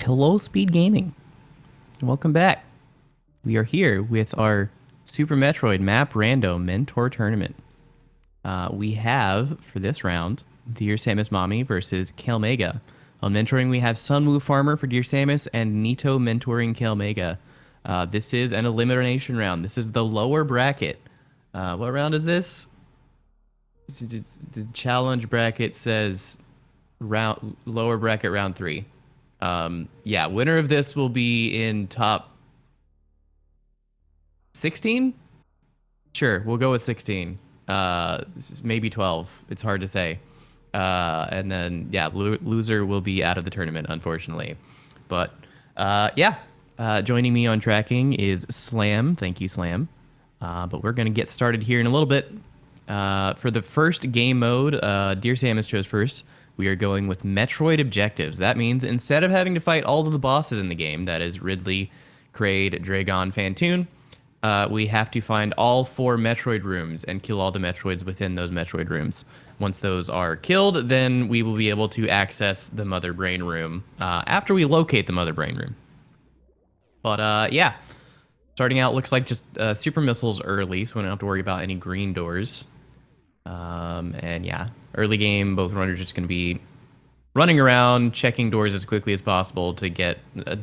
Hello, Speed Gaming. Welcome back. We are here with our Super Metroid map Rando Mentor Tournament. We have, for this round, DearSamusMommy versus Kalemega. On mentoring, we have Sunwoo Farmer for Dear Samus and Nito mentoring Kalemega. This is an elimination round. This is the lower bracket. What round is this? The challenge bracket says lower bracket round 3. Yeah, winner of this will be in top 16? Sure, we'll go with 16. Maybe 12. It's hard to say. And then, yeah, loser will be out of the tournament, unfortunately. But, yeah, joining me on tracking is Slam. Thank you, Slam. But we're going to get started here in a little bit. For the first game mode, Dear Samus chose first. We are going with Metroid objectives. That means instead of having to fight all of the bosses in the game, that is Ridley, Kraid, Dragon, Phantoon, we have to find all 4 Metroid rooms and kill all the Metroids within those Metroid rooms. Once those are killed, then we will be able to access the Mother Brain room after we locate the Mother Brain room. But yeah, starting out looks like just super missiles early, so we don't have to worry about any green doors. And yeah, early game, both runners are just going to be running around, checking doors as quickly as possible to get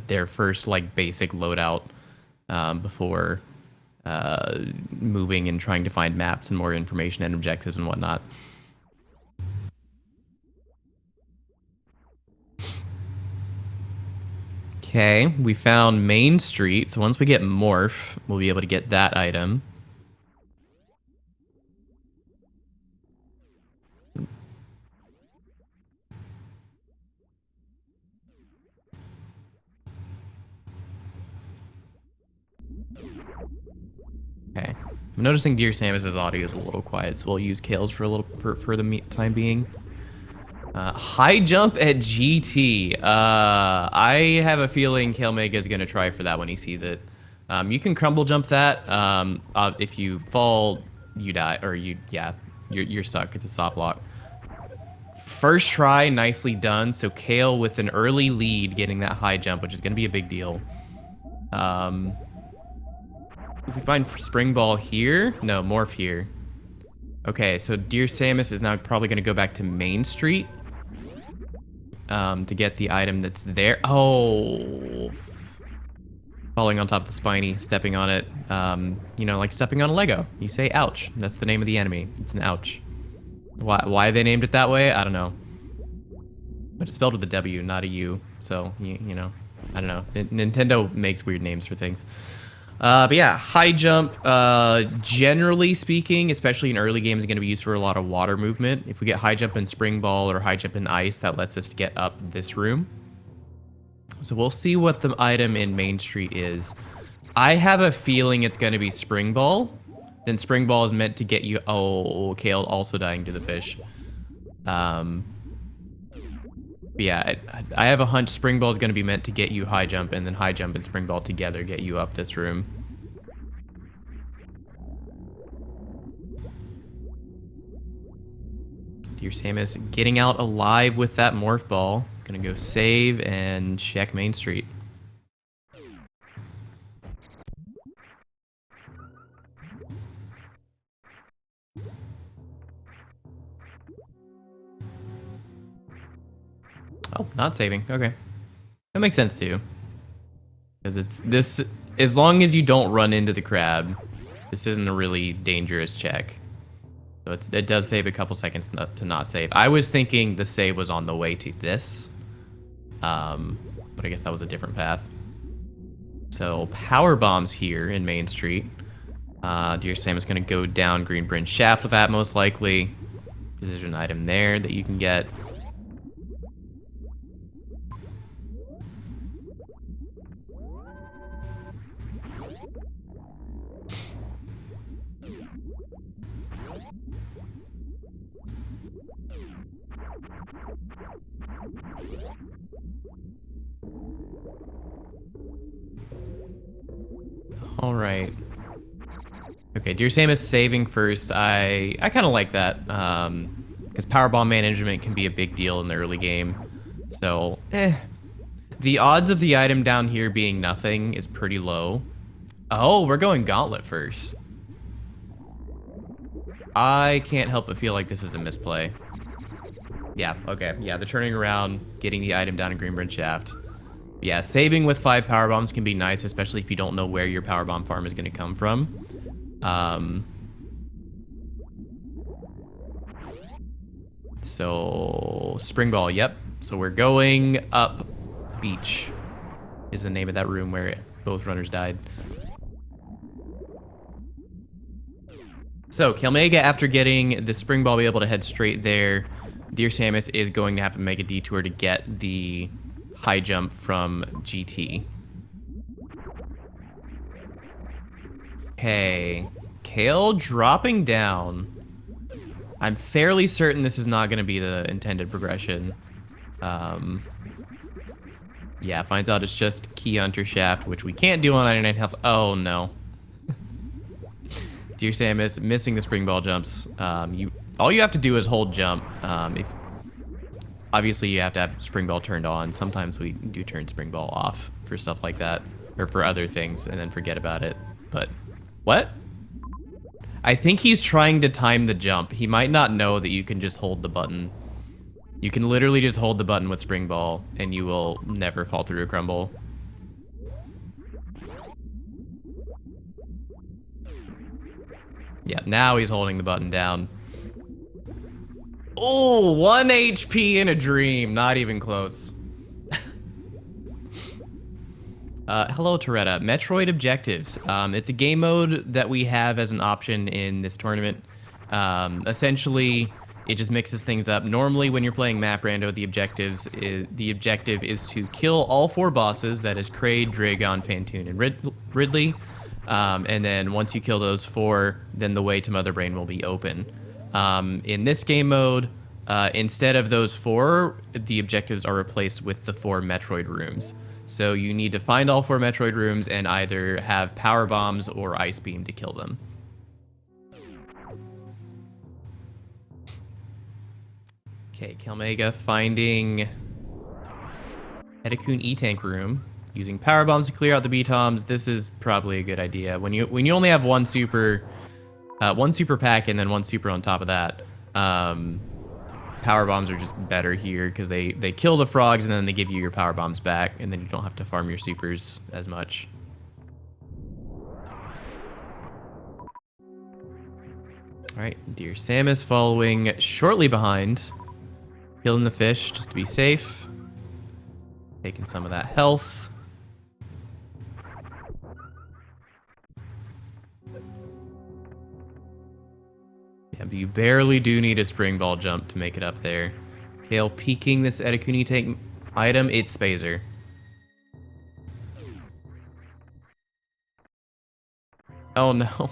their first like basic loadout before moving and trying to find maps and more information and objectives and whatnot. Okay, we found Main Street, so once we get Morph, we'll be able to get that item. Okay. I'm noticing Dear Samus's audio is a little quiet, so we'll use Kale's for the time being. High jump at GT. I have a feeling Kalemega is gonna try for that when he sees it. You can crumble jump that. If you fall, you die, or you're stuck. It's a soft lock. First try, nicely done. So Kale with an early lead, getting that high jump, which is gonna be a big deal. If we find Spring Ball here, no, Morph here. Okay, so Dear Samus is now probably going to go back to Main Street to get the item that's there. Oh, falling on top of the spiny, stepping on it. You know, like stepping on a Lego. You say ouch. That's the name of the enemy. It's an ouch. Why they named it that way, I don't know. But it's spelled with a W, not a U. So, you know, I don't know. Nintendo makes weird names for things. But yeah, high jump, generally speaking, especially in early games, is going to be used for a lot of water movement. If we get high jump in Spring Ball or high jump in Ice, that lets us get up this room. So we'll see what the item in Main Street is. I have a feeling it's going to be Spring Ball. Then Spring Ball is meant to get you... Oh, Kale also dying to the fish. Yeah, I have a hunch Spring Ball is going to be meant to get you high jump, and then high jump and Spring Ball together get you up this room. Dear Samus getting out alive with that Morph Ball. Gonna go save and check Main Street. Oh, not saving. Okay. That makes sense too. Because it's this, as long as you don't run into the crab, this isn't a really dangerous check. So it does save a couple seconds to not save. I was thinking the save was on the way to this. But I guess that was a different path. So power bombs here in Main Street. Dear Sam is going to go down Green Bridge Shaft with that most likely. There's an item there that you can get. All right. Okay, Dear Samus saving first. I kind of like that because powerbomb management can be a big deal in the early game. So, The odds of the item down here being nothing is pretty low. Oh, we're going gauntlet first. I can't help but feel like this is a misplay. Yeah, okay. Yeah, the turning around, getting the item down in Greenbridge Shaft. Yeah, saving with 5 power bombs can be nice, especially if you don't know where your power bomb farm is going to come from. So, Spring Ball, yep. So we're going up beach is the name of that room where both runners died. So, Kalemega, after getting the Spring Ball, will be able to head straight there. DearSamus is going to have to make a detour to get the high jump from GT. Okay. Kale dropping down. I'm fairly certain this is not going to be the intended progression. Yeah, finds out it's just Key Hunter Shaft, which we can't do on 99 health. Oh, no. DearSamus missing the Spring Ball jumps. All you have to do is hold jump. Obviously, you have to have Spring Ball turned on. Sometimes we do turn Spring Ball off for stuff like that, or for other things, and then forget about it. But, what? I think he's trying to time the jump. He might not know that you can just hold the button. You can literally just hold the button with Spring Ball, and you will never fall through a crumble. Yeah, now he's holding the button down. Oh, 1 HP in a dream. Not even close. Hello, Toretta. Metroid objectives. It's a game mode that we have as an option in this tournament. Essentially, it just mixes things up. Normally, when you're playing Map Rando, the objective is to kill all 4 bosses. That is Kraid, Dragon, Phantoon, and Ridley. And then once you kill those 4, then the way to Mother Brain will be open. In this game mode, instead of those 4, the objectives are replaced with the 4 Metroid rooms. So you need to find all 4 Metroid rooms and either have power bombs or ice beam to kill them. Okay, Kalemega finding Edakun E-Tank room. Using power bombs to clear out the B-toms. This is probably a good idea. When you only have one super pack and then 1 super on top of that, power bombs are just better here because they kill the frogs and then they give you your power bombs back, and then you don't have to farm your supers as much. All right, DearSamus following shortly behind, killing the fish just to be safe, taking some of that health. Yeah, but you barely do need a Spring Ball jump to make it up there. Kale peeking this Edakuni tank item. It's Spazer. Oh no.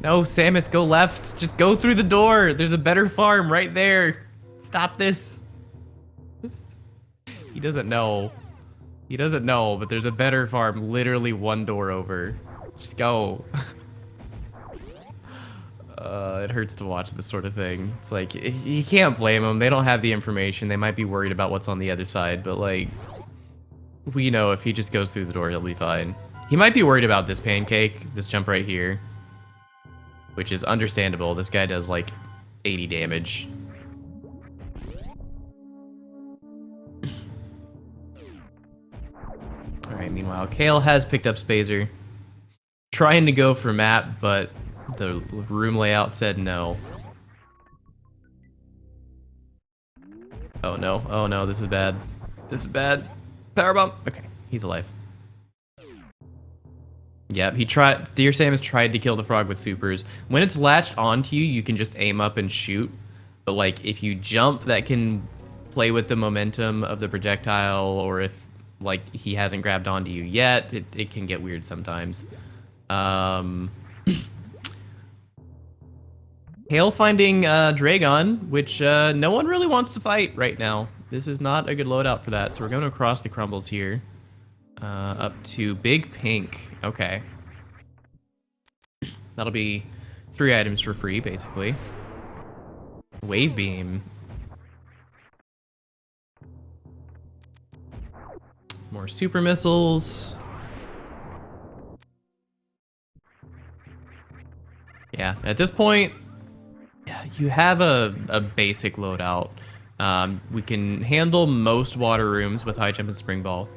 No, Samus, go left. Just go through the door. There's a better farm right there. Stop this. He doesn't know. He doesn't know, but there's a better farm literally 1 door over. Just go. It hurts to watch this sort of thing. It's like, you can't blame them. They don't have the information. They might be worried about what's on the other side, but like, we know if he just goes through the door, he'll be fine. He might be worried about this pancake, this jump right here, which is understandable. This guy does like 80 damage. All right, meanwhile, Kale has picked up Spazer. Trying to go for map, but the room layout said no. Oh no, this is bad. This is bad. Powerbomb. Okay, he's alive. Yep, DearSamus tried to kill the frog with supers. When it's latched onto you, you can just aim up and shoot. But like, if you jump, that can play with the momentum of the projectile, or if like he hasn't grabbed onto you yet, it can get weird sometimes. Hale finding Dragon, which no one really wants to fight right now. This is not a good loadout for that, so we're going to cross the crumbles here. Up to Big Pink. Okay. That'll be 3 items for free, basically. Wave Beam. More super missiles. Yeah, at this point, yeah, you have a basic loadout. We can handle most water rooms with high jump and spring ball.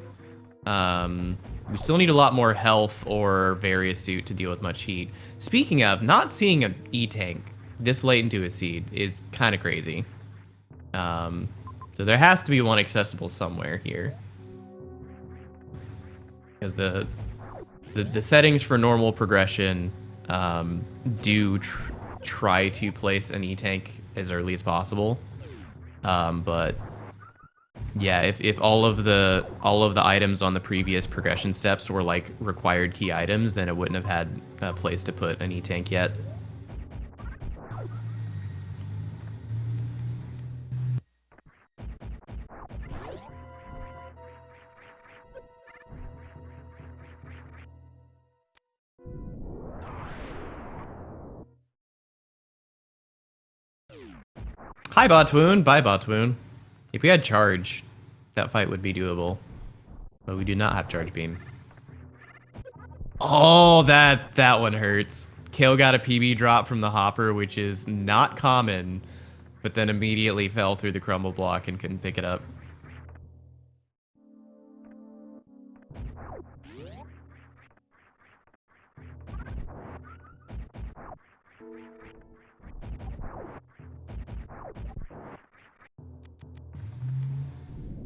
We still need a lot more health or various suit to deal with much heat. Speaking of, not seeing an E-tank this late into a seed is kind of crazy. So there has to be one accessible somewhere here. Because the settings for normal progression do try to place an E-tank as early as possible. But yeah, if all of the items on the previous progression steps were like required key items, then it wouldn't have had a place to put an E-tank yet. Hi, Botwoon. Bye, Botwoon. If we had charge, that fight would be doable. But we do not have charge beam. Oh, that one hurts. Kale got a PB drop from the hopper, which is not common, but then immediately fell through the crumble block and couldn't pick it up.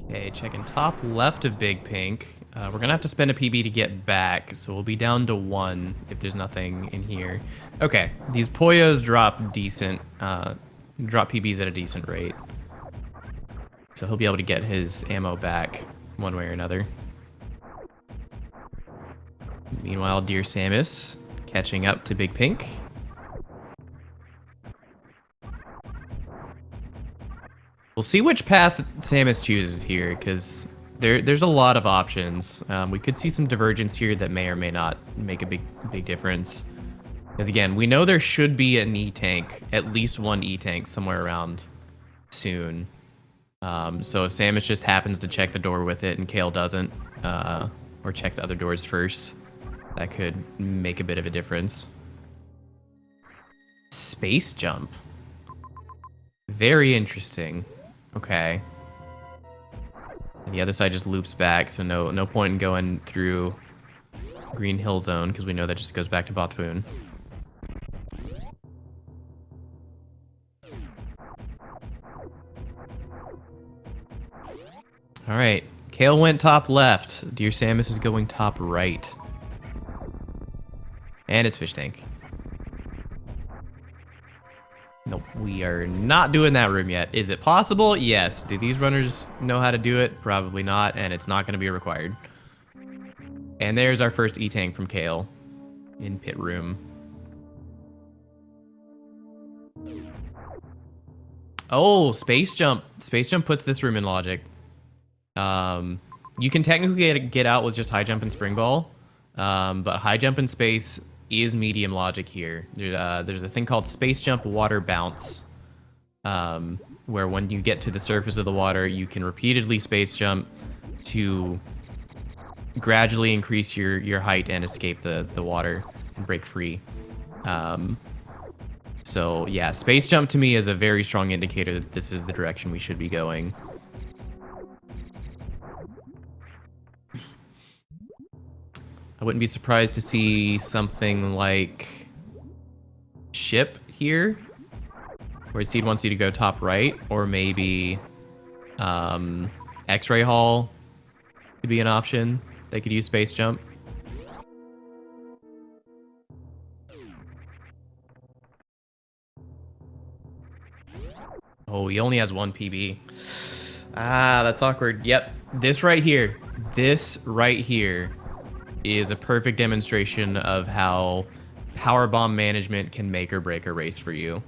Okay, checking top left of Big Pink. We're gonna have to spend a PB to get back, so we'll be down to 1 if there's nothing in here. Okay, these Poyos drop decent, drop PBs at a decent rate. So he'll be able to get his ammo back one way or another. Meanwhile, Dear Samus catching up to Big Pink. We'll see which path Samus chooses here, because there's a lot of options. We could see some divergence here that may or may not make a big difference. Because again, we know there should be an E-tank, at least one E-tank somewhere around soon. So if Samus just happens to check the door with it and Kale doesn't, or checks other doors first, that could make a bit of a difference. Space jump. Very interesting. Okay. And the other side just loops back, so no point in going through Green Hill Zone, because we know that just goes back to Botwoon. Alright, Kale went top left. Dear Samus is going top right. And it's Fish Tank. Nope, we are not doing that room yet. Is it possible? Yes. Do these runners know how to do it? Probably not, and it's not going to be required. And there's our first E-tank from Kale in pit room. Oh, Space Jump. Space Jump puts this room in logic. You can technically get out with just High Jump and Spring Ball, but High Jump and Space is medium logic here. There's a thing called Space Jump Water Bounce, where when you get to the surface of the water, you can repeatedly space jump to gradually increase your height and escape the water and break free. So yeah, Space Jump to me is a very strong indicator that this is the direction we should be going. I wouldn't be surprised to see something like Ship here, where Seed wants you to go top right, or maybe X-Ray Hall could be an option. They could use Space Jump. Oh, he only has 1 PB. Ah, that's awkward. Yep, this right here is a perfect demonstration of how power bomb management can make or break a race for you.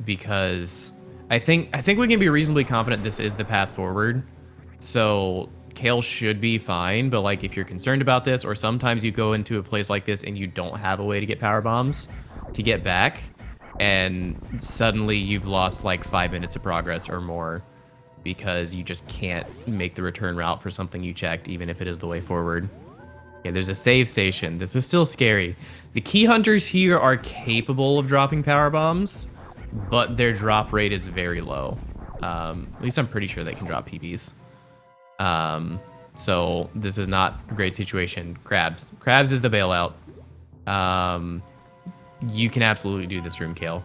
Because I think we can be reasonably confident this is the path forward. So Kale should be fine, but like if you're concerned about this, or sometimes you go into a place like this and you don't have a way to get power bombs to get back, and suddenly you've lost like 5 minutes of progress or more. because you just can't make the return route for something you checked, even if it is the way forward. Okay, there's a save station. This is still scary. The key hunters here are capable of dropping power bombs, but their drop rate is very low. At least I'm pretty sure they can drop PBs. So this is not a great situation. Crabs. Crabs is the bailout. You can absolutely do this room, Kale.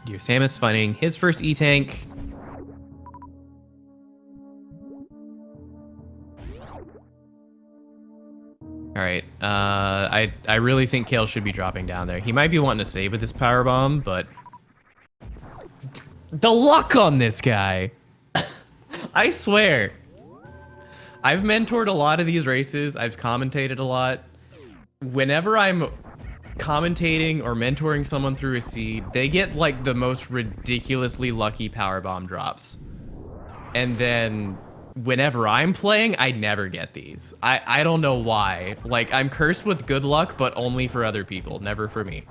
DearSamus finding his first E-Tank. All right. I really think Kale should be dropping down there. He might be wanting to save with this power bomb, but the luck on this guy. I swear. I've mentored a lot of these races. I've commentated a lot. Whenever I'm commentating or mentoring someone through a seed, they get like the most ridiculously lucky power bomb drops. And then whenever I'm playing, I never get these. I don't know why. Like, I'm cursed with good luck, but only for other people, never for me.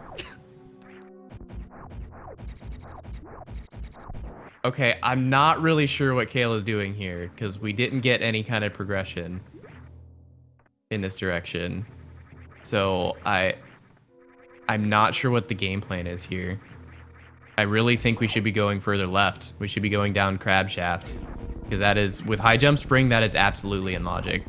Okay, I'm not really sure what Kale is doing here, because we didn't get any kind of progression in this direction. So I'm not sure what the game plan is here. I really think we should be going further left. We should be going down Crab Shaft, because that is, with high jump spring, that is absolutely in logic.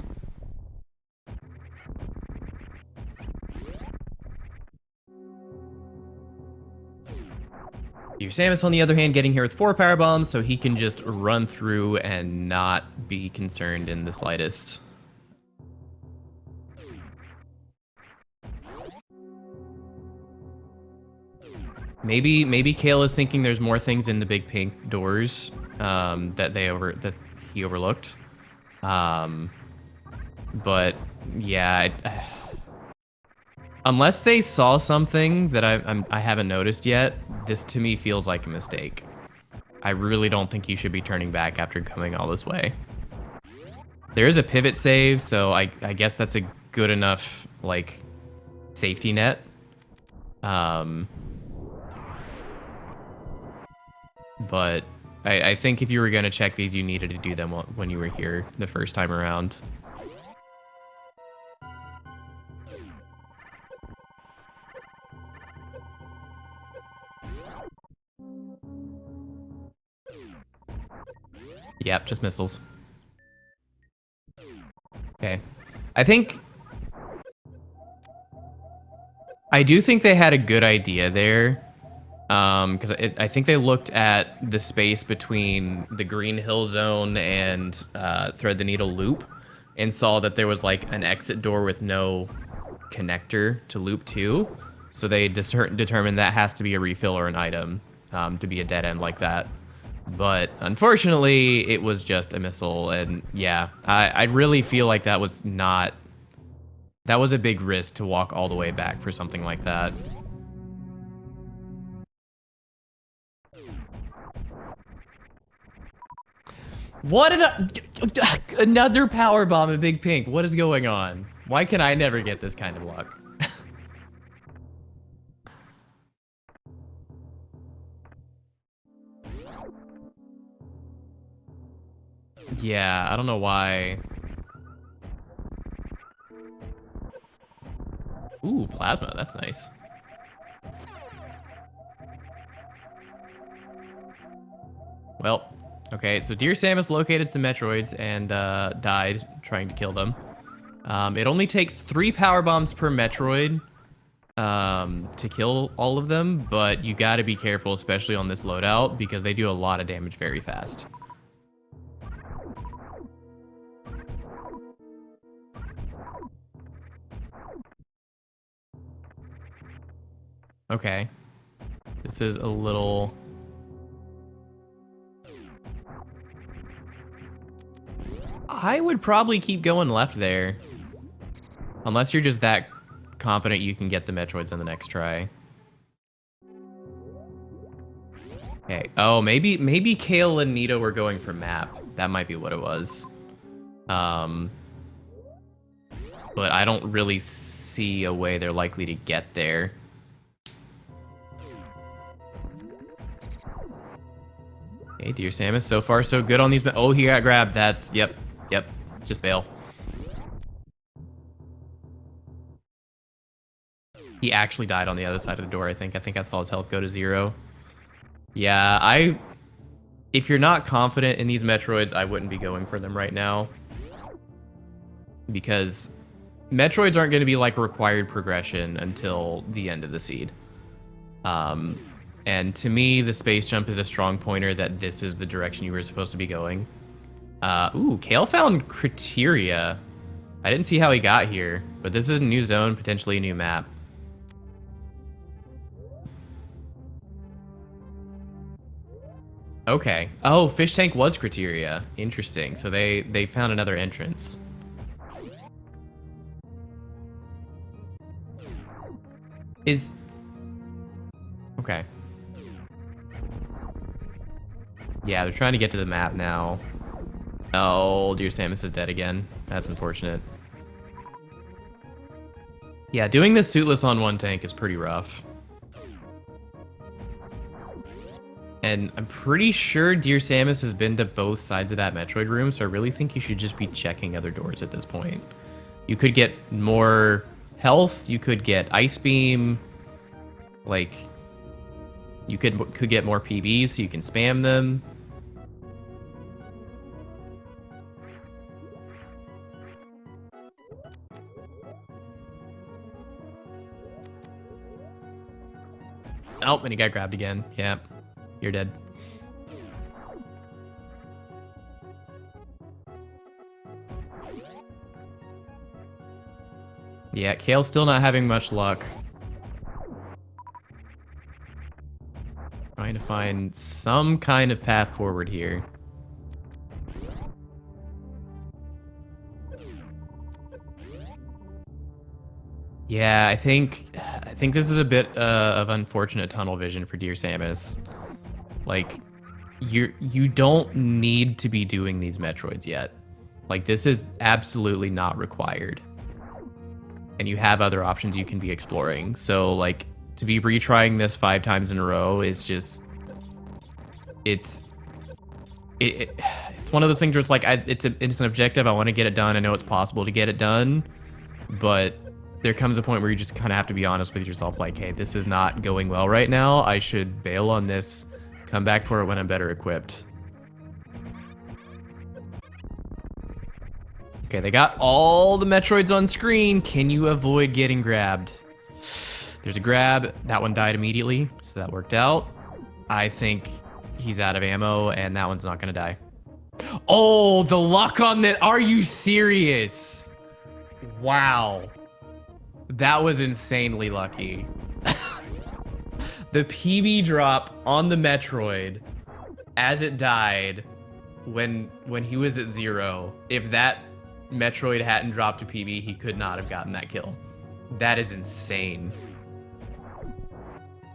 DearSamus, on the other hand, getting here with 4 power bombs, so he can just run through and not be concerned in the slightest. Maybe Kale is thinking there's more things in the big pink doors that he overlooked. But yeah, unless they saw something that I haven't noticed yet, this to me feels like a mistake. I really don't think you should be turning back after coming all this way. There is a pivot save, so I guess that's a good enough like safety net. But I think if you were going to check these, you needed to do them when you were here the first time around. Yep, just missiles. Okay. I do think they had a good idea there. Because I think they looked at the space between the Green Hill Zone and Thread the Needle Loop and saw that there was like an exit door with no connector to Loop 2. So they determined that has to be a refill or an item to be a dead end like that. But unfortunately, it was just a missile. And yeah, I really feel like that was a big risk to walk all the way back for something like that. What another power bomb at Big Pink. What is going on? Why can I never get this kind of luck? Yeah, I don't know why. Ooh, plasma. That's nice. Well, okay, so DearSamus located some Metroids and died trying to kill them. It only takes 3 power bombs per Metroid to kill all of them, but you gotta be careful, especially on this loadout, because they do a lot of damage very fast. Okay. This is a little... I would probably keep going left there. Unless you're just that confident you can get the Metroids on the next try. Okay. Oh, maybe Kale and Nito were going for map. That might be what it was. But I don't really see a way they're likely to get there. Okay, Dear Samus, so far so good on these. Oh, he got grabbed. That's, yep. Just bail. He actually died on the other side of the door, I think. I think I saw his health go to 0. Yeah, if you're not confident in these Metroids, I wouldn't be going for them right now. Because Metroids aren't going to be like required progression until the end of the seed. And to me, the space jump is a strong pointer that this is the direction you were supposed to be going. Ooh, Kale found Criteria. I didn't see how he got here, but this is a new zone, potentially a new map. Okay. Oh, Fish Tank was Criteria. Interesting. So they found another entrance. Okay. Yeah, they're trying to get to the map now. Oh, Dear Samus is dead again. That's unfortunate. Yeah, doing this suitless on one tank is pretty rough. And I'm pretty sure Dear Samus has been to both sides of that Metroid room, so I really think you should just be checking other doors at this point. You could get more health, you could get Ice Beam, like, you could get more PBs so you can spam them. Oh, and he got grabbed again. Yeah, you're dead. Yeah, Kale's still not having much luck. Trying to find some kind of path forward here. Yeah, I think this is a bit of unfortunate tunnel vision for Dear Samus. Like, you don't need to be doing these Metroids yet. Like, this is absolutely not required. And you have other options you can be exploring. So, like, to be retrying this 5 times in a row is just... It's one of those things where it's like, it's an objective, I want to get it done, I know it's possible to get it done, but there comes a point where you just kind of have to be honest with yourself, like, hey, this is not going well right now, I should bail on this, come back for it when I'm better equipped. Okay, they got all the Metroids on screen. Can you avoid getting grabbed? There's a grab. That one died immediately, so that worked out. I think he's out of ammo, and that one's not gonna die. Oh, the luck on that. Are you serious? Wow. That was insanely lucky. The PB drop on the Metroid as it died when he was at 0. If that Metroid hadn't dropped a PB, he could not have gotten that kill. That is insane.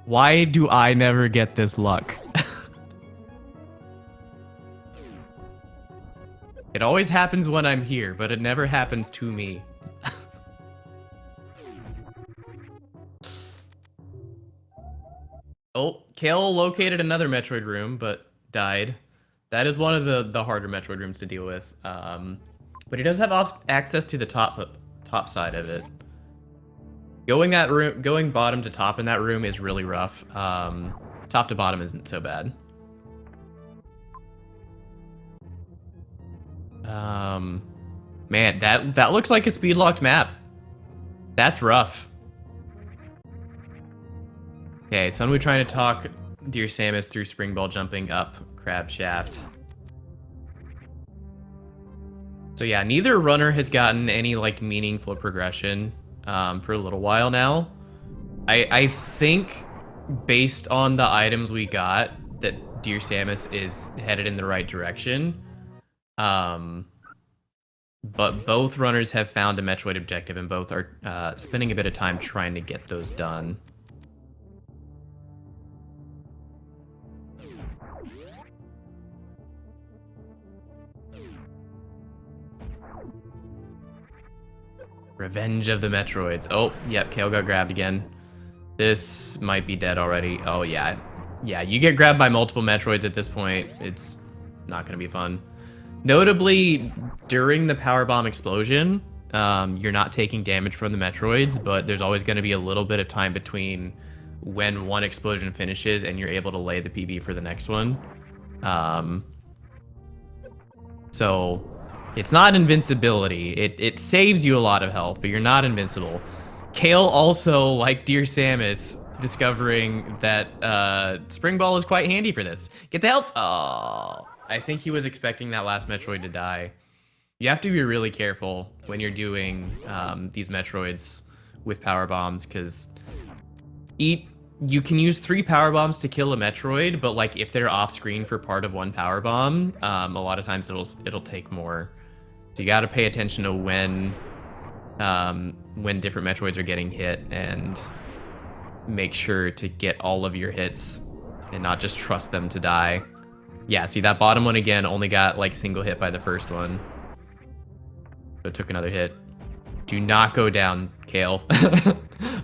Why do I never get this luck? It always happens when I'm here, but it never happens to me. Oh, Kale located another Metroid room, but died. That is one of the harder Metroid rooms to deal with. But he does have access to the top side of it. Going bottom to top in that room is really rough. Top to bottom isn't so bad. Man, that looks like a speed locked map. That's rough. Okay, so we're trying to talk Dear Samus through spring ball jumping up Crab Shaft. So yeah, neither runner has gotten any like meaningful progression for a little while now. I think based on the items we got that Dear Samus is headed in the right direction. But both runners have found a Metroid objective and both are spending a bit of time trying to get those done. Revenge of the Metroids. Oh, yep, Kale got grabbed again. This might be dead already. Oh, yeah. Yeah, you get grabbed by multiple Metroids at this point. It's not going to be fun. Notably, during the power bomb explosion, you're not taking damage from the Metroids, but there's always going to be a little bit of time between when one explosion finishes and you're able to lay the PB for the next one. So it's not invincibility. It saves you a lot of health, but you're not invincible. Kale also, like Dear Samus, discovering that Spring Ball is quite handy for this. Get the health. Oh, I think he was expecting that last Metroid to die. You have to be really careful when you're doing these Metroids with power bombs, because you can use 3 power bombs to kill a Metroid, but like if they're off screen for part of one power bomb, a lot of times it'll take more. So you got to pay attention to when different Metroids are getting hit and make sure to get all of your hits and not just trust them to die. Yeah, see that bottom one again only got like single hit by the first one. So it took another hit. Do not go down, Kale.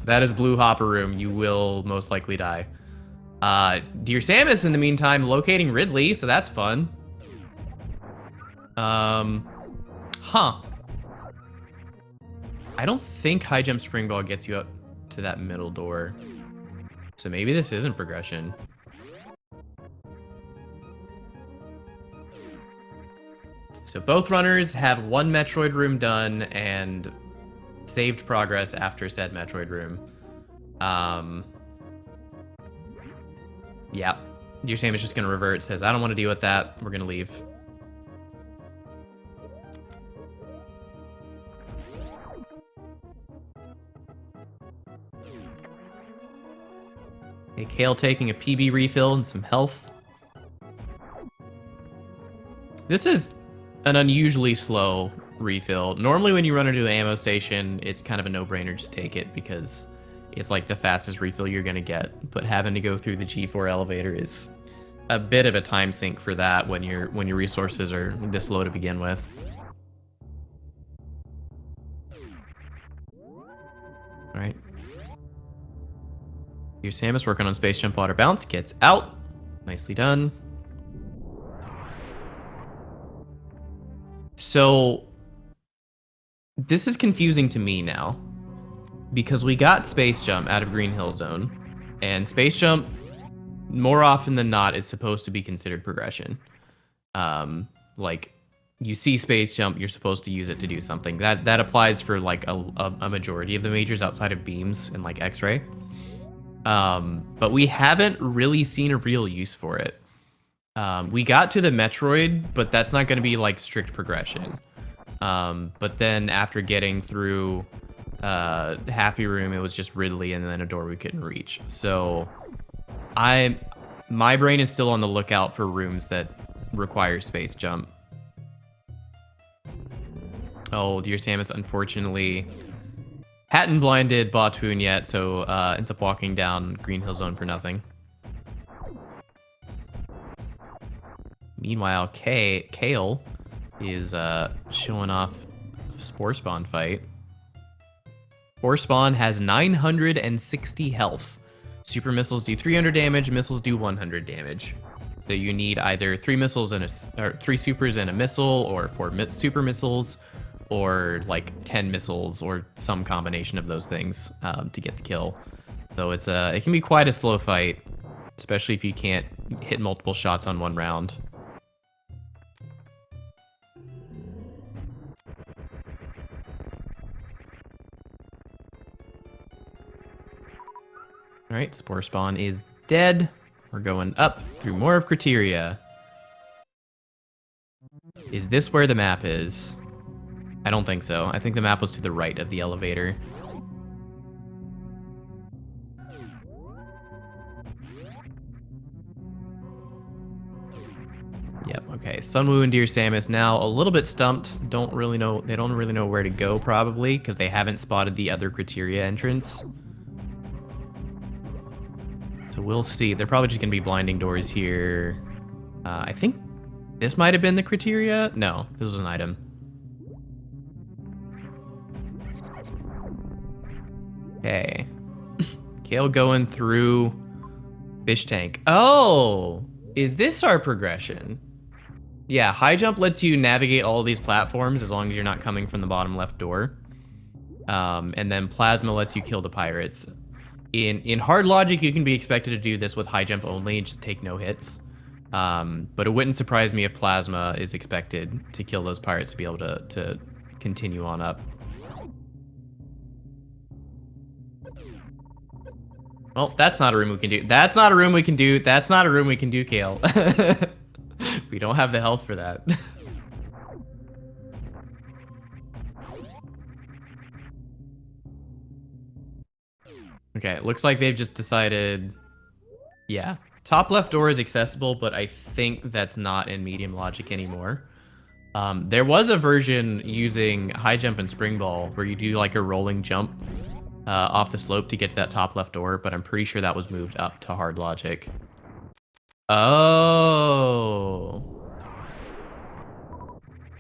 That is Blue Hopper Room. You will most likely die. Dear Samus, in the meantime, locating Ridley, so that's fun. Huh. I don't think High Jump Spring Ball gets you up to that middle door. So maybe this isn't progression. So both runners have 1 Metroid room done and saved progress after said Metroid room. Yeah. Dear Sam is just going to revert. Says, I don't want to deal with that. We're going to leave. Okay, Kale taking a PB refill and some health. This is an unusually slow refill. Normally when you run into an ammo station, it's kind of a no-brainer, just take it because it's like the fastest refill you're gonna get. But having to go through the G4 elevator is a bit of a time sink for that when your resources are this low to begin with. All right. Here's Samus working on Space Jump Water Bounce. Gets out. Nicely done. So this is confusing to me now because we got Space Jump out of Green Hill Zone, and Space Jump more often than not is supposed to be considered progression. Like you see Space Jump, you're supposed to use it to do something. That applies for like a majority of the majors outside of Beams and like X-Ray. But we haven't really seen a real use for it. We got to the Metroid, but that's not going to be like strict progression. But then after getting through Happy Room, it was just Ridley and then a door we couldn't reach. So my brain is still on the lookout for rooms that require Space Jump. Oh, Dear Samus unfortunately hadn't blinded Batoon yet, so ends up walking down Green Hill Zone for nothing. Meanwhile, Kale is showing off a Spore Spawn fight. Spore Spawn has 960 health. Super missiles do 300 damage, missiles do 100 damage. So you need either 3 missiles and or 3 supers and a missile, or 4 super missiles, or like 10 missiles, or some combination of those things to get the kill. So it can be quite a slow fight, especially if you can't hit multiple shots on one round. All right, Spore Spawn is dead. We're going up through more of Criteria. Is this where the map is? I don't think so. I think the map was to the right of the elevator. Yep, okay. Sunwoo and Dear Samus now a little bit stumped. They don't really know where to go, probably, because they haven't spotted the other Criteria entrance. So we'll see. They're probably just going to be blinding doors here. I think this might have been the Criteria. No, this was an item. Okay. Kale going through Fish tank. Oh, is this our progression? Yeah, high jump lets you navigate all these platforms as long as you're not coming from the bottom left door. And then plasma lets you kill the pirates. In hard logic, you can be expected to do this with high jump only and just take no hits. But it wouldn't surprise me if plasma is expected to kill those pirates to be able to continue on up. Well, that's not a room we can do. That's not a room we can do. That's not a room we can do, Kale. We don't have the health for that. Okay, it looks like they've just decided... Yeah. Top left door is accessible, but I think that's not in medium logic anymore. There was a version using high jump and spring ball where you do like a rolling jump off the slope to get to that top left door, but I'm pretty sure that was moved up to hard logic. Oh.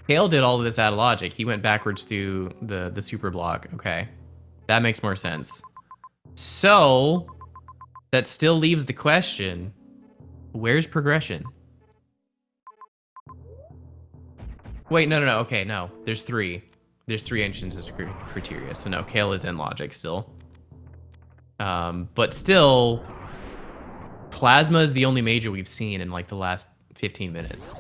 Kale did all of this out of logic. He went backwards through the super block. Okay. That makes more sense. So, that still leaves the question, where's progression? Wait, no. Okay, no. There's three. There's three entrances to criteria. So no, Kale is in logic still. But still, plasma is the only major we've seen in like the last 15 minutes.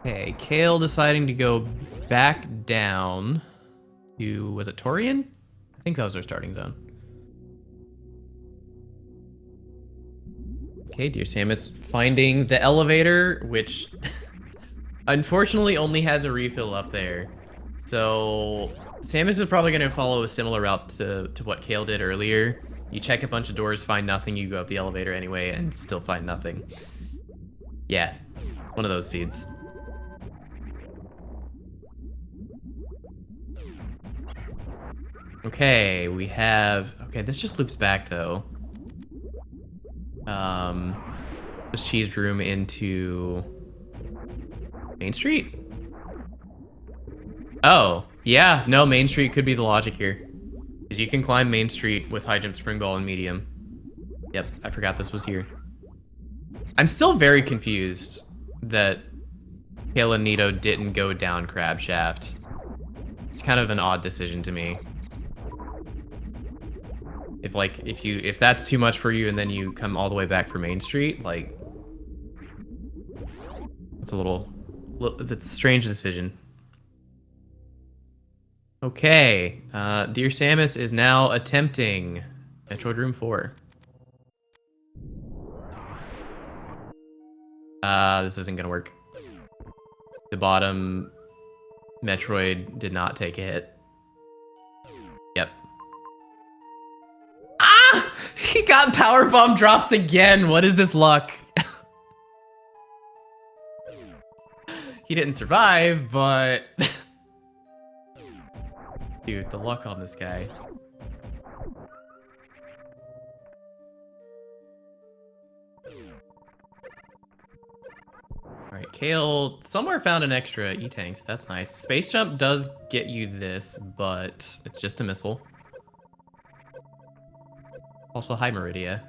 Okay, Kale deciding to go back down to, was it Torian? I think that was our starting zone. Okay, Dear Samus finding the elevator, which unfortunately only has a refill up there. So Samus is probably going to follow a similar route to what Kale did earlier. You check a bunch of doors, find nothing, you go up the elevator anyway, and still find nothing. Yeah, it's one of those seeds. Okay, we have... Okay, this just loops back, though. This cheese room into... Main Street? Oh, yeah. No, Main Street could be the logic here. Because you can climb Main Street with high jump, spring ball, and medium. Yep, I forgot this was here. I'm still very confused that Kale and Nito didn't go down Crab Shaft. It's kind of an odd decision to me. If that's too much for you and then you come all the way back for Main Street, like, it's that's a strange decision. Okay, Dear Samus is now attempting Metroid Room 4. This isn't gonna work. The bottom Metroid did not take a hit. Yep. Ah! He got power bomb drops again. What is this luck? He didn't survive, but... Dude, the luck on this guy. Alright, Kale somewhere found an extra E-Tanks. That's nice. Space Jump does get you this, but it's just a missile. Also, hi, Meridia.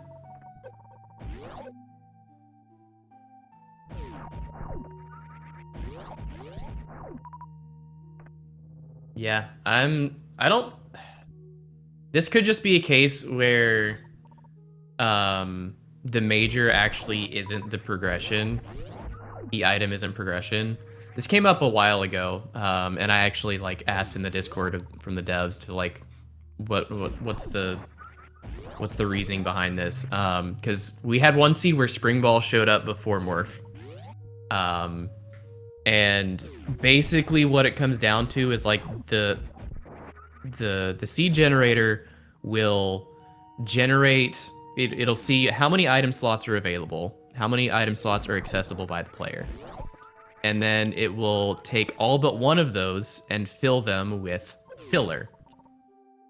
Yeah, this could just be a case where the major actually isn't the progression. The item isn't progression. This came up a while ago, and I actually like asked in the Discord from the devs to like, what's the reasoning behind this? Because we had one seed where Spring Ball showed up before Morph. And basically what it comes down to is like the seed generator will generate, it'll see how many item slots are available, how many item slots are accessible by the player. and then it will take all but one of those and fill them with filler.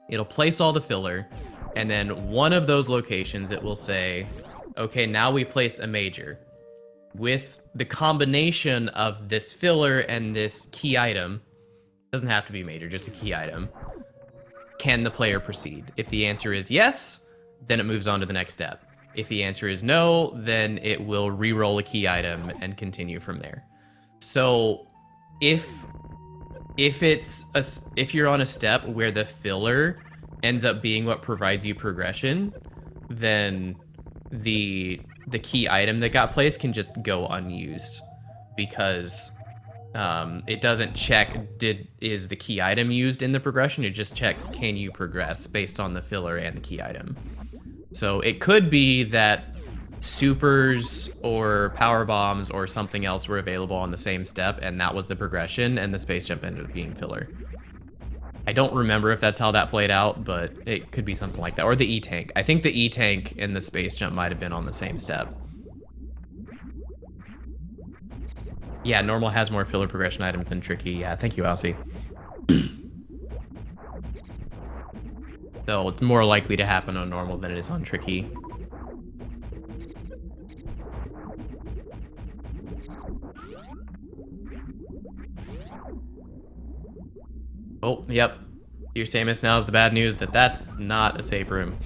It'll place all the filler, and then one of those locations it will say, okay, now we place a major. With the combination of this filler and this key item, doesn't have to be major, just a key item, can the player proceed? If the answer is yes, then it moves on to the next step. If the answer is no, then it will re-roll a key item and continue from there. So if you're on a step where the filler ends up being what provides you progression, then the key item that got placed can just go unused, because it doesn't check is the key item used in the progression. It just checks, can you progress based on the filler and the key item. So it could be that supers or power bombs or something else were available on the same step, and that was the progression, and the space jump ended up being filler. I don't remember if that's how that played out, but it could be something like that. Or the E-Tank. I think the E-Tank and the space jump might have been on the same step. Yeah, normal has more filler progression items than tricky. Yeah, thank you, Aussie. So it's more likely to happen on normal than it is on tricky. Oh, yep. DearSamus, now is the bad news that that's not a safe room.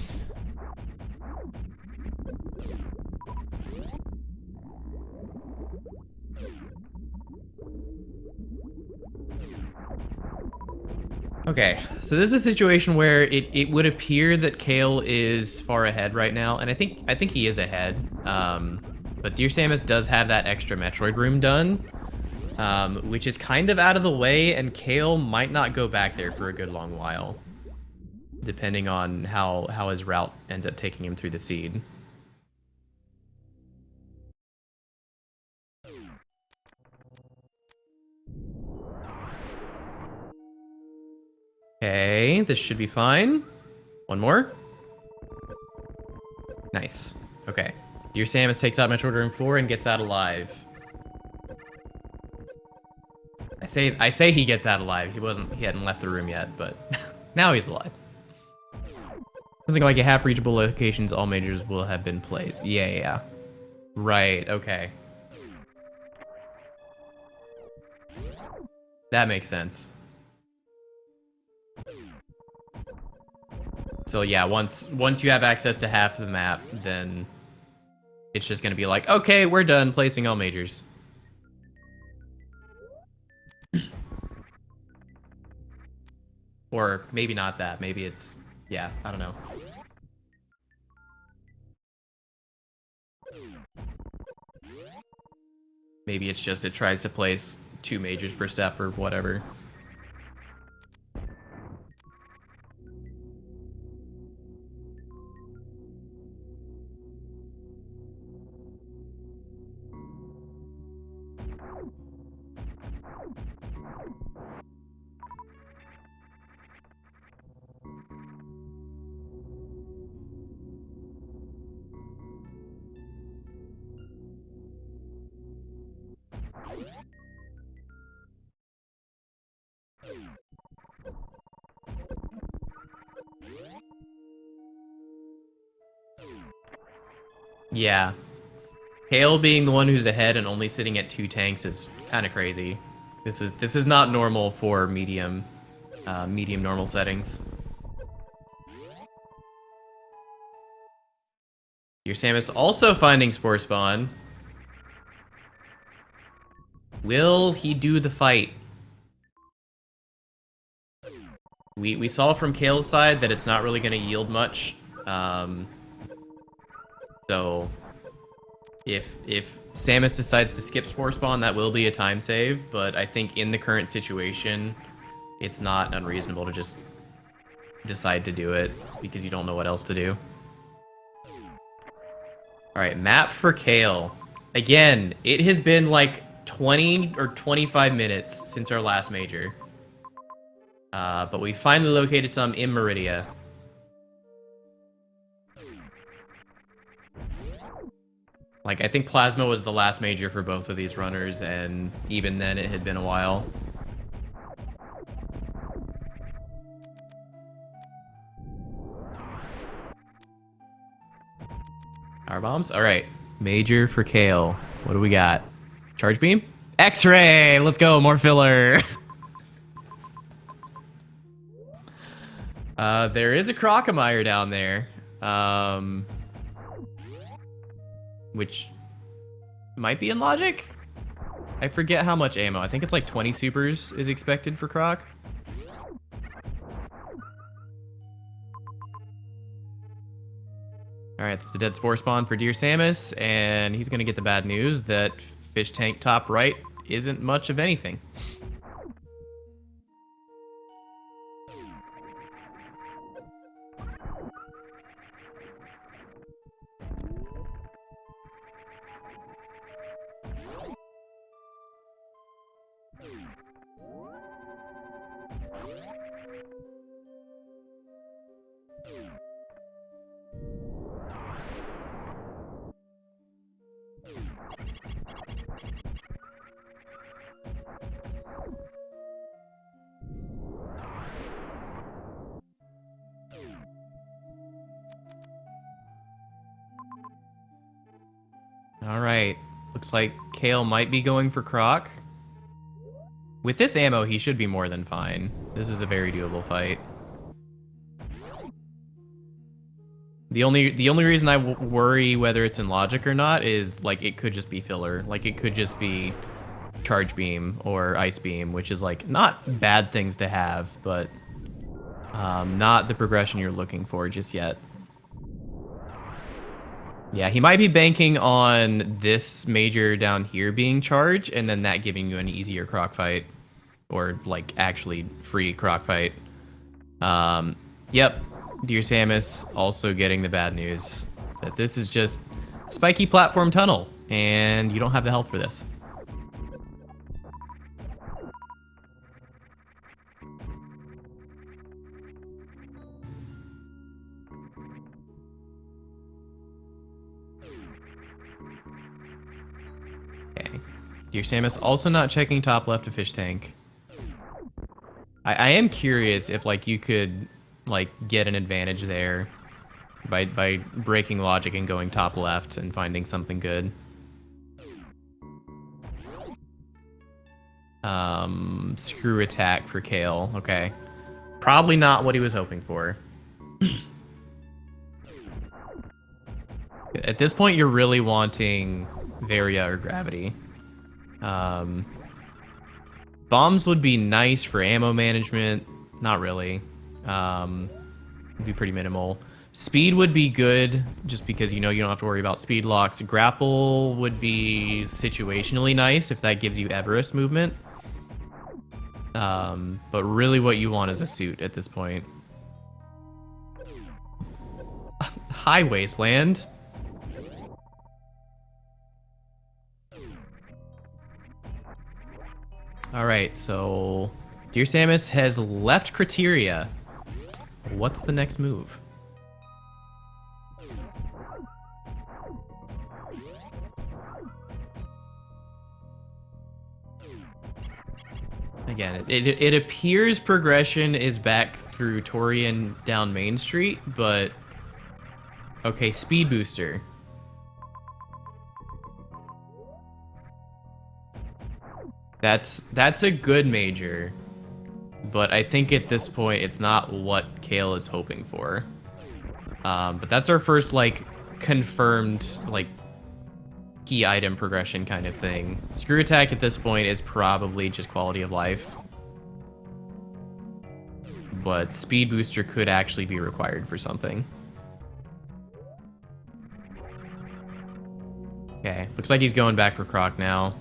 Okay, so this is a situation where it would appear that Kale is far ahead right now, and I think he is ahead. But DearSamus does have that extra Metroid room done, which is kind of out of the way, and Kale might not go back there for a good long while, depending on how his route ends up taking him through the seed. Okay, this should be fine. One more. Nice. Okay. DearSamus takes out Metroid Room 4 and gets out alive. I say he gets out alive. He hadn't left the room yet, but now he's alive. Something like a half reachable locations, all majors will have been played. Yeah. Right, okay. That makes sense. So yeah, once you have access to half the map, then it's just gonna be like, okay, we're done placing all majors. Or maybe not that. Maybe it's, yeah, I don't know. Maybe it's just it tries to place 2 majors per step or whatever. Yeah. Kale being the one who's ahead and only sitting at 2 tanks is kind of crazy. This is not normal for medium normal settings. DearSamus also finding Spore Spawn. Will he do the fight? We saw from Kale's side that it's not really going to yield much. So if Samus decides to skip Spore Spawn, that will be a time save, but I think in the current situation, it's not unreasonable to just decide to do it because you don't know what else to do. Alright, map for Kale. Again, it has been like 20 or 25 minutes since our last major. But we finally located some in Meridia. Like, I think Plasma was the last major for both of these runners, and even then it had been a while. Power bombs? Alright. Major for Kale. What do we got? Charge beam? X-ray! Let's go, more filler! There is a Crocomire down there. Which might be in logic? I forget how much ammo. I think it's like 20 supers is expected for Croc. Alright, that's a dead spore spawn for DearSamus, and he's gonna get the bad news that fish tank top right isn't much of anything. Alright, looks like Kale might be going for Croc. With this ammo, he should be more than fine. This is a very doable fight. The only reason I worry whether it's in logic or not is, like, it could just be filler. Like, it could just be charge beam or ice beam, which is, like, not bad things to have, but not the progression you're looking for just yet. Yeah, he might be banking on this major down here being charged, and then that giving you an easier Croc fight. Or, like, actually free Croc fight. Yep, DearSamus also getting the bad news. That this is just spiky platform tunnel, and you don't have the health for this. Okay. DearSamus also not checking top left of fish tank. I am curious if, like, you could, like, get an advantage there by breaking logic and going top left and finding something good. Screw attack for Kale. Okay. Probably not what he was hoping for. At this point, you're really wanting Varia or Gravity. Bombs would be nice for ammo management. Not really. It'd be pretty minimal. Speed would be good, just because you know you don't have to worry about speed locks. Grapple would be situationally nice if that gives you Everest movement. But really what you want is a suit at this point. High Wasteland. Alright, so DearSamus has left Criteria. What's the next move? Again, it appears progression is back through Torian down Main Street, but... Okay, Speed Booster. That's a good major, but I think at this point it's not what Kale is hoping for. But that's our first, like, confirmed, like, key item progression kind of thing. Screw attack at this point is probably just quality of life, but speed booster could actually be required for something. Okay, looks like he's going back for Croc now,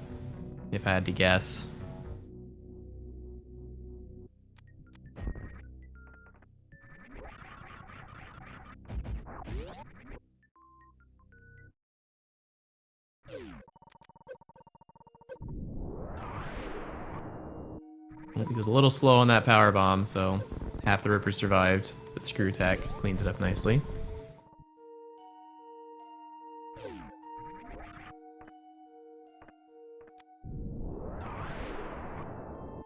if I had to guess. He was a little slow on that power bomb, so half the Ripper survived, but Screw Attack cleans it up nicely.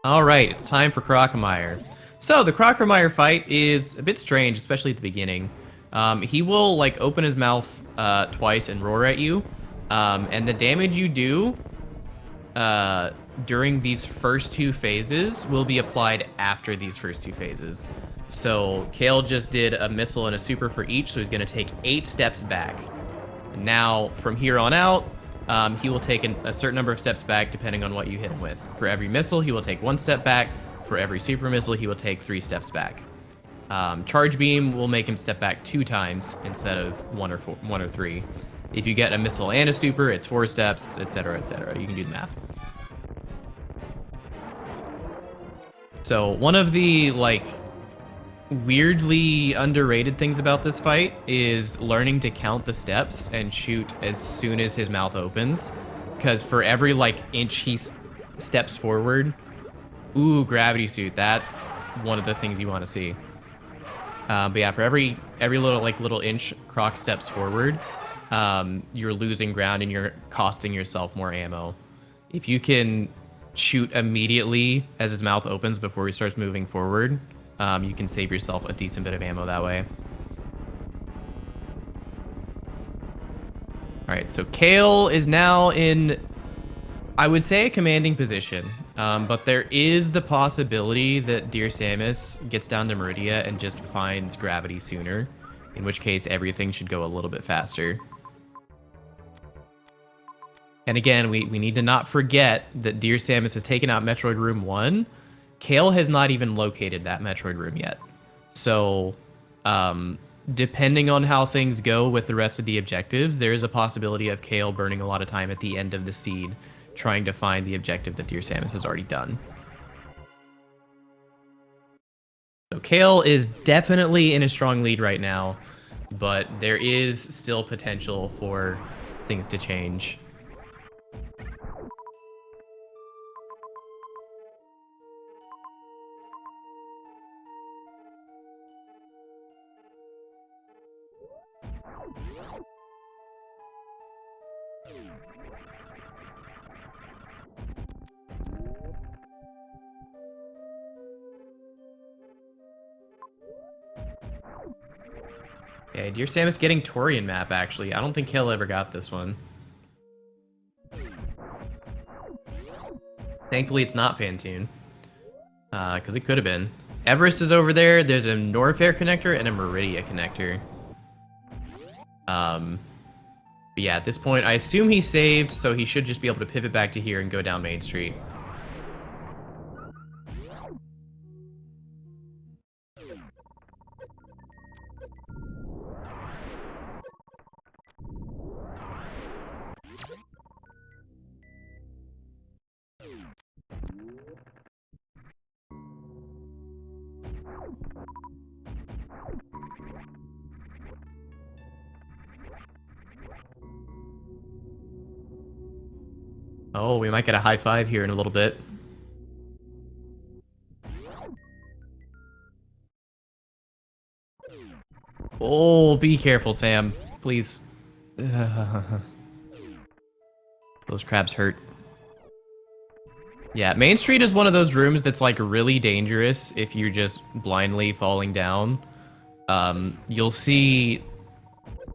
All right, it's time for Crocomire. So the Crocomire fight is a bit strange, especially at the beginning. He will like open his mouth twice and roar at you, and the damage you do during these first two phases will be applied after these first two phases. So Kale just did a missile and a super for each, so he's going to take 8 steps back. Now, from here on out, he will take a certain number of steps back depending on what you hit him with. For every missile, he will take 1 step back. For every super missile, he will take 3 steps back. Charge beam will make him step back 2 times instead of 1 or 3. If you get a missile and a super, it's 4 steps, etc., etc. You can do the math. So one of the like weirdly underrated things about this fight is learning to count the steps and shoot as soon as his mouth opens, because for every like inch he steps forward, ooh, gravity suit, that's one of the things you want to see. But yeah, for every little inch Croc steps forward, you're losing ground and you're costing yourself more ammo. If you can shoot immediately as his mouth opens before he starts moving forward, you can save yourself a decent bit of ammo that way. All right, so Kale is now in, I would say, a commanding position, but there is the possibility that Dear Samus gets down to Meridia and just finds gravity sooner, in which case everything should go a little bit faster. And again, we need to not forget that Dear Samus has taken out Metroid Room 1. Kale has not even located that Metroid room yet. So, depending on how things go with the rest of the objectives, there is a possibility of Kale burning a lot of time at the end of the seed trying to find the objective that Dear Samus has already done. So Kale is definitely in a strong lead right now, but there is still potential for things to change. Yeah, Dear Samus getting Torian map, actually. I don't think Kale ever got this one. Thankfully, it's not Phantoon. Because it could have been. Everest is over there. There's a Norfair connector and a Meridia connector. But yeah, at this point, I assume he saved, so he should just be able to pivot back to here and go down Main Street. Oh, we might get a high five here in a little bit. Oh, be careful, Sam. Please. Those crabs hurt. Yeah, Main Street is one of those rooms that's like really dangerous if you're just blindly falling down. You'll see,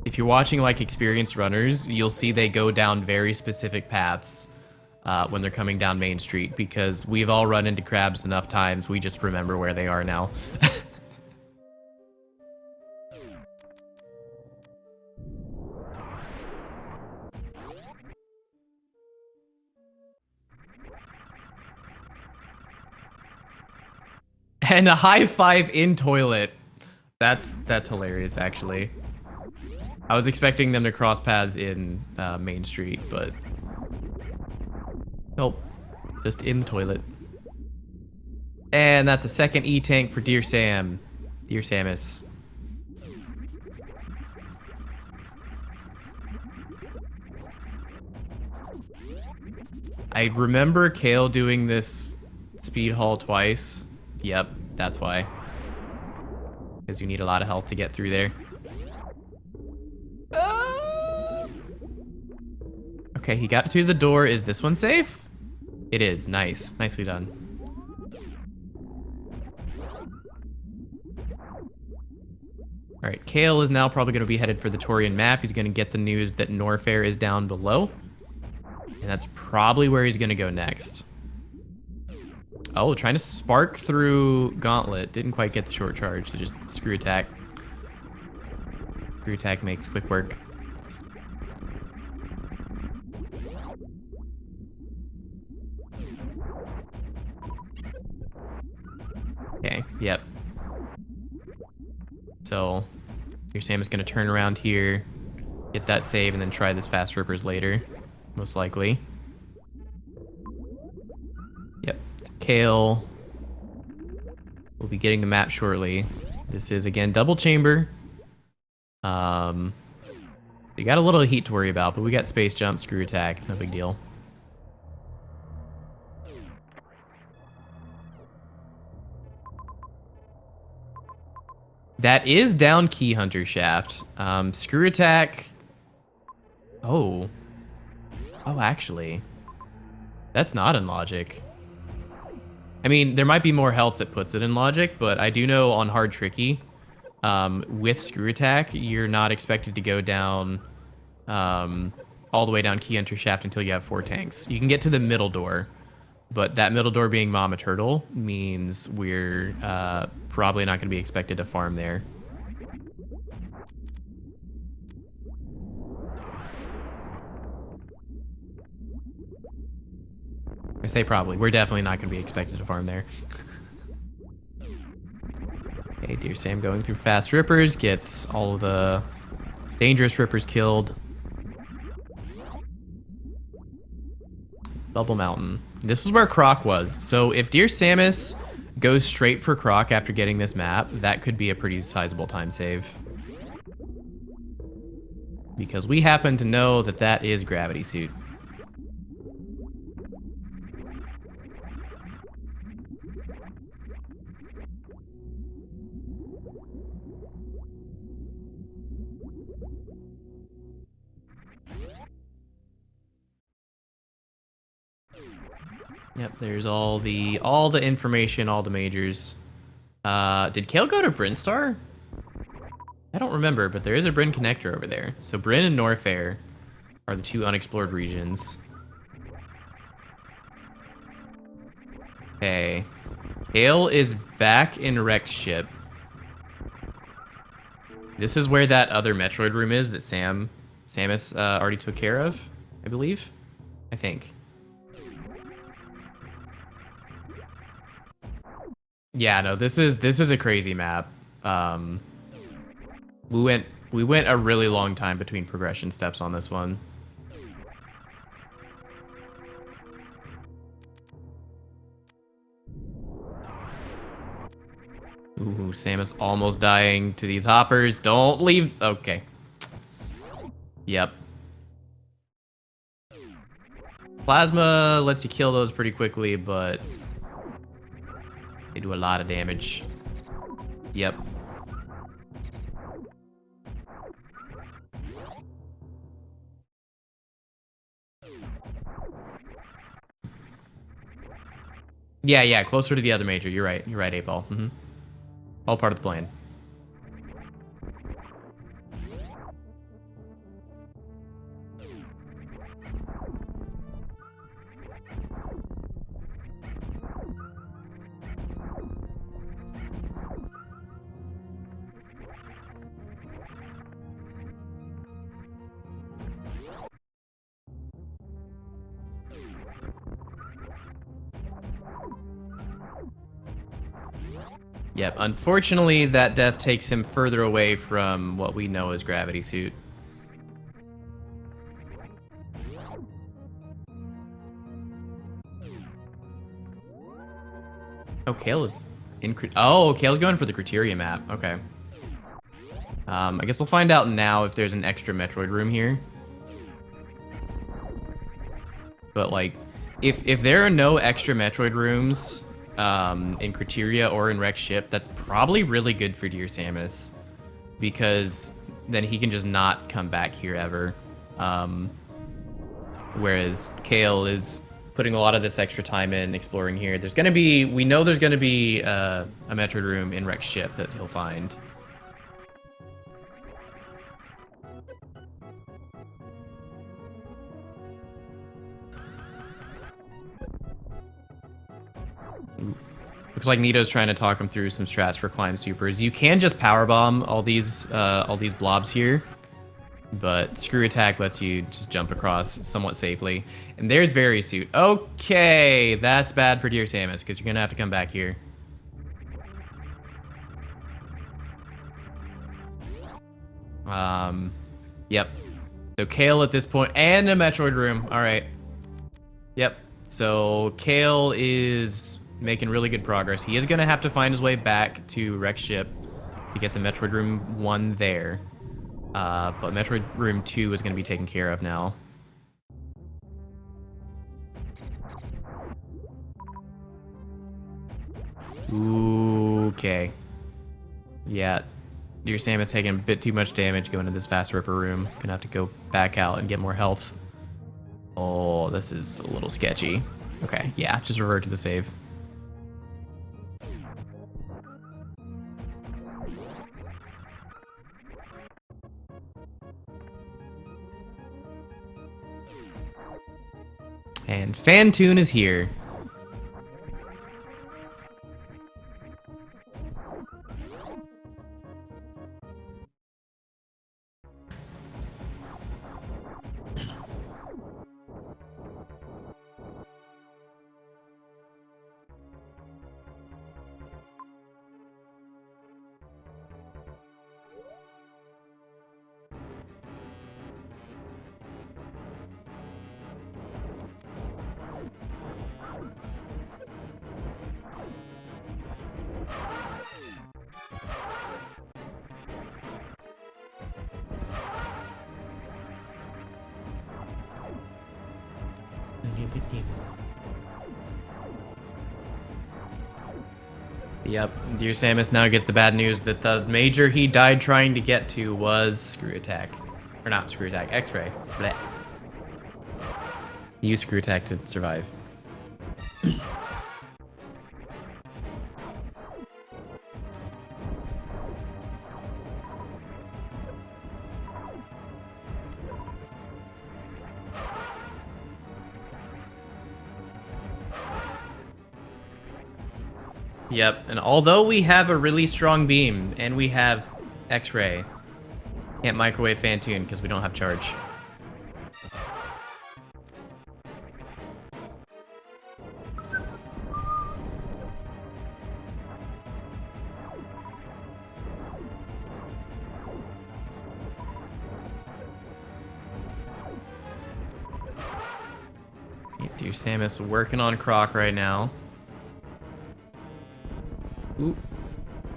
if you're watching like experienced runners, you'll see they go down very specific paths when they're coming down Main Street, because we've all run into crabs enough times, we just remember where they are now. And a high five in toilet. That's hilarious, actually. I was expecting them to cross paths in Main Street, but nope, just in the toilet. And that's a second E-tank for Dear Sam. Dear Samus. I remember Kale doing this speed haul twice. Yep, that's why. Because you need a lot of health to get through there. Okay, he got through the door. Is this one safe? It is. Nice. Nicely done. All right, Kale is now probably going to be headed for the Torian map. He's going to get the news that Norfair is down below. And that's probably where he's going to go next. Oh, trying to spark through Gauntlet. Didn't quite get the short charge, so just screw attack. Screw attack makes quick work. Okay, yep. So, your Sam is going to turn around here, get that save, and then try this fast rippers later, most likely. Yep, so Kale will be getting the map shortly. This is, again, double chamber. You got a little heat to worry about, but we got space jump, screw attack, no big deal. That is down Key Hunter Shaft. Screw attack. Oh. Oh, actually. That's not in logic. I mean, there might be more health that puts it in logic, but I do know on hard tricky, with screw attack, you're not expected to go down all the way down Key Hunter Shaft until you have 4 tanks. You can get to the middle door, but that middle door being Mama Turtle means we're probably not going to be expected to farm there. I say probably. We're definitely not going to be expected to farm there. Okay, Dear Sam going through fast rippers, gets all of the dangerous rippers killed. Bubble Mountain. This is where Croc was. So if Dear Samus goes straight for Croc after getting this map, that could be a pretty sizable time save. Because we happen to know that that is Gravity Suit. Yep, there's all the information, all the majors. Did Kale go to Brinstar? I don't remember, but there is a Bryn connector over there. So Bryn and Norfair are the 2 unexplored regions. Okay. Kale is back in Wrecked Ship. This is where that other Metroid room is that Samus already took care of, I believe. I think. Yeah, no, this is a crazy map. We went a really long time between progression steps on this one. Ooh, Samus almost dying to these hoppers. Don't leave. Okay. Yep. Plasma lets you kill those pretty quickly, but they do a lot of damage. Yep. Yeah, closer to the other major. You're right, 8-Ball. All part of the plan. Yep, unfortunately, that death takes him further away from what we know as Gravity Suit. Oh, Kale is in... Oh, Kale's going for the Criteria map. Okay. I guess we'll find out now if there's an extra Metroid room here. But, like, if there are no extra Metroid rooms... in Criteria or in Wrecked Ship, that's probably really good for Dear Samus, because then he can just not come back here ever. Whereas Kale is putting a lot of this extra time in exploring here. There's gonna be, we know there's gonna be a Metroid room in Wrecked Ship that he'll find. Looks like Nito's trying to talk him through some strats for climb supers. You can just powerbomb all these blobs here, but screw attack lets you just jump across somewhat safely. And there's Suit. Okay, that's bad for Dear Samus because you're gonna have to come back here. Yep. So Kale at this point, and a Metroid room. All right. Yep. So Kale is making really good progress. He is going to have to find his way back to Rex Ship to get the Metroid Room 1 there. But Metroid Room 2 is going to be taken care of now. Okay. Yeah. Dear Samus taking a bit too much damage going to this Fast Ripper room. Gonna have to go back out and get more health. Oh, this is a little sketchy. Okay, yeah, just revert to the save. And Fantoon is here. Yep, Dear Samus now gets the bad news that the major he died trying to get to was Screw Attack. Or not Screw Attack, X-Ray. Blech. He used Screw Attack to survive. Yep, and although we have a really strong beam and we have X-Ray, can't microwave Fantoon because we don't have charge. Dear Samus working on Croc right now. Ooh.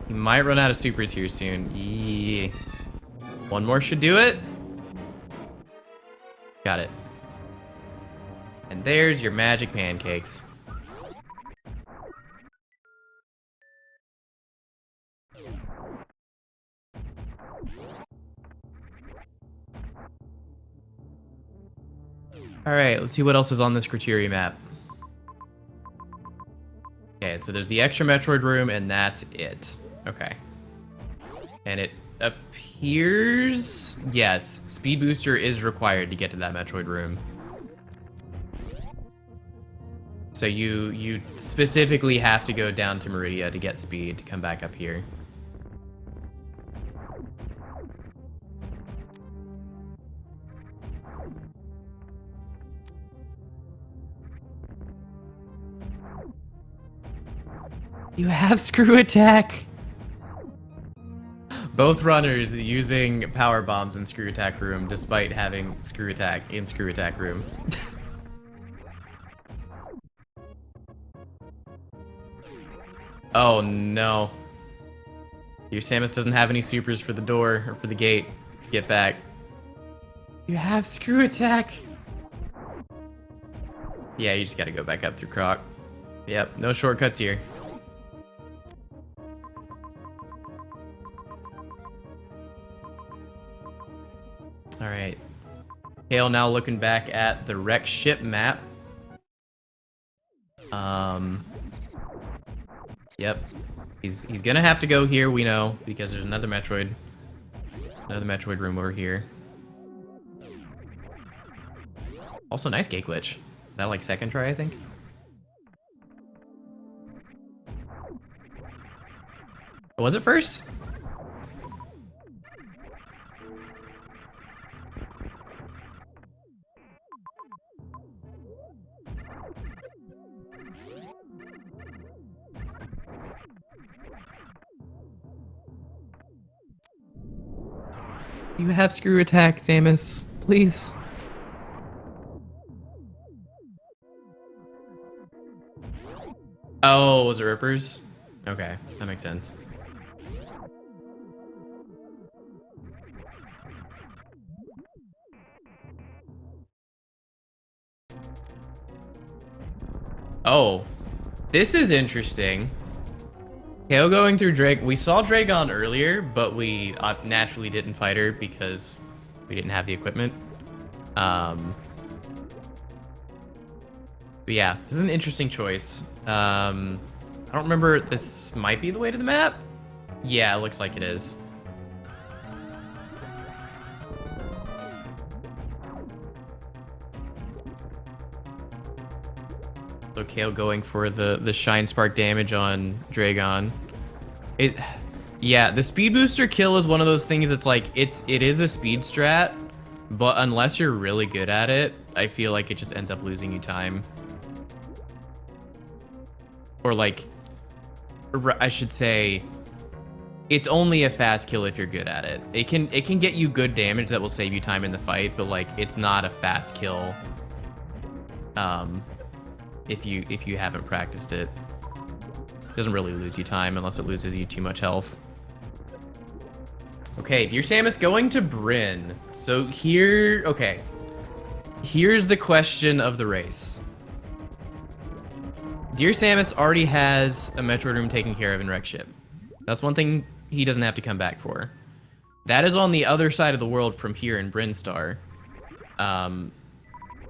He might run out of supers here soon. Yeah. One more should do it. Got it. And there's your magic pancakes. Alright, let's see what else is on this criteria map. Okay, so there's the extra Metroid room, and that's it. Okay. And it appears... Yes, Speed Booster is required to get to that Metroid room. So you specifically have to go down to Meridia to get speed to come back up here. You have Screw Attack! Both runners using power bombs in Screw Attack room despite having Screw Attack in Screw Attack room. Oh no. Your Samus doesn't have any supers for the door or for the gate to get back. You have Screw Attack! Yeah, you just gotta go back up through Croc. Yep, no shortcuts here. Alright. Hale now looking back at the wreck ship map. Yep. He's gonna have to go here, we know, because there's another Metroid. Another Metroid room over here. Also, nice gate glitch. Is that like second try, I think? Was it first? You have screw attack, Samus. Please. Oh, was it Rippers? Okay, that makes sense. Oh, this is interesting. Kale going through Drake. We saw Dragon earlier, but we naturally didn't fight her because we didn't have the equipment. But yeah, this is an interesting choice. I don't remember. This might be the way to the map. Yeah, it looks like it is. So Kale going for the Shine Spark damage on Dragon. Yeah, the speed booster kill is one of those things that's like it is a speed strat, but unless you're really good at it, I feel like it just ends up losing you time. Or like, I should say, it's only a fast kill if you're good at it. It can get you good damage that will save you time in the fight, but like it's not a fast kill. If you haven't practiced it. It doesn't really lose you time unless it loses you too much health. Okay, Dear Samus going to Bryn. So here, okay. Here's the question of the race. Dear Samus already has a Metroid room taken care of in Wreck Ship. That's one thing he doesn't have to come back for. That is on the other side of the world from here in Bryn Star.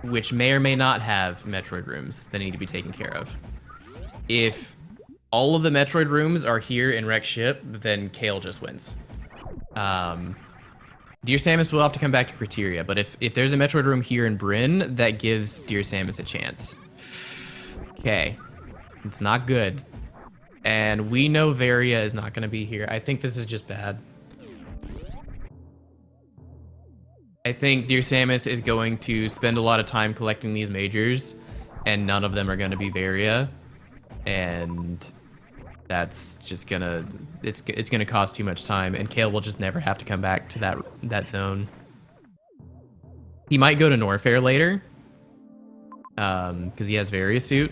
Which may or may not have Metroid rooms that need to be taken care of. If all of the Metroid rooms are here in Wreck Ship, then Kale just wins. Dear Samus will have to come back to Criteria, but if there's a Metroid room here in Bryn, that gives Dear Samus a chance. Okay. It's not good. And we know Varia is not going to be here. I think this is just bad. I think Dear Samus is going to spend a lot of time collecting these majors, and none of them are going to be Varia, and that's just gonna it's gonna cost too much time, and Kale will just never have to come back to that zone. He might go to Norfair later, because he has Varia suit,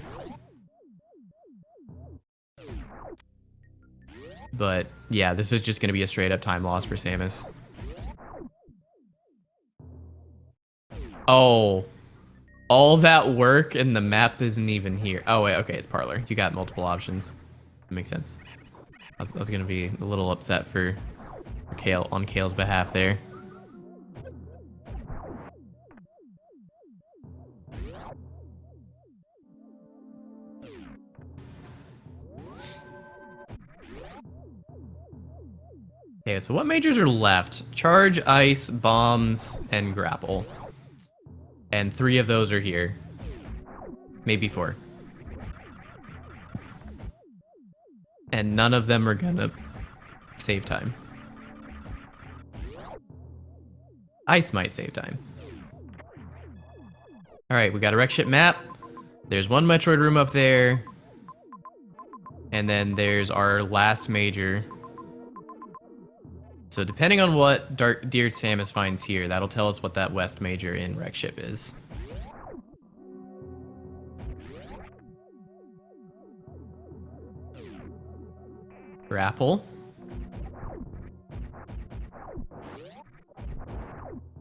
but yeah, this is just gonna be a straight up time loss for Samus. Oh, all that work and the map isn't even here. Oh wait, okay, it's Parlor. You got multiple options. That makes sense. I was gonna be a little upset for Kale on Kale's behalf there. Okay, so what majors are left? Charge, Ice, Bombs, and Grapple. And 3 of those are here. Maybe 4. And none of them are gonna save time. Ice might save time. Alright, we got a Wreck Ship map. There's one Metroid room up there. And then there's our last major. So depending on what Dear Samus finds here, that'll tell us what that West major in Wreck Ship is. Grapple.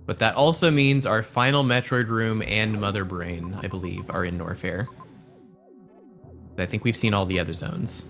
But that also means our final Metroid room and Mother Brain, I believe, are in Norfair. I think we've seen all the other zones.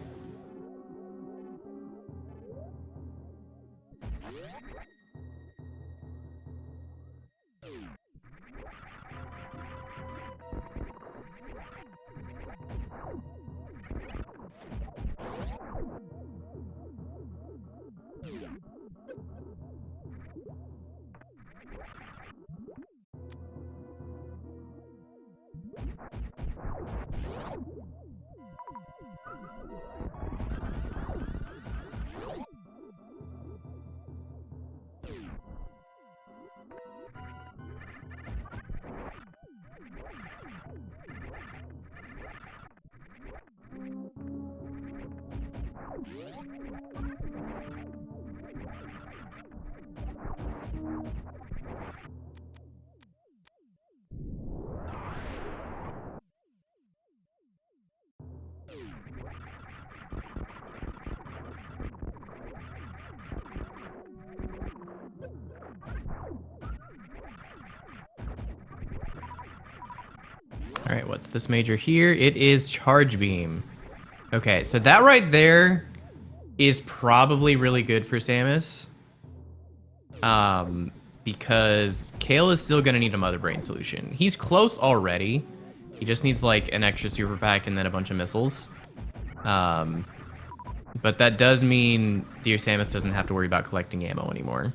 All right, what's this major here? It is Charge Beam. Okay, so that right there is probably really good for Samus. Because Kale is still gonna need a Mother Brain solution. He's close already. He just needs like an extra super pack and then a bunch of missiles. But that does mean Dear Samus doesn't have to worry about collecting ammo anymore.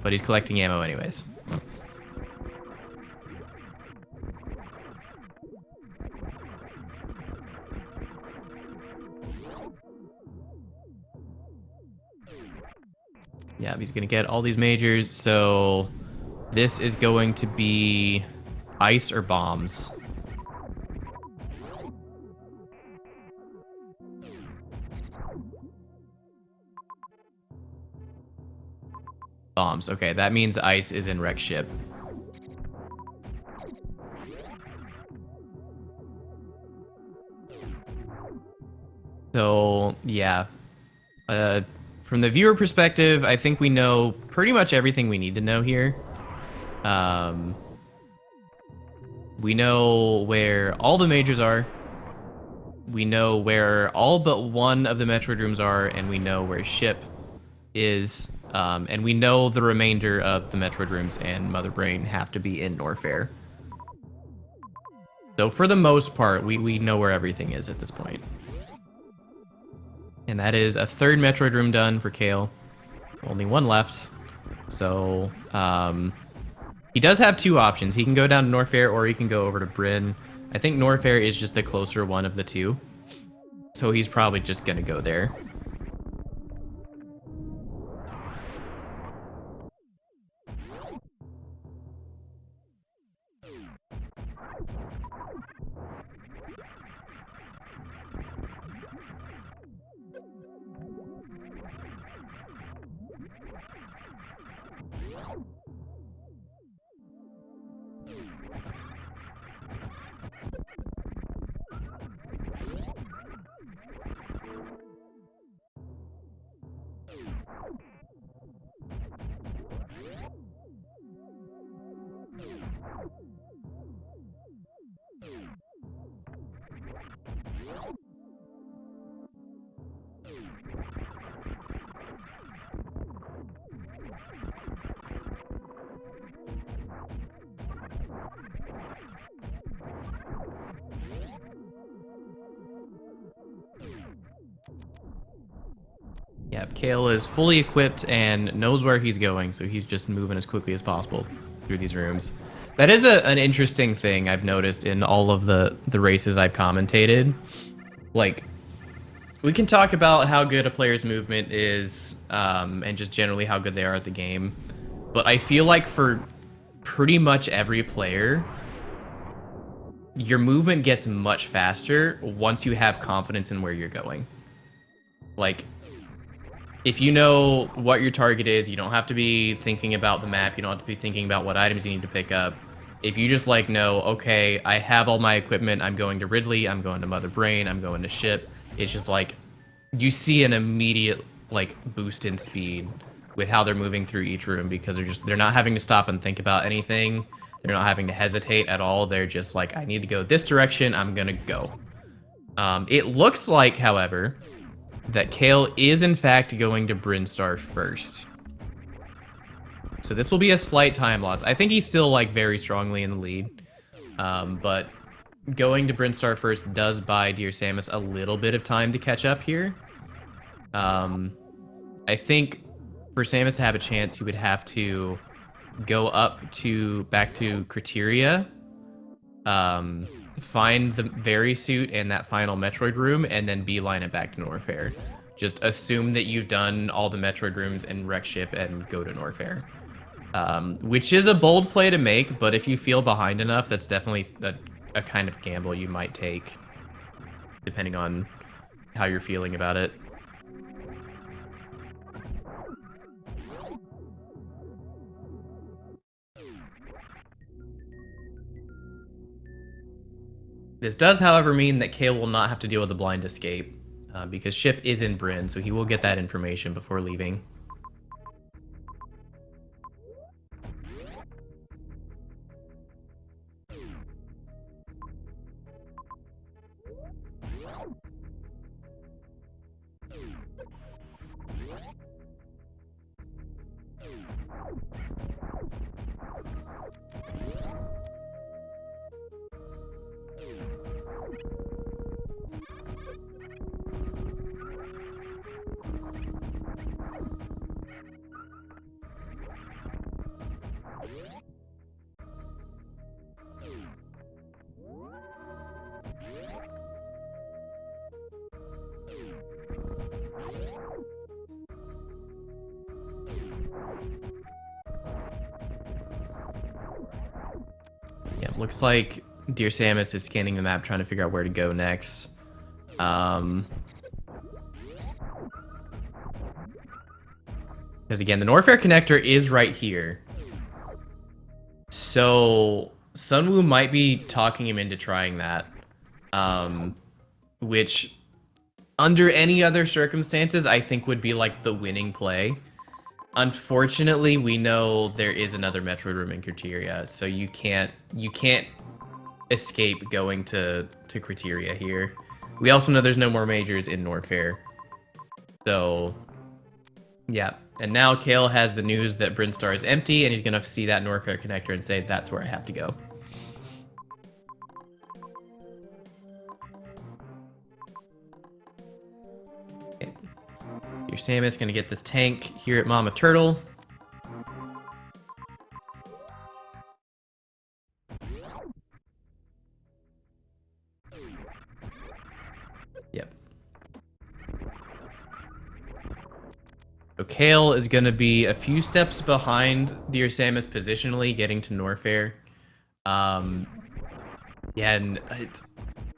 But he's collecting ammo anyways. Yeah, he's gonna get all these majors, so this is going to be ice or bombs. Bombs. Okay, that means ice is in wreck ship. So, yeah. From the viewer perspective, I think we know pretty much everything we need to know here. We know where all the majors are. We know where all but one of the Metroid rooms are, and we know where ship is. And we know the remainder of the Metroid rooms and Mother Brain have to be in Norfair. So for the most part, we know where everything is at this point. And that is a third Metroid room done for Kale. Only one left. So he does have two options. He can go down to Norfair or he can go over to Bryn. I think Norfair is just the closer one of the two. So he's probably just going to go there. Yeah, Kale is fully equipped and knows where he's going, so he's just moving as quickly as possible through these rooms. That is an interesting thing I've noticed in all of the races I've commentated. Like, we can talk about how good a player's movement is, and just generally how good they are at the game. But I feel like for pretty much every player, your movement gets much faster once you have confidence in where you're going. Like, if you know what your target is, you don't have to be thinking about the map, you don't have to be thinking about what items you need to pick up. If you just like know, okay, I have all my equipment, I'm going to Ridley, I'm going to Mother Brain, I'm going to ship, it's just like, you see an immediate like boost in speed with how they're moving through each room because they're not having to stop and think about anything. They're not having to hesitate at all. They're just like, I need to go this direction, I'm gonna go. It looks like, however, that Kale is in fact going to Brinstar first. So this will be a slight time loss. I think he's still like very strongly in the lead. But going to Brinstar first does buy Dear Samus a little bit of time to catch up here. I think for Samus to have a chance, he would have to go back to Criteria, find the Very Suit and that final Metroid room, and then beeline it back to Norfair. Just assume that you've done all the Metroid rooms and wreck ship and go to Norfair. Which is a bold play to make, but if you feel behind enough, that's definitely a kind of gamble you might take, depending on how you're feeling about it. This does, however, mean that Kale will not have to deal with the blind escape, because Ship is in Bryn, so he will get that information before leaving. Yeah, looks like Dear Samus is scanning the map, trying to figure out where to go next. Because again, the Norfair connector is right here. So Sunwoo might be talking him into trying that. Which, under any other circumstances, I think would be like the winning play. Unfortunately, we know there is another Metroid room in Criteria, so you can't escape going to Criteria here. We also know there's no more majors in Norfair. So, yeah. And now Kale has the news that Brinstar is empty, and he's going to see that Norfair connector and say, that's where I have to go. Okay. Your Samus going to get this tank here at Mama Turtle. Yep. So Kale is going to be a few steps behind Dear Samus positionally, getting to Norfair. Yeah, and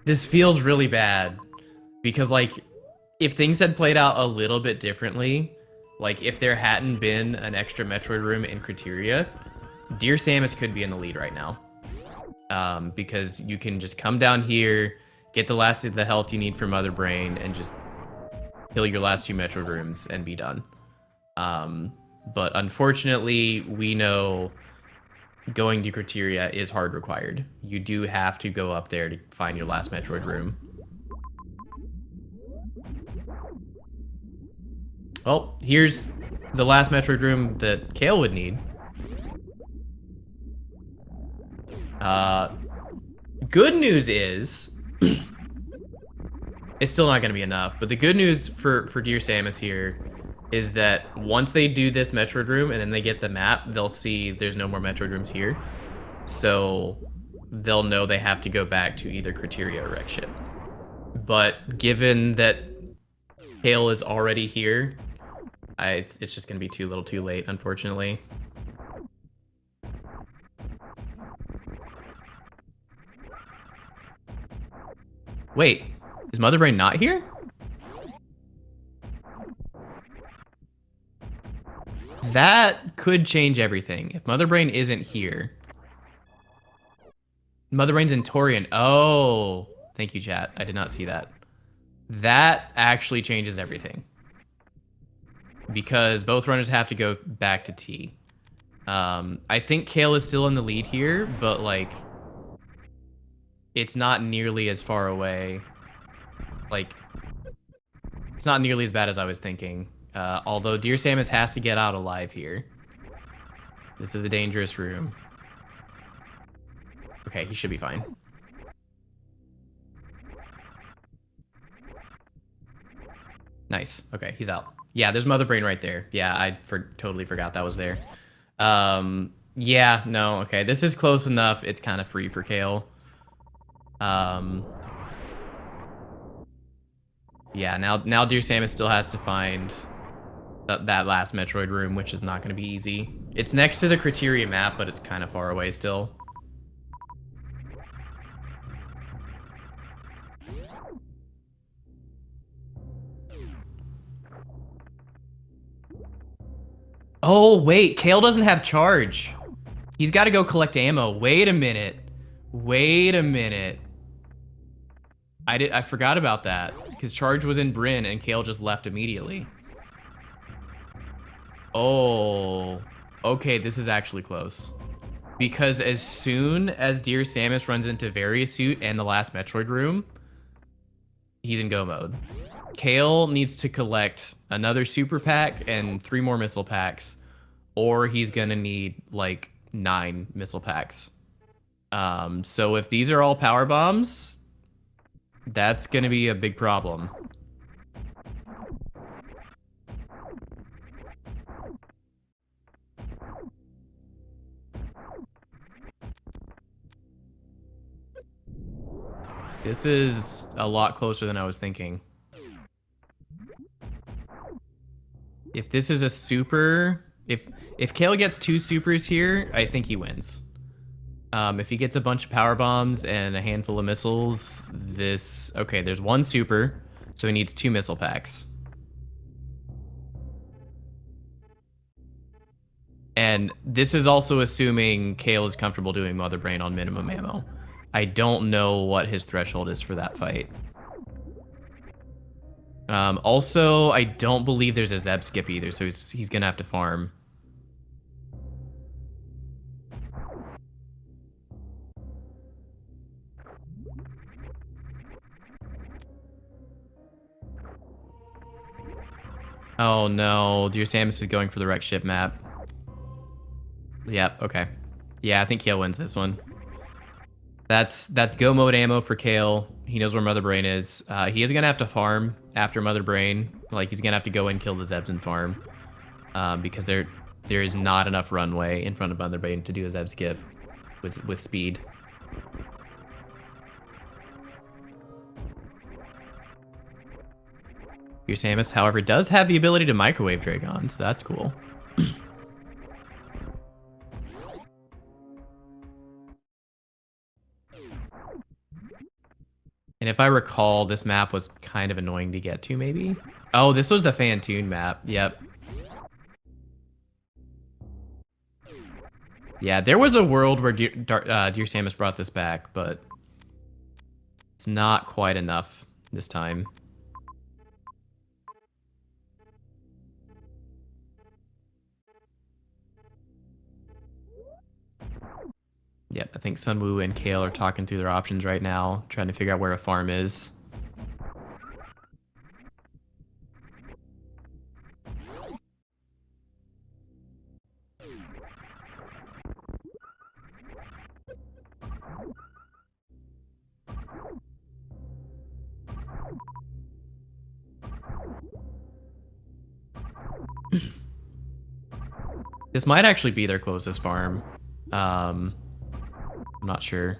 this feels really bad because, like, if things had played out a little bit differently, like if there hadn't been an extra Metroid room in Criteria, Dear Samus could be in the lead right now. Because you can just come down here, get the last of the health you need for Mother Brain, and just kill your last two Metroid rooms and be done. But unfortunately, we know going to Criteria is hard required. You do have to go up there to find your last Metroid room. Well, here's the last Metroid room that Kale would need. Good news is it's still not going to be enough, but the good news for Dear Samus here is that once they do this Metroid room and then they get the map, they'll see there's no more Metroid rooms here. So they'll know they have to go back to either Criteria or Wreck Ship. But given that Kale is already here, it's just going to be too little too late, unfortunately. Wait, is Mother Brain not here? That could change everything. If Mother Brain isn't here. Mother Brain's in Torian. Oh, thank you, chat. I did not see that. That actually changes everything. Because both runners have to go back to T. I think Kale is still in the lead here, but, like, it's not nearly as far away. Like, it's not nearly as bad as I was thinking. Although Dear Samus has to get out alive here. This is a dangerous room. Okay, he should be fine. Nice. Okay, he's out. Yeah, there's Mother Brain right there. Yeah, I totally forgot that was there. Yeah, no, okay. This is close enough. It's kind of free for Kale. Yeah, now Dear Samus still has to find that last Metroid room, which is not going to be easy. It's next to the Criteria map, but it's kind of far away still. Oh, wait, Kale doesn't have charge. He's got to go collect ammo. Wait a minute. Wait a minute. I forgot about that, because charge was in Bryn and Kale just left immediately. Oh, okay, this is actually close. Because as soon as Dear Samus runs into Various Suit and the last Metroid room, he's in go mode. Kale needs to collect another super pack and 3 more missile packs, or he's gonna need like 9 missile packs. So if these are all power bombs, that's gonna be a big problem. This is a lot closer than I was thinking. If this is a super, if Kale gets 2 supers here, I think he wins. If he gets a bunch of power bombs and a handful of missiles, okay, there's 1 super, so he needs 2 missile packs. And this is also assuming Kale is comfortable doing Mother Brain on minimum ammo. I don't know what his threshold is for that fight. Also, I don't believe there's a Zeb skip either, so he's gonna have to farm. Oh no, DearSamus is going for the wreck ship map. Yep, okay. Yeah, I think Kale wins this one. That's go mode ammo for Kale. He knows where Mother Brain is. He is gonna have to farm after Mother Brain. Like, he's gonna have to go and kill the Zebs and farm. Because there is not enough runway in front of Mother Brain to do a Zeb skip with speed. DearSamus, however, does have the ability to microwave Dragon, so that's cool. And if I recall, this map was kind of annoying to get to, maybe? Oh, this was the Fantoon map. Yep. Yeah, there was a world where DearSamus brought this back, but it's not quite enough this time. Yep, I think Sunwoo and Kale are talking through their options right now, trying to figure out where a farm is. This might actually be their closest farm. I'm not sure.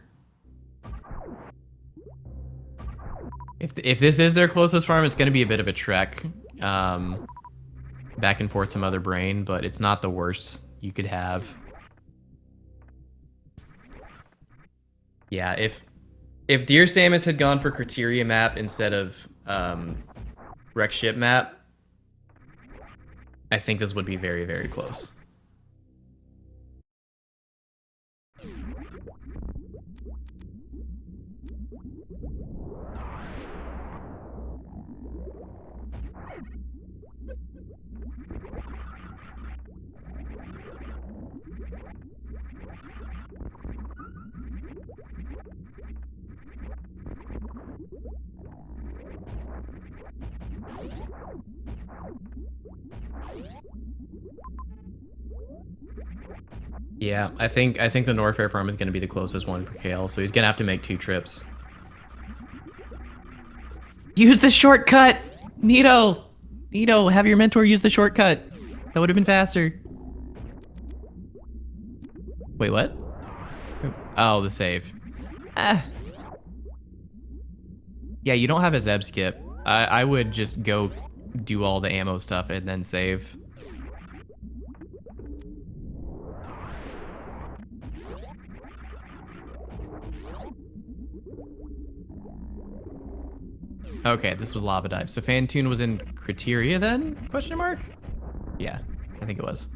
If this is their closest farm, it's going to be a bit of a trek back and forth to Mother Brain, but it's not the worst you could have. Yeah, if DearSamus had gone for Criteria map instead of Wreck Ship map, I think this would be very, very close. Yeah, I think the Norfair farm is going to be the closest one for Kale, so he's going to have to make 2 trips. Use the shortcut! Nito! Nito, have your mentor use the shortcut. That would have been faster. Wait, what? Oh, the save. Ah. Yeah, you don't have a Zeb skip. I would just go do all the ammo stuff and then save. Okay, this was Lava Dive. So Fantoon was in Criteria then? Question mark? Yeah, I think it was.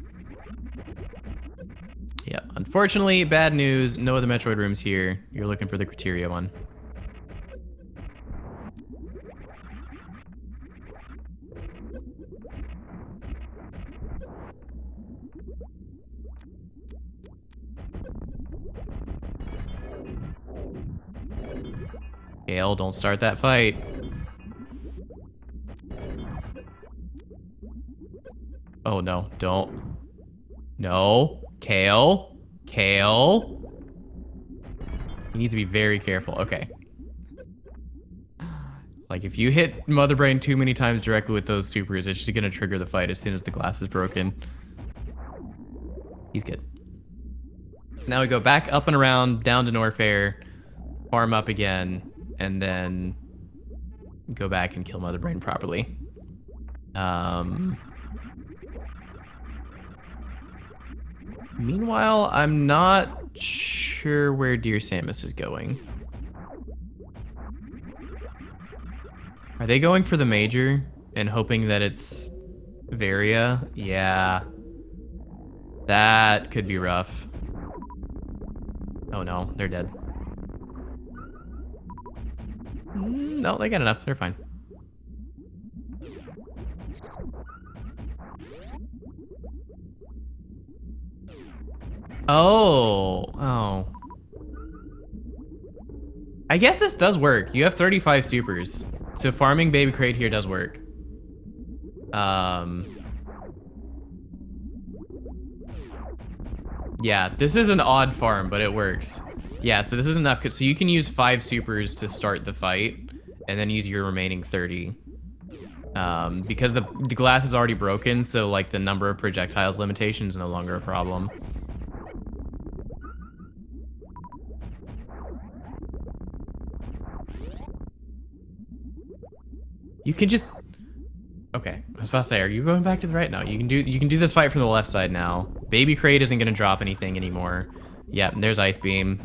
Yeah, unfortunately, bad news. No other Metroid rooms here. You're looking for the Criteria one. Gale, don't start that fight. Oh no, don't. No. Kale. Kale. He needs to be very careful. Okay. Like, if you hit Mother Brain too many times directly with those supers, it's just gonna trigger the fight as soon as the glass is broken. He's good. Now we go back up and around, down to Norfair, farm up again, and then go back and kill Mother Brain properly. Meanwhile, I'm not sure where Dear Samus is going. Are they going for the major and hoping that it's Varia? Yeah. That could be rough. Oh no, they're dead. No, they got enough. They're fine. Oh. I guess this does work. You have 35 supers. So farming Baby Crate here does work. Yeah, this is an odd farm, but it works. Yeah, so this is enough. So you can use 5 supers to start the fight, and then use your remaining 30. Because the glass is already broken, so like the number of projectiles limitation is no longer a problem. You can just... Okay, I was about to say, are you going back to the right? No, you can do this fight from the left side now. Baby Crate isn't gonna drop anything anymore. Yep, there's Ice Beam.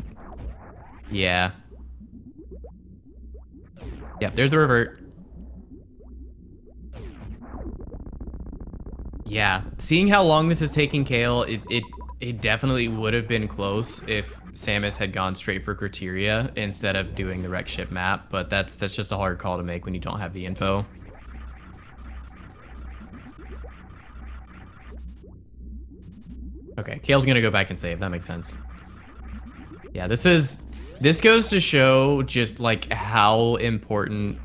Yeah. Yep, there's the revert. Yeah, seeing how long this is taking Kale, it definitely would have been close if Samus had gone straight for criteria instead of doing the wreck ship map, but that's just a hard call to make when you don't have the info. Okay, Kale's gonna go back and save. That makes sense. Yeah, this goes to show just like how important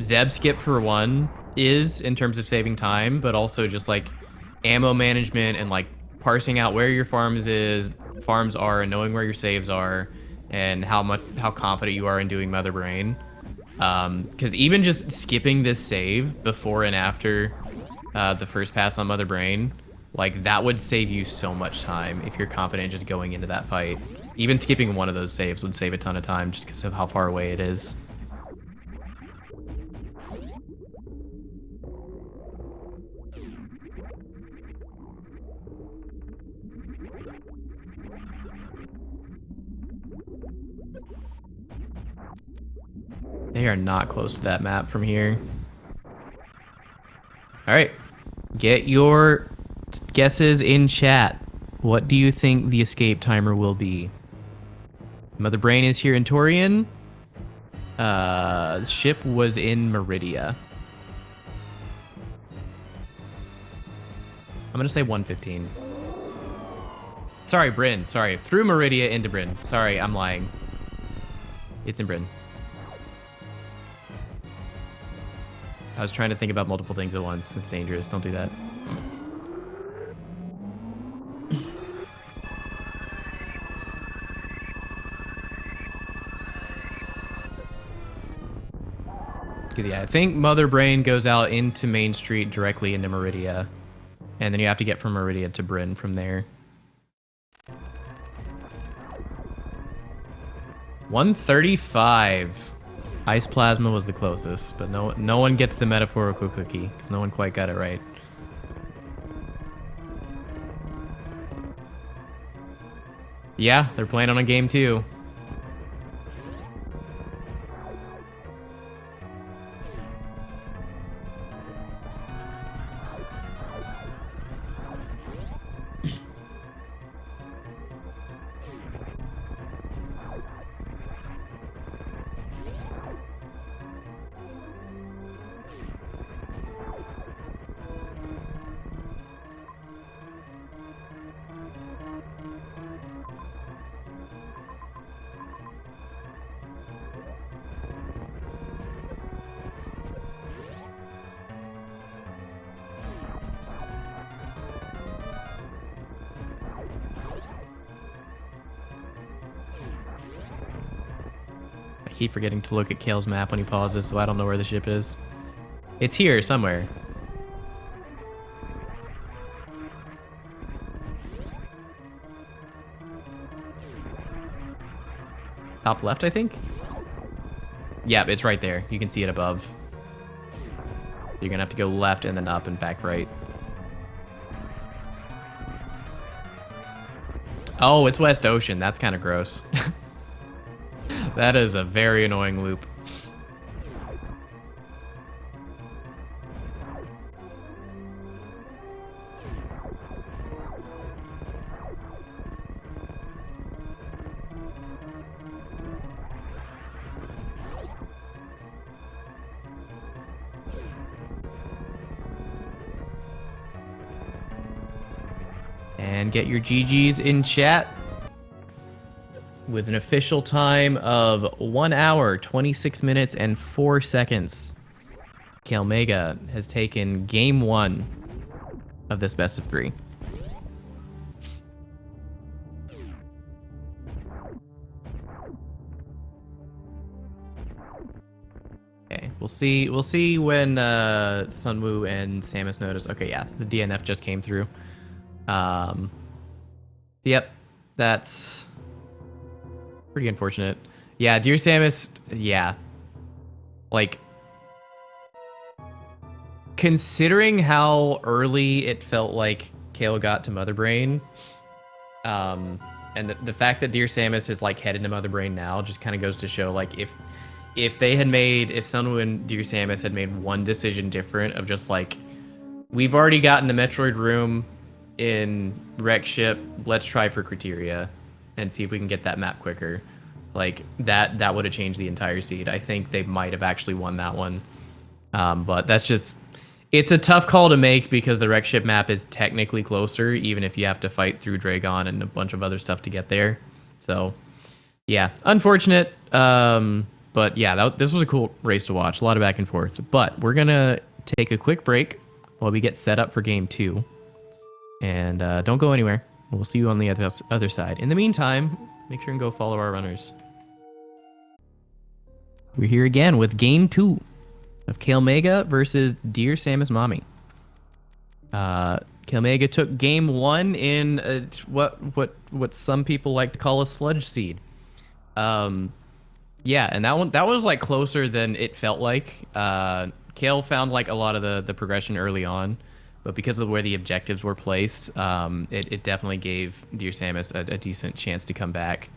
Zeb skip for one is in terms of saving time, but also just like ammo management and like parsing out where your farms are and knowing where your saves are and how confident you are in doing Mother Brain. Because even just skipping this save before and after the first pass on Mother Brain, like that would save you so much time if you're confident just going into that fight. Even skipping one of those saves would save a ton of time just because of how far away it is. They are not close to that map from here. All right, get your guesses in chat. What do you think the escape timer will be? Mother Brain is here in Torian. The ship was in Meridia. I'm gonna say 115. Sorry, Bryn. Sorry, through Meridia into Bryn. Sorry, I'm lying. It's in Bryn. I was trying to think about multiple things at once. It's dangerous. Don't do that. Because, yeah, I think Mother Brain goes out into Main Street directly into Meridia. And then you have to get from Meridia to Bryn from there. 135. Ice Plasma was the closest, but no one gets the metaphorical cookie, because no one quite got it right. Yeah, they're playing on a game too. keep forgetting to look at Kale's map when he pauses, so I don't know where the ship is. It's here somewhere. Top left, I think? Yeah, it's right there. You can see it above. You're gonna have to go left and then up and back right. Oh, it's West Ocean. That's kind of gross. That is a very annoying loop. And get your GGs in chat with an official time of 1 hour, 26 minutes, and 4 seconds. Kalemega has taken game 1 of this best of 3. Okay, we'll see when Sunwoo and Samus notice. Okay, yeah, the DNF just came through. Yep, that's pretty unfortunate. Yeah, Dear Samus, yeah. Like, considering how early it felt like Kale got to Mother Brain, and the fact that Dear Samus is like headed to Mother Brain now just kind of goes to show, like, if Sunwoo and Dear Samus had made one decision different of just like, we've already gotten the Metroid room in Wreck Ship, let's try for Criteria and see if we can get that map quicker. Like, that would have changed the entire seed. I think they might have actually won that one. But that's just, it's a tough call to make because the Wreck Ship map is technically closer, even if you have to fight through Dragon and a bunch of other stuff to get there. So, yeah, unfortunate. But yeah, this was a cool race to watch. A lot of back and forth. But we're going to take a quick break while we get set up for game 2. And don't go anywhere. We'll see you on the other side. In the meantime, make sure and go follow our runners. We're here again with game 2 of Kalemega versus DearSamusMommy. Kalemega took game 1 in what some people like to call a sludge seed. Yeah, and that was like closer than it felt like. Kale found like a lot of the progression early on, but because of where the objectives were placed, it definitely gave Dear Samus a decent chance to come back.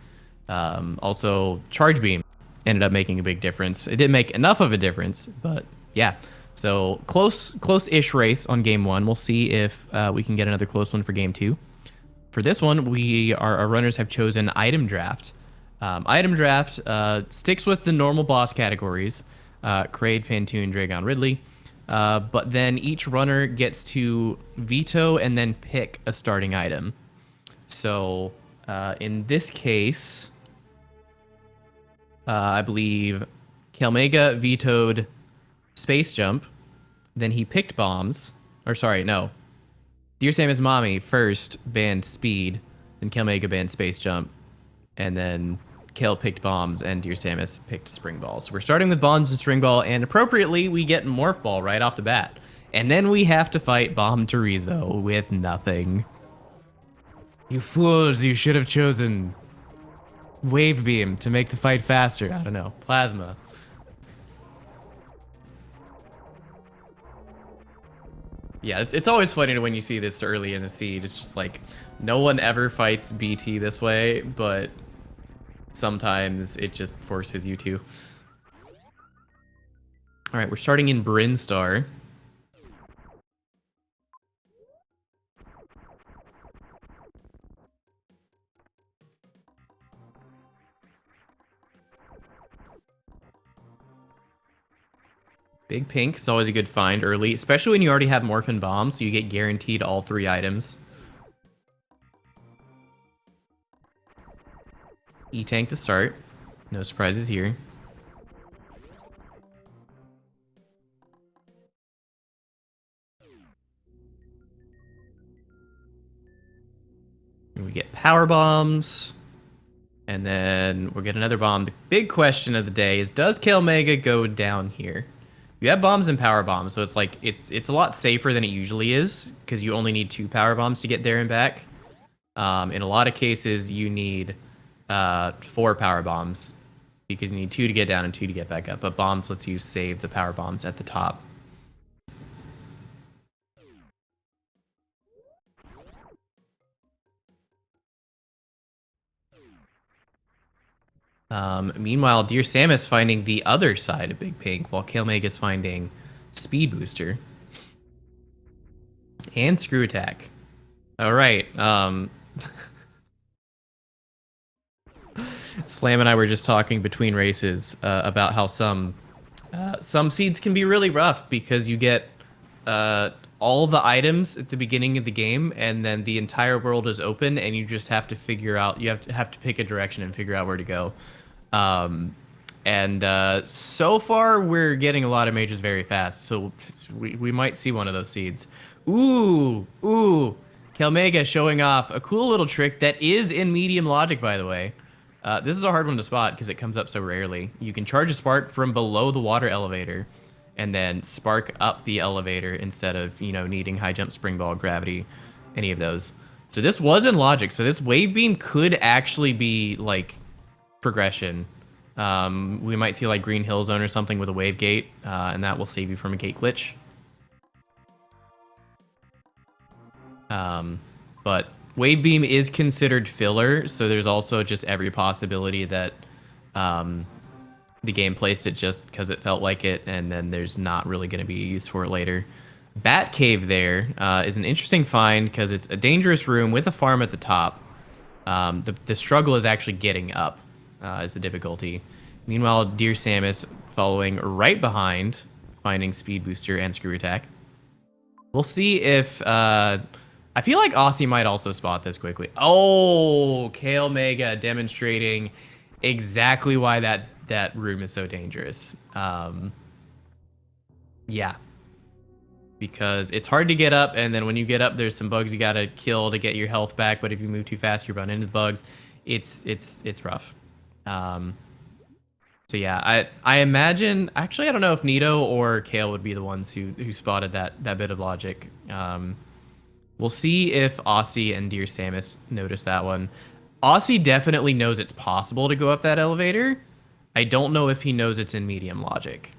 Also, Charge Beam ended up making a big difference. It didn't make enough of a difference, but yeah. So close-ish race on game 1. We'll see if we can get another close one for game 2. For this one, our runners have chosen Item Draft. Item Draft sticks with the normal boss categories, Kraid, Phantoon, Dragon, Ridley. But then each runner gets to veto and then pick a starting item. So in this case, I believe Kalemega vetoed Space Jump. Then he picked bombs. Or sorry, no. DearSamusMommy first banned Speed. Then Kalemega banned Space Jump. And then Kale picked bombs and Dear Samus picked Spring Ball. So we're starting with bombs and Spring Ball, and appropriately, we get Morph Ball right off the bat. And then we have to fight Bomb Terizo with nothing. You fools, you should have chosen Wave Beam to make the fight faster. I don't know. Plasma. Yeah, it's always funny when you see this early in the seed. It's just like, no one ever fights BT this way, but sometimes it just forces you to. All right, we're starting in Brinstar. Big Pink is always a good find early, especially when you already have Morphin Bomb, so you get guaranteed all 3 items. E-Tank to start. No surprises here. And we get Power Bombs. And then we'll get another bomb. The big question of the day is, does Kalemega go down here? You have bombs and power bombs, so it's like it's a lot safer than it usually is because you only need 2 power bombs to get there and back. In a lot of cases, you need 4 power bombs because you need 2 to get down and 2 to get back up. But bombs lets you save the power bombs at the top. Meanwhile, Dear Sam is finding the other side of Big Pink, while Kalemega is finding Speed Booster and Screw Attack. All right. Slam and I were just talking between races about how some seeds can be really rough because you get all the items at the beginning of the game, and then the entire world is open, and you just have to figure out. You have to pick a direction and figure out where to go. And so far, we're getting a lot of mages very fast, so we might see one of those seeds. Ooh. Kalemega showing off a cool little trick that is in medium logic, by the way. This is a hard one to spot because it comes up so rarely. You can charge a spark from below the water elevator and then spark up the elevator instead of, needing high jump, spring ball, gravity, any of those. So this was in logic. So this wave beam could actually be like progression. We might see like Green Hill Zone or something with a wave gate, and that will save you from a gate glitch. But wave beam is considered filler, so there's also just every possibility that the game placed it just because it felt like it, and then there's not really going to be a use for it later. Bat Cave there is an interesting find because it's a dangerous room with a farm at the top. The struggle is actually getting up is the difficulty. Meanwhile, Dear Sam is following right behind, finding Speed Booster and Screw Attack. We'll see if... I feel like Aussie might also spot this quickly. Oh, Kalemega demonstrating exactly why that room is so dangerous. Yeah. Because it's hard to get up, and then when you get up, there's some bugs you gotta kill to get your health back, but if you move too fast, you run into bugs. It's rough. So yeah, I imagine... Actually, I don't know if Nito or Kale would be the ones who spotted that bit of logic. We'll see if Aussie and Dear Samus notice that one. Aussie definitely knows it's possible to go up that elevator. I don't know if he knows it's in medium logic.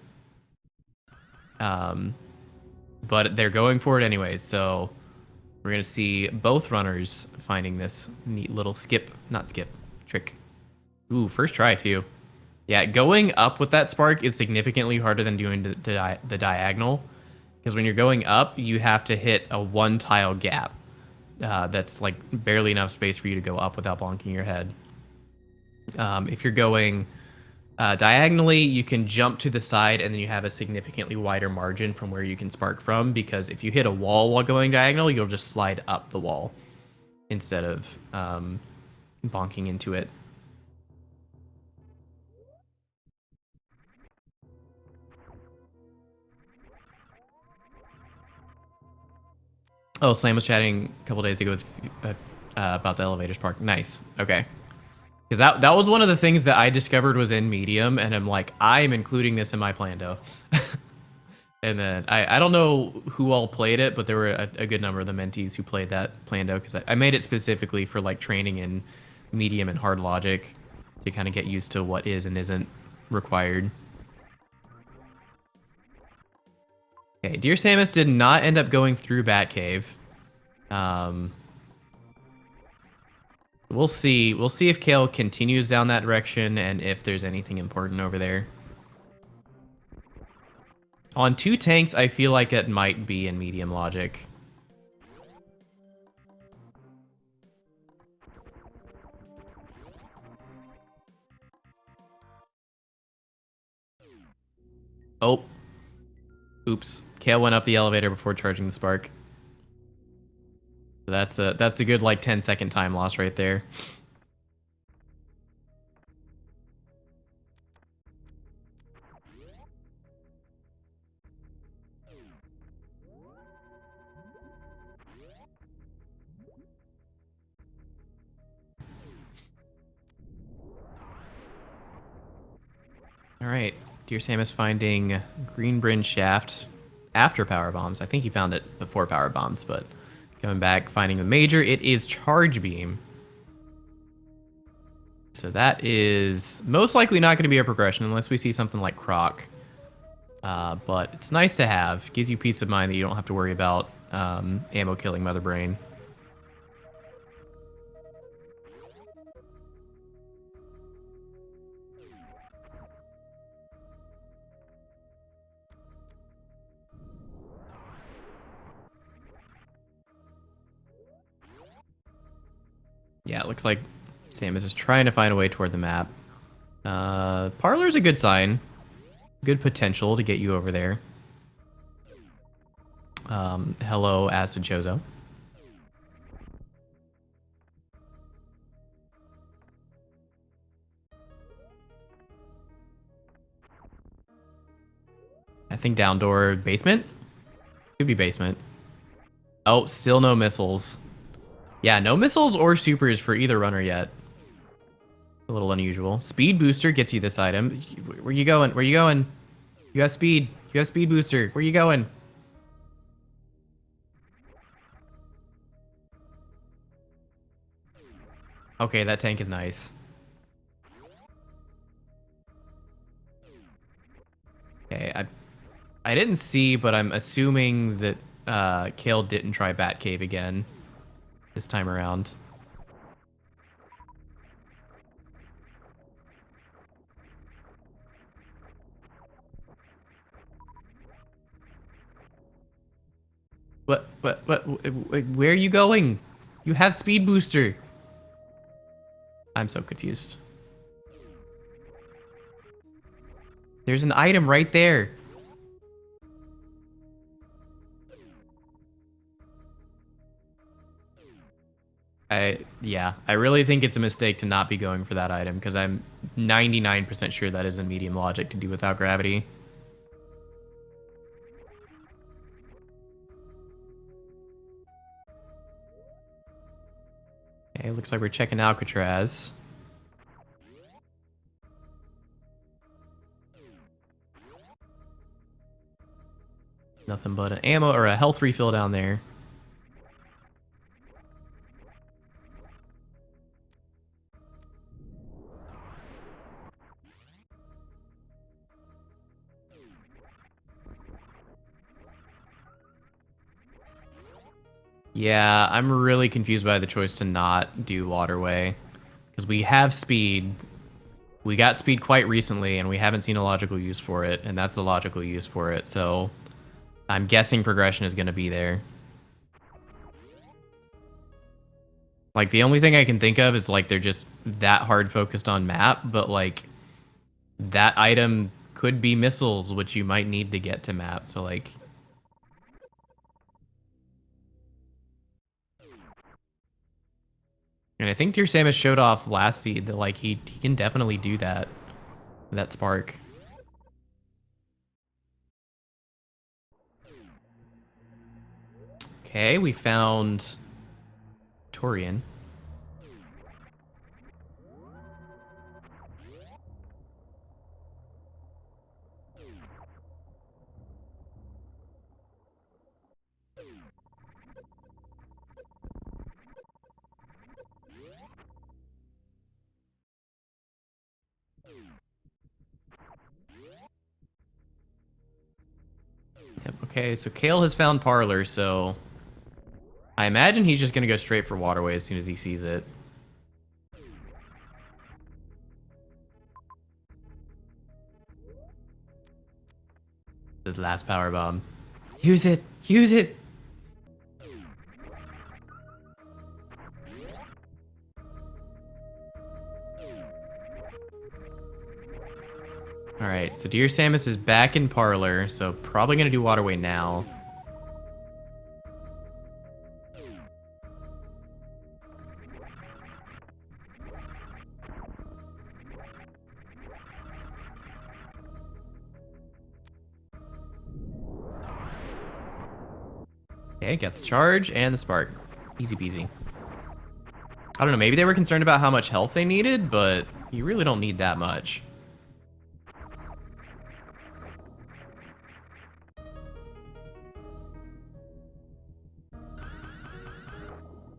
But they're going for it anyways, so we're going to see both runners finding this neat little trick. Ooh, first try too. Yeah, going up with that spark is significantly harder than doing the diagonal. Because when you're going up, you have to hit a 1-tile gap. That's like barely enough space for you to go up without bonking your head. If you're going diagonally, you can jump to the side, and then you have a significantly wider margin from where you can spark from. Because if you hit a wall while going diagonal, you'll just slide up the wall instead of bonking into it. Oh, Slam was chatting a couple days ago with, about the elevators park. Nice. Okay. Because that was one of the things that I discovered was in medium, and I'm like, I'm including this in my Plando. And then I don't know who all played it, but there were a good number of the mentees who played that Plando because I made it specifically for like training in medium and hard logic to kind of get used to what is and isn't required. Okay, Dear Samus did not end up going through Batcave. We'll see. We'll see if Kale continues down that direction and if there's anything important over there. On 2 tanks, I feel like it might be in medium logic. Oh. Oops. Kale went up the elevator before charging the spark. So that's a good like 10-second time loss right there. All right. Dear Sam is finding Green Bryn Shaft after Power Bombs. I think he found it before Power Bombs, but coming back, finding the major. It is Charge Beam. So that is most likely not going to be a progression unless we see something like Croc. But it's nice to have. Gives you peace of mind that you don't have to worry about ammo killing Mother Brain. Yeah, it looks like Sam is just trying to find a way toward the map. Parlor's a good sign. Good potential to get you over there. Hello, Acid Chozo. I think down door basement? Could be basement. Oh, still no missiles. Yeah, no missiles or supers for either runner yet. A little unusual. Speed booster gets you this item. Where you going? Where you going? You have speed. You have speed booster. Where you going? Okay, that tank is nice. Okay, I didn't see, but I'm assuming that Kale didn't try Batcave again this time around. What, where are you going? You have speed booster. I'm so confused. There's an item right there. Yeah, I really think it's a mistake to not be going for that item because I'm 99% sure that is in medium logic to do without gravity. Okay, looks like we're checking Alcatraz. Nothing but an ammo or a health refill down there. Yeah, I'm really confused by the choice to not do Waterway. Because we have speed. We got speed quite recently, and we haven't seen a logical use for it, and that's a logical use for it, so I'm guessing progression is going to be there. Like, the only thing I can think of is, like, they're just that hard focused on map, but, like, that item could be missiles, which you might need to get to map, so, like... And I think DearSamus showed off last seed that, like, he can definitely do that. That spark. Okay, we found Torian. Yep, okay, so Kale has found Parlor, so I imagine he's just gonna go straight for Waterway as soon as he sees it. His last power bomb. Use it! Use it! Alright, so DearSamus is back in Parlor, so probably gonna do Waterway now. Okay, got the charge and the spark. Easy peasy. I don't know, maybe they were concerned about how much health they needed, but you really don't need that much.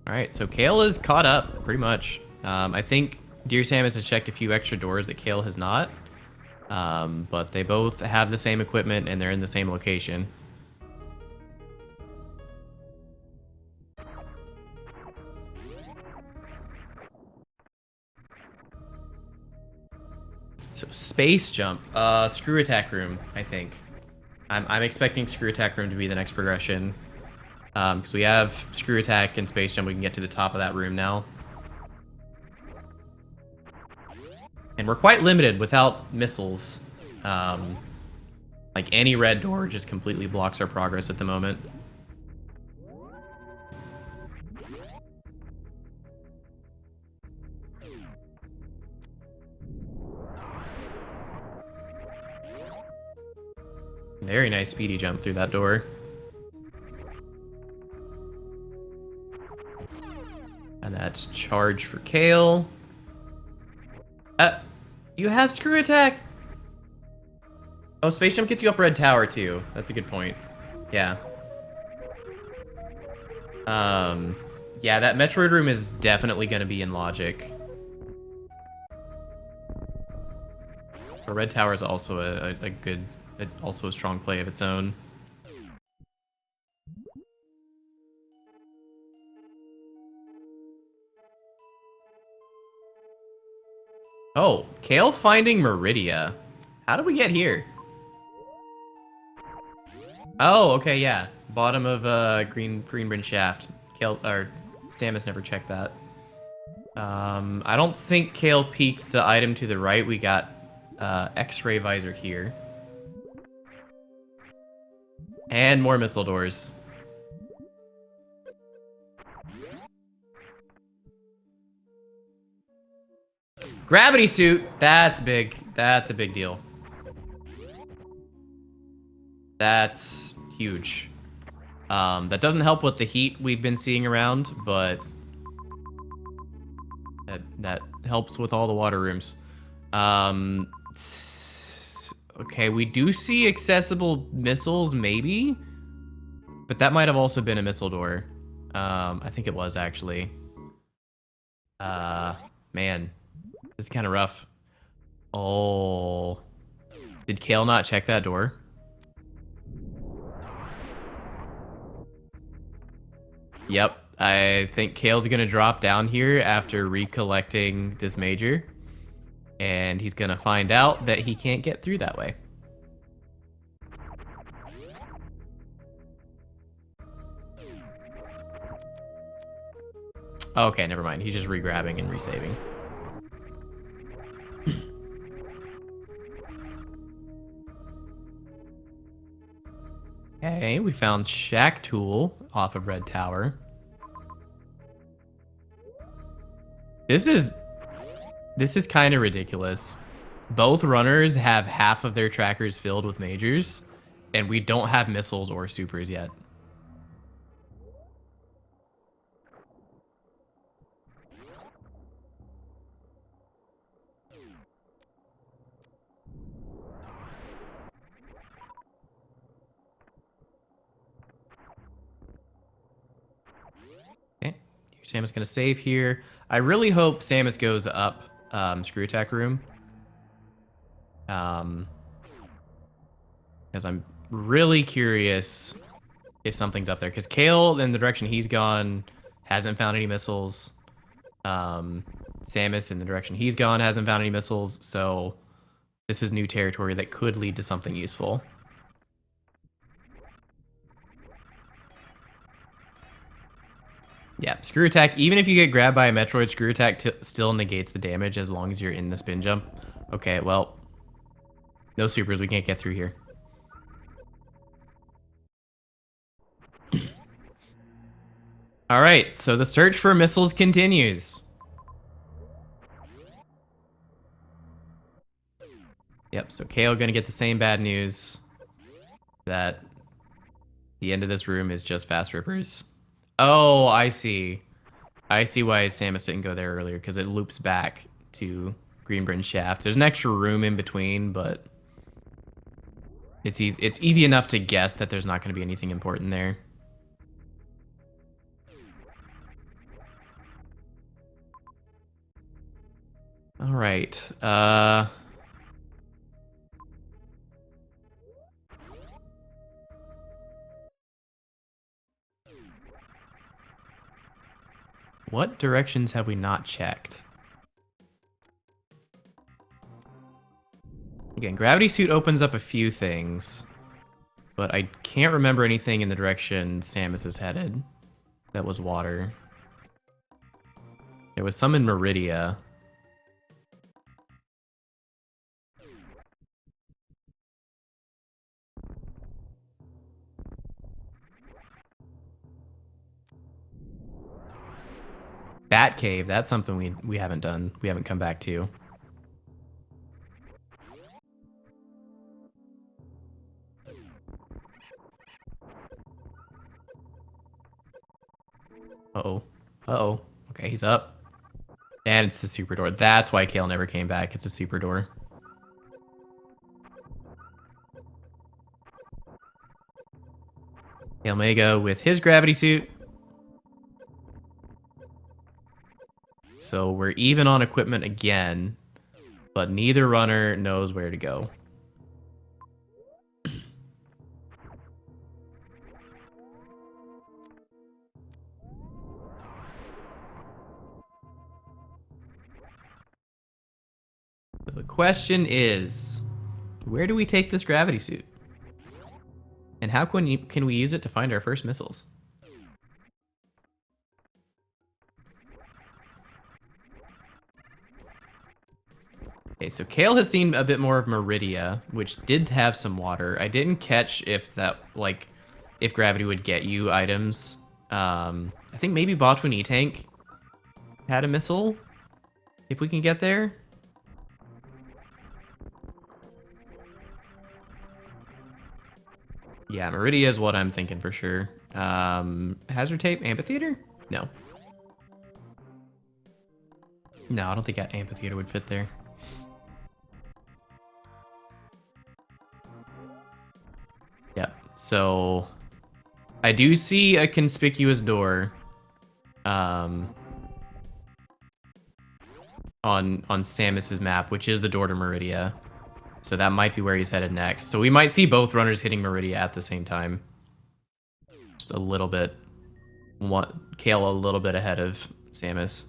All right, so Kale is caught up, pretty much. I think Dear Samus has checked a few extra doors that Kale has not. But they both have the same equipment and they're in the same location. So space jump, screw attack room, I think. I'm expecting screw attack room to be the next progression. Because we have screw attack and space jump, we can get to the top of that room now. And we're quite limited without missiles. Like any red door just completely blocks our progress at the moment. Very nice speedy jump through that door. And that's charge for Kale. You have screw attack. Oh, space jump gets you up red tower too. That's a good point. Yeah. Yeah, that Metroid room is definitely going to be in logic. But red tower is also a good, also a strong play of its own. Oh, Kale finding Meridia. How did we get here? Oh, okay, yeah. Bottom of Greenbridge Shaft. Kale or Samus never checked that. I don't think Kale peeked the item to the right. We got X-ray visor here. And more missile doors. Gravity suit. That's big. That's a big deal. That's huge. That doesn't help with the heat we've been seeing around, but that helps with all the water rooms. Okay, we do see accessible missiles, maybe, but that might have also been a missile door. I think it was actually. Man, this is kind of rough. Oh, did Kale not check that door? Yep, I think Kale's gonna drop down here after recollecting this major. And he's gonna find out that he can't get through that way. Okay, never mind. He's just re-grabbing and resaving. Okay, we found Shack Tool off of Red Tower. This is kind of ridiculous. Both runners have half of their trackers filled with majors, and we don't have missiles or supers yet. Okay, Samus gonna save here. I really hope Samus goes up screw attack room. Because I'm really curious if something's up there. Because Kale, in the direction he's gone, hasn't found any missiles. Samus, in the direction he's gone, hasn't found any missiles. So this is new territory that could lead to something useful. Yeah, screw attack. Even if you get grabbed by a Metroid, screw attack still negates the damage as long as you're in the spin jump. Okay, well, no supers. We can't get through here. All right, so the search for missiles continues. Yep, so Kale gonna get the same bad news that the end of this room is just fast rippers. Oh, I see. I see why Samus didn't go there earlier, because it loops back to Greenbridge Shaft. There's an extra room in between, but it's easy enough to guess that there's not going to be anything important there. All right. What directions have we not checked? Again, gravity suit opens up a few things, but I can't remember anything in the direction Samus is headed. That was water. There was some in Meridia. Bat Cave, that's something we haven't done. We haven't come back to. Uh-oh. Uh-oh. Okay, he's up. And it's a super door. That's why Kale never came back. It's a super door. Kalemega with his gravity suit. So we're even on equipment again, but neither runner knows where to go. The question is, where do we take this gravity suit? And how can we use it to find our first missiles? Okay, so Kale has seen a bit more of Meridia, which did have some water. I didn't catch if that, like, if gravity would get you items. I think maybe Botwin E-Tank had a missile, if we can get there. Yeah, Meridia is what I'm thinking for sure. Hazard Tape, Amphitheater? No. No, I don't think that Amphitheater would fit there. Yep. So I do see a conspicuous door on Samus's map, which is the door to Meridia. So that might be where he's headed next. So we might see both runners hitting Meridia at the same time. Just a little bit. Kale a little bit ahead of Samus.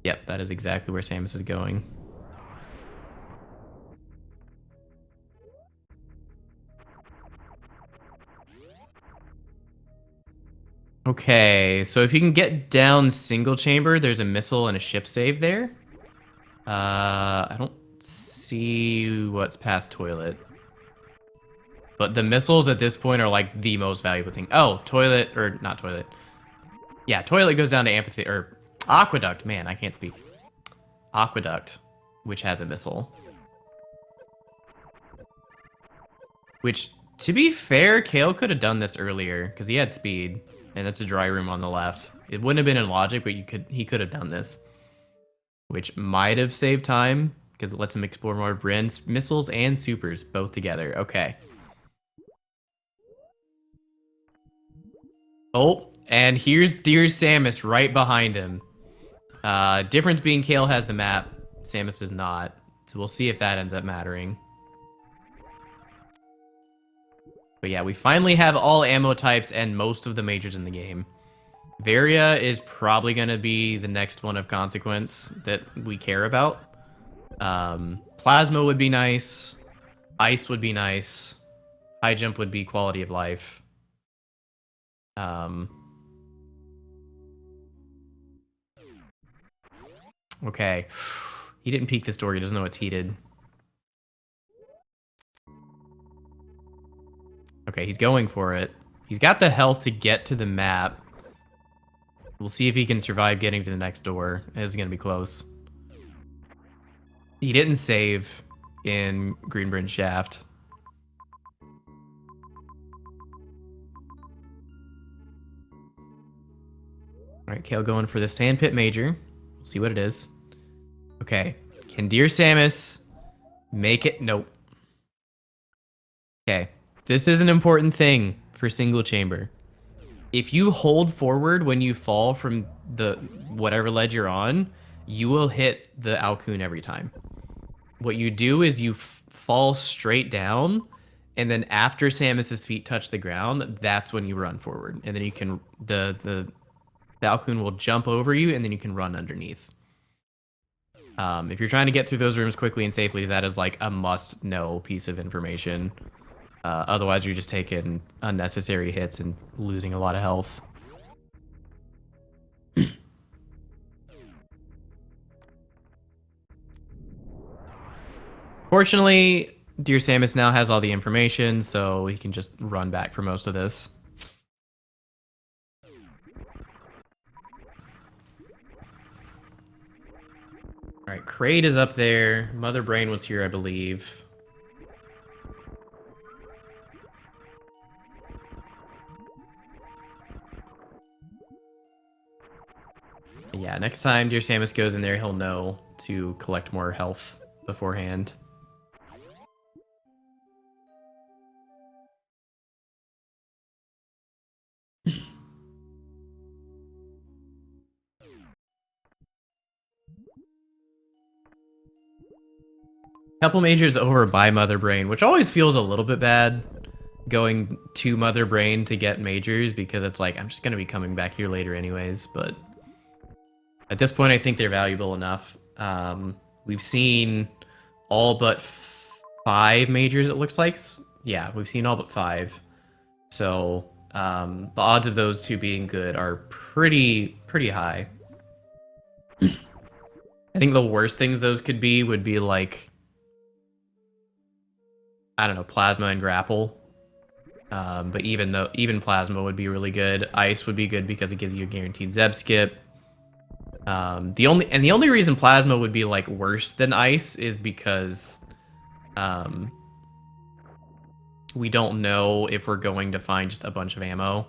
Yep, that is exactly where Samus is going. Okay, so if you can get down single chamber, there's a missile and a ship save there. I don't see what's past toilet. But the missiles at this point are like the most valuable thing. Oh, toilet, or not toilet. Yeah, toilet goes down to amphitheater, or aqueduct. Man, I can't speak. Aqueduct, which has a missile. Which, to be fair, Kale could have done this earlier, because he had speed. And that's a dry room on the left. It wouldn't have been in logic, but he could have done this. Which might have saved time, because it lets him explore more Bryn's missiles and supers, both together. Okay. Oh, and here's Dear Samus right behind him. Difference being Kale has the map, Samus does not. So we'll see if that ends up mattering. But yeah, we finally have all ammo types and most of the majors in the game. Varia is probably going to be the next one of consequence that we care about. Plasma would be nice. Ice would be nice. High jump would be quality of life. Okay. He didn't peek this door. He doesn't know it's heated. Okay, he's going for it. He's got the health to get to the map. We'll see if he can survive getting to the next door. This is going to be close. He didn't save in Greenbridge Shaft. Alright, Kale going for the Sandpit Major. We'll see what it is. Okay. Can Dear Samus make it? Nope. Okay. This is an important thing for single chamber. If you hold forward when you fall from the whatever ledge you're on, you will hit the Alcoon every time. What you do is you fall straight down, and then after Samus's feet touch the ground, that's when you run forward, and then you can the Alcoon will jump over you, and then you can run underneath. If you're trying to get through those rooms quickly and safely, that is like a must-know piece of information. Otherwise, you're just taking unnecessary hits and losing a lot of health. Fortunately, Dear Samus now has all the information, so he can just run back for most of this. Alright, Kraid is up there. Mother Brain was here, I believe. Yeah, next time Dear Samus goes in there, he'll know to collect more health beforehand. Couple majors over by Mother Brain, which always feels a little bit bad going to Mother Brain to get majors, because it's like, I'm just going to be coming back here later anyways, but at this point I think they're valuable enough. We've seen all but 5 majors, it looks like. Yeah, we've seen all but 5. So the odds of those 2 being good are pretty high. I think the worst things those could be would be like, I don't know, Plasma and Grapple. But even Plasma would be really good. Ice would be good because it gives you a guaranteed Zeb skip. The only reason Plasma would be like worse than Ice is because we don't know if we're going to find just a bunch of ammo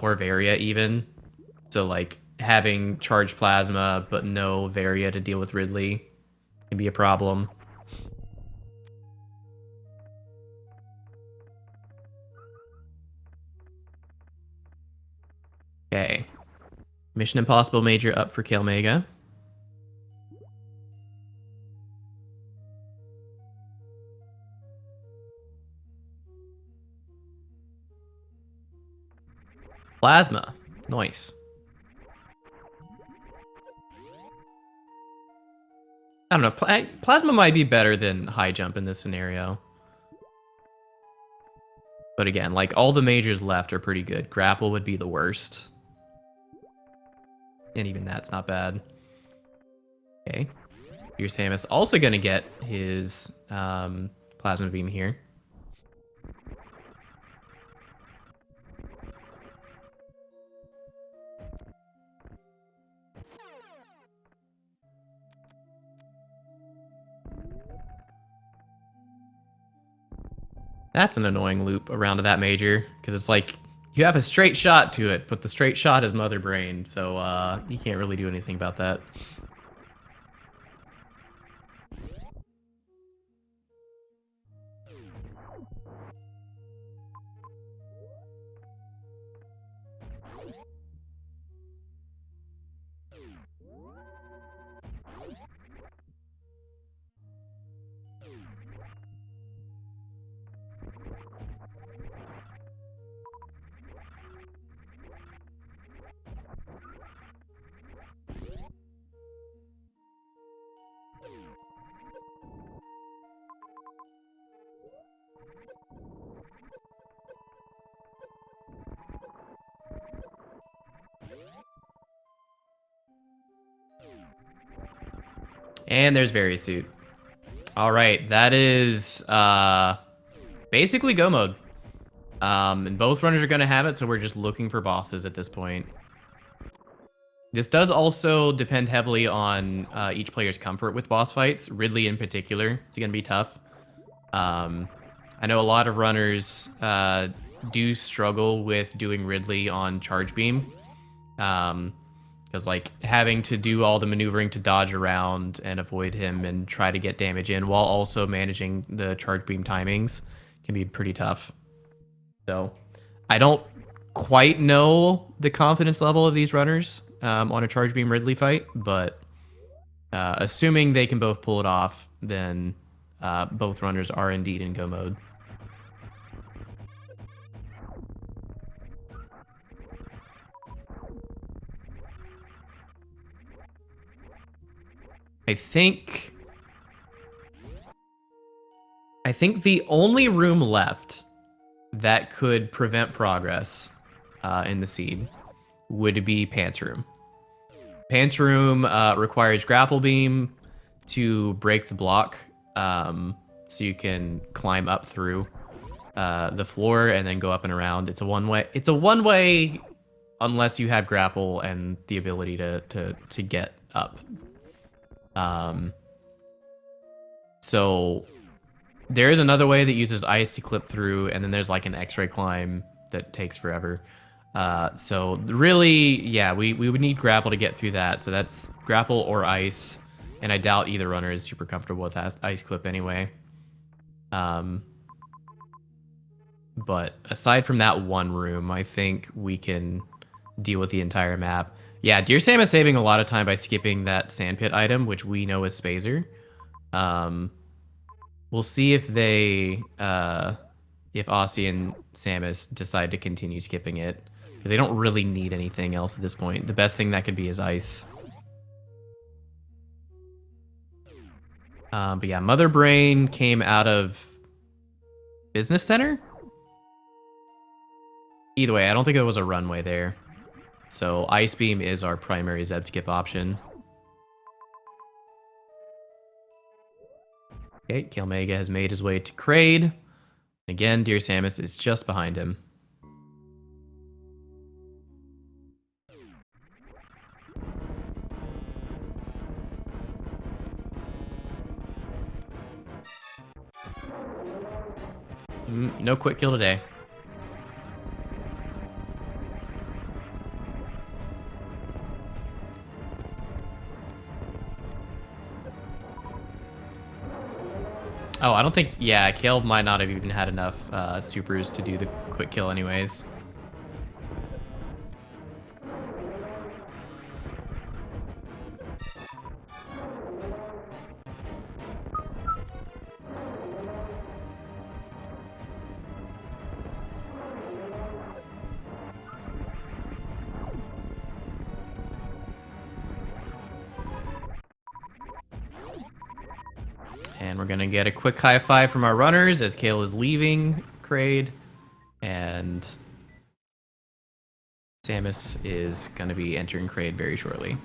or Varia even. So like having charged Plasma but no Varia to deal with Ridley can be a problem. Okay. Mission Impossible Major up for Kalemega. Plasma. Nice. I don't know. Plasma might be better than High Jump in this scenario. But again, like all the majors left are pretty good. Grapple would be the worst. And even that's not bad. Okay. Dear Samus also going to get his Plasma Beam here. That's an annoying loop around to that major, because it's like, you have a straight shot to it, but the straight shot is Mother Brain, so you can't really do anything about that. And there's Varisuit. All right, that is basically go mode. And both runners are going to have it, so we're just looking for bosses at this point. This does also depend heavily on each player's comfort with boss fights. Ridley in particular, it's going to be tough. I know a lot of runners do struggle with doing Ridley on Charge Beam. Because like having to do all the maneuvering to dodge around and avoid him and try to get damage in while also managing the Charge Beam timings can be pretty tough. So I don't quite know the confidence level of these runners on a Charge Beam Ridley fight, but assuming they can both pull it off, then both runners are indeed in go mode. I think the only room left that could prevent progress in the seed would be Pants Room. Pants Room requires Grapple Beam to break the block, so you can climb up through the floor and then go up and around. It's a one-way. It's a one-way unless you have Grapple and the ability to get up. So there is another way that uses ice to clip through, and then there's like an X-ray climb that takes forever. So really, yeah, we would need Grapple to get through that. So that's Grapple or ice, and I doubt either runner is super comfortable with that ice clip anyway. But aside from that one room, I think we can deal with the entire map. Yeah, DearSam is saving a lot of time by skipping that sandpit item, which we know is Spazer. We'll see if they, if Aussie and Samus decide to continue skipping it, because they don't really need anything else at this point. The best thing that could be is ice. But yeah, Mother Brain came out of Business Center? Either way, I don't think there was a runway there. So Ice Beam is our primary Zed skip option. Okay, Kalemega has made his way to Kraid. Again, DearSamus is just behind him. No quick kill today. Oh, I don't think... Yeah, Kale might not have even had enough supers to do the quick kill anyways. And we're going to get a quick high five from our runners as Kale is leaving Kraid. And Samus is going to be entering Kraid very shortly.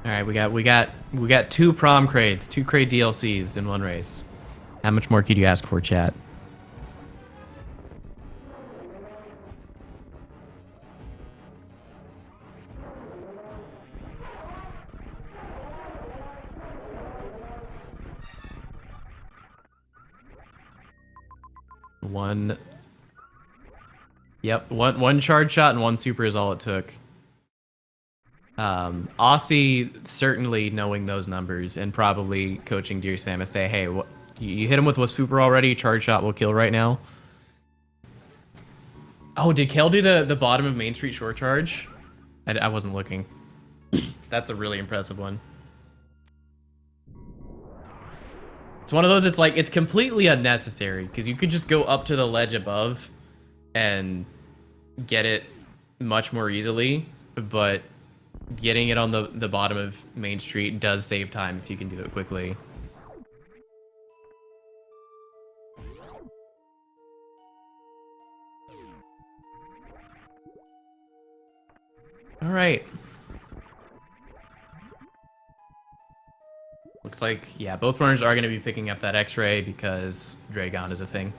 All right, we got two prom Kraids, two Kraid DLCs in one race. How much more could you ask for, chat? One. Yep, one charge shot and one super is all it took. Aussie certainly knowing those numbers and probably coaching DearSamus say, hey, what, you hit him with a super already, charge shot will kill right now. Oh, did Kel do the bottom of Main Street short charge? I wasn't looking. That's a really impressive one. It's one of those, it's like, it's completely unnecessary, because you could just go up to the ledge above and get it much more easily, but getting it on the bottom of Main Street does save time if you can do it quickly. All right. Looks like, yeah, both runners are going to be picking up that X-ray because Dragon is a thing.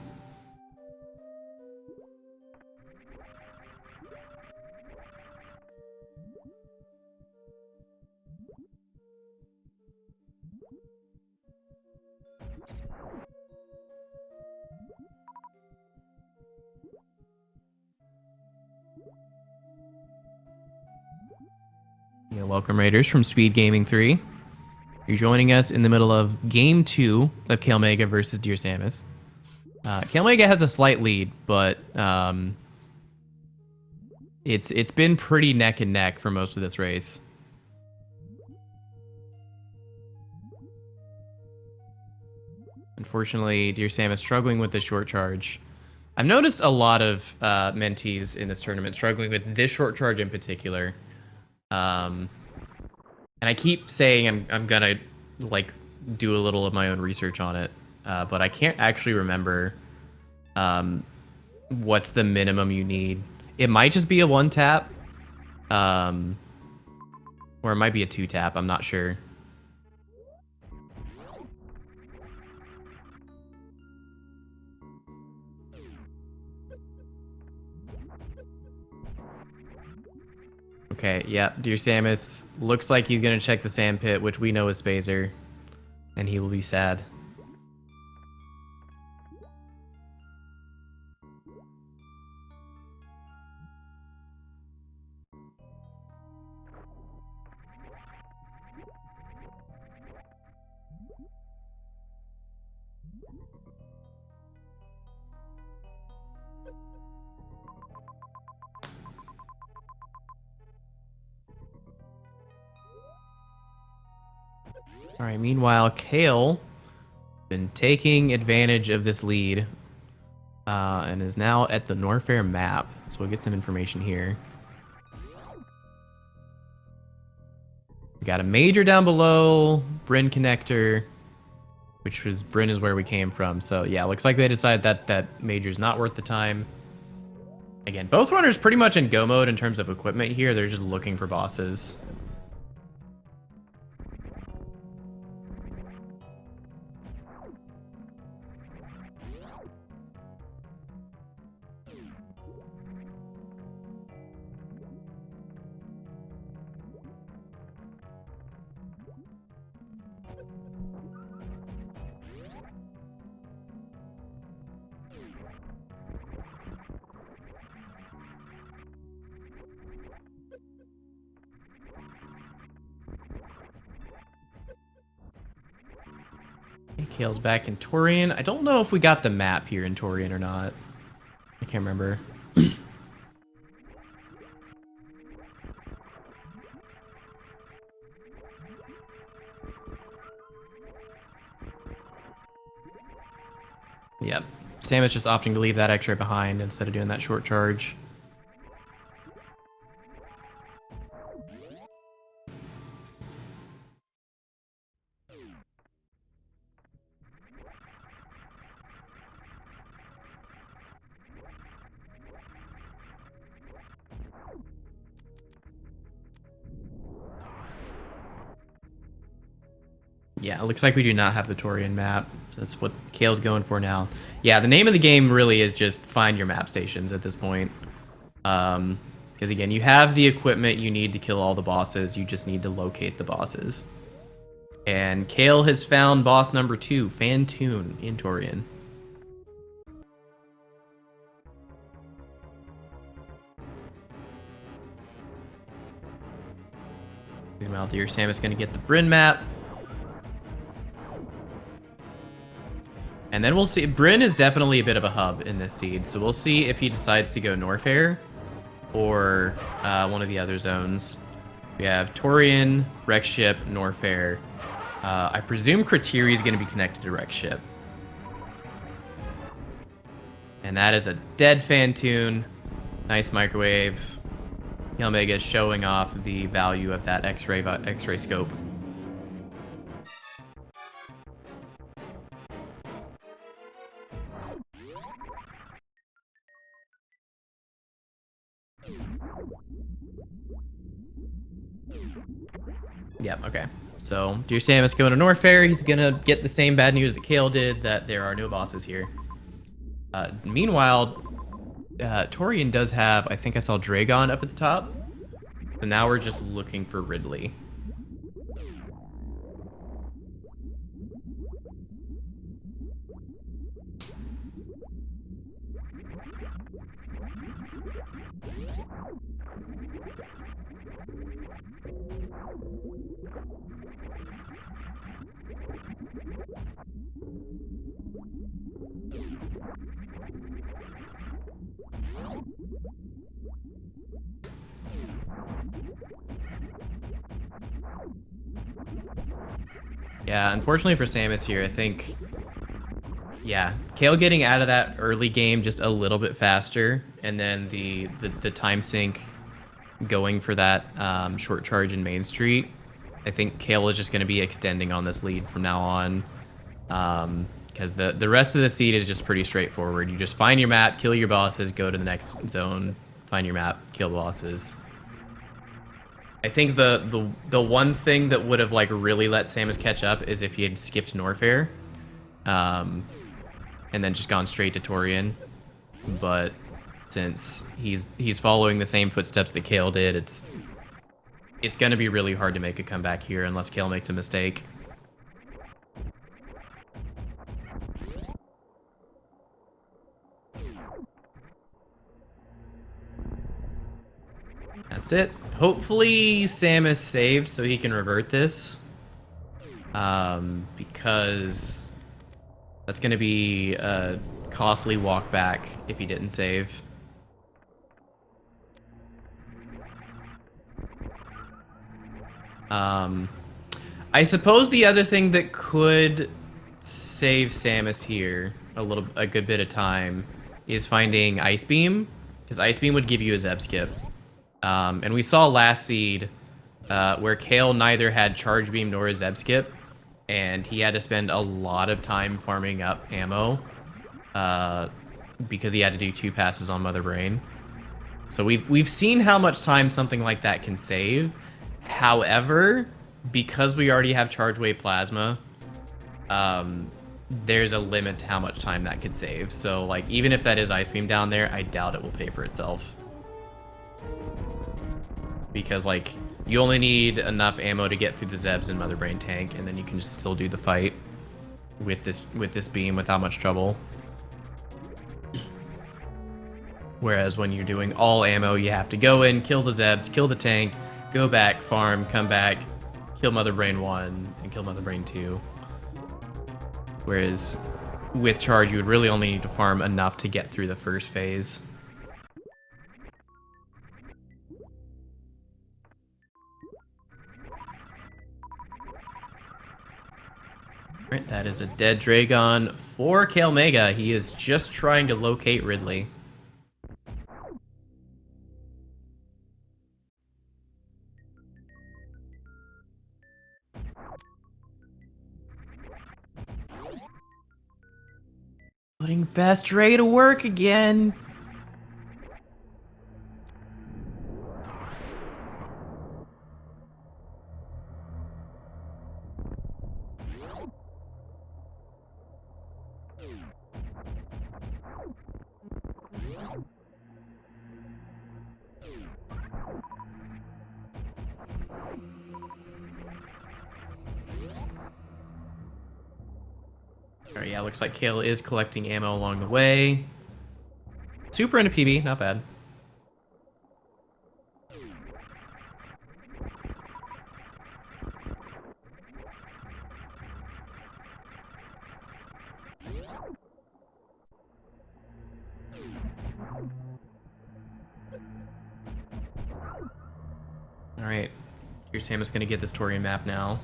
Yeah, welcome, Raiders, from SpeedGaming 3. You're joining us in the middle of Game 2 of Kalemega versus DearSamus. Kalemega has a slight lead, but it's been pretty neck and neck for most of this race. Unfortunately, DearSamus struggling with the short charge. I've noticed a lot of mentees in this tournament struggling with this short charge in particular. And I keep saying I'm gonna like do a little of my own research on it, but I can't actually remember what's the minimum you need. It might just be a 1-tap, or it might be a 2-tap. I'm not sure. Okay, yeah, DearSamus looks like he's gonna check the sand pit, which we know is Spazer, and he will be sad. All right, meanwhile, Kale been taking advantage of this lead and is now at the Norfair map. So we'll get some information here. We got a major down below, Bryn connector, which was Bryn is where we came from. So yeah, looks like they decided that major's not worth the time. Again, both runners pretty much in go mode in terms of equipment here. They're just looking for bosses. Kale's back in Torian. I don't know if we got the map here in Torian or not. I can't remember. Yep. Samus just opting to leave that X-ray behind instead of doing that short charge. Yeah, it looks like we do not have the Torian map. So that's what Kale's going for now. Yeah, the name of the game really is just find your map stations at this point. Because again, you have the equipment you need to kill all the bosses. You just need to locate the bosses. And Kale has found boss number 2, Fantoon, in Torian. Meanwhile, DearSamus going to get the Bryn map. And then we'll see. Bryn is definitely a bit of a hub in this seed, so we'll see if he decides to go Norfair or one of the other zones. We have Torian, Rex Ship, Norfair. I presume Kratiri is going to be connected to Rex Ship. And that is a dead Fantoon. Nice microwave. Kalemega showing off the value of that X-ray scope. Yep, okay. So, Dear Samus going to Norfair. He's gonna get the same bad news that Kale did, that there are no bosses here. Meanwhile, Torian does have, I think I saw Dragon up at the top. So now we're just looking for Ridley. Yeah, unfortunately for Samus here, I think, yeah, Kale getting out of that early game just a little bit faster, and then the time sink going for that short charge in Main Street. I think Kale is just going to be extending on this lead from now on, because the rest of the seed is just pretty straightforward. You just find your map, kill your bosses, go to the next zone, find your map, kill bosses. I think the one thing that would have like really let Samus catch up is if he had skipped Norfair, and then just gone straight to Torian. But since he's following the same footsteps that Kale did, it's gonna be really hard to make a comeback here unless Kale makes a mistake. That's it. Hopefully Samus saved so he can revert this. Because that's going to be a costly walk back if he didn't save. I suppose the other thing that could save Samus here a good bit of time is finding Ice Beam, because Ice Beam would give you a Zeb skip. And we saw last seed where Kale neither had Charge Beam nor a Zeb skip, and he had to spend a lot of time farming up ammo because he had to do 2 passes on Mother Brain. So we've seen how much time something like that can save. However, because we already have Charge Wave Plasma, there's a limit to how much time that could save. So like even if that is Ice Beam down there, I doubt it will pay for itself. Because like you only need enough ammo to get through the Zebs and Mother Brain tank, and then you can just still do the fight with this beam without much trouble. Whereas when you're doing all ammo, you have to go in, kill the Zebs, kill the tank, go back, farm, come back, kill Mother Brain 1, and kill Mother Brain 2. Whereas with Charge, you would really only need to farm enough to get through the first phase. Alright, that is a dead Dragon for Kalemega. He is just trying to locate Ridley. Putting Best Ray to work again. Alright, yeah, looks like Kale is collecting ammo along the way. Super into PB, not bad. Alright, DearSamus gonna get this Torian map now.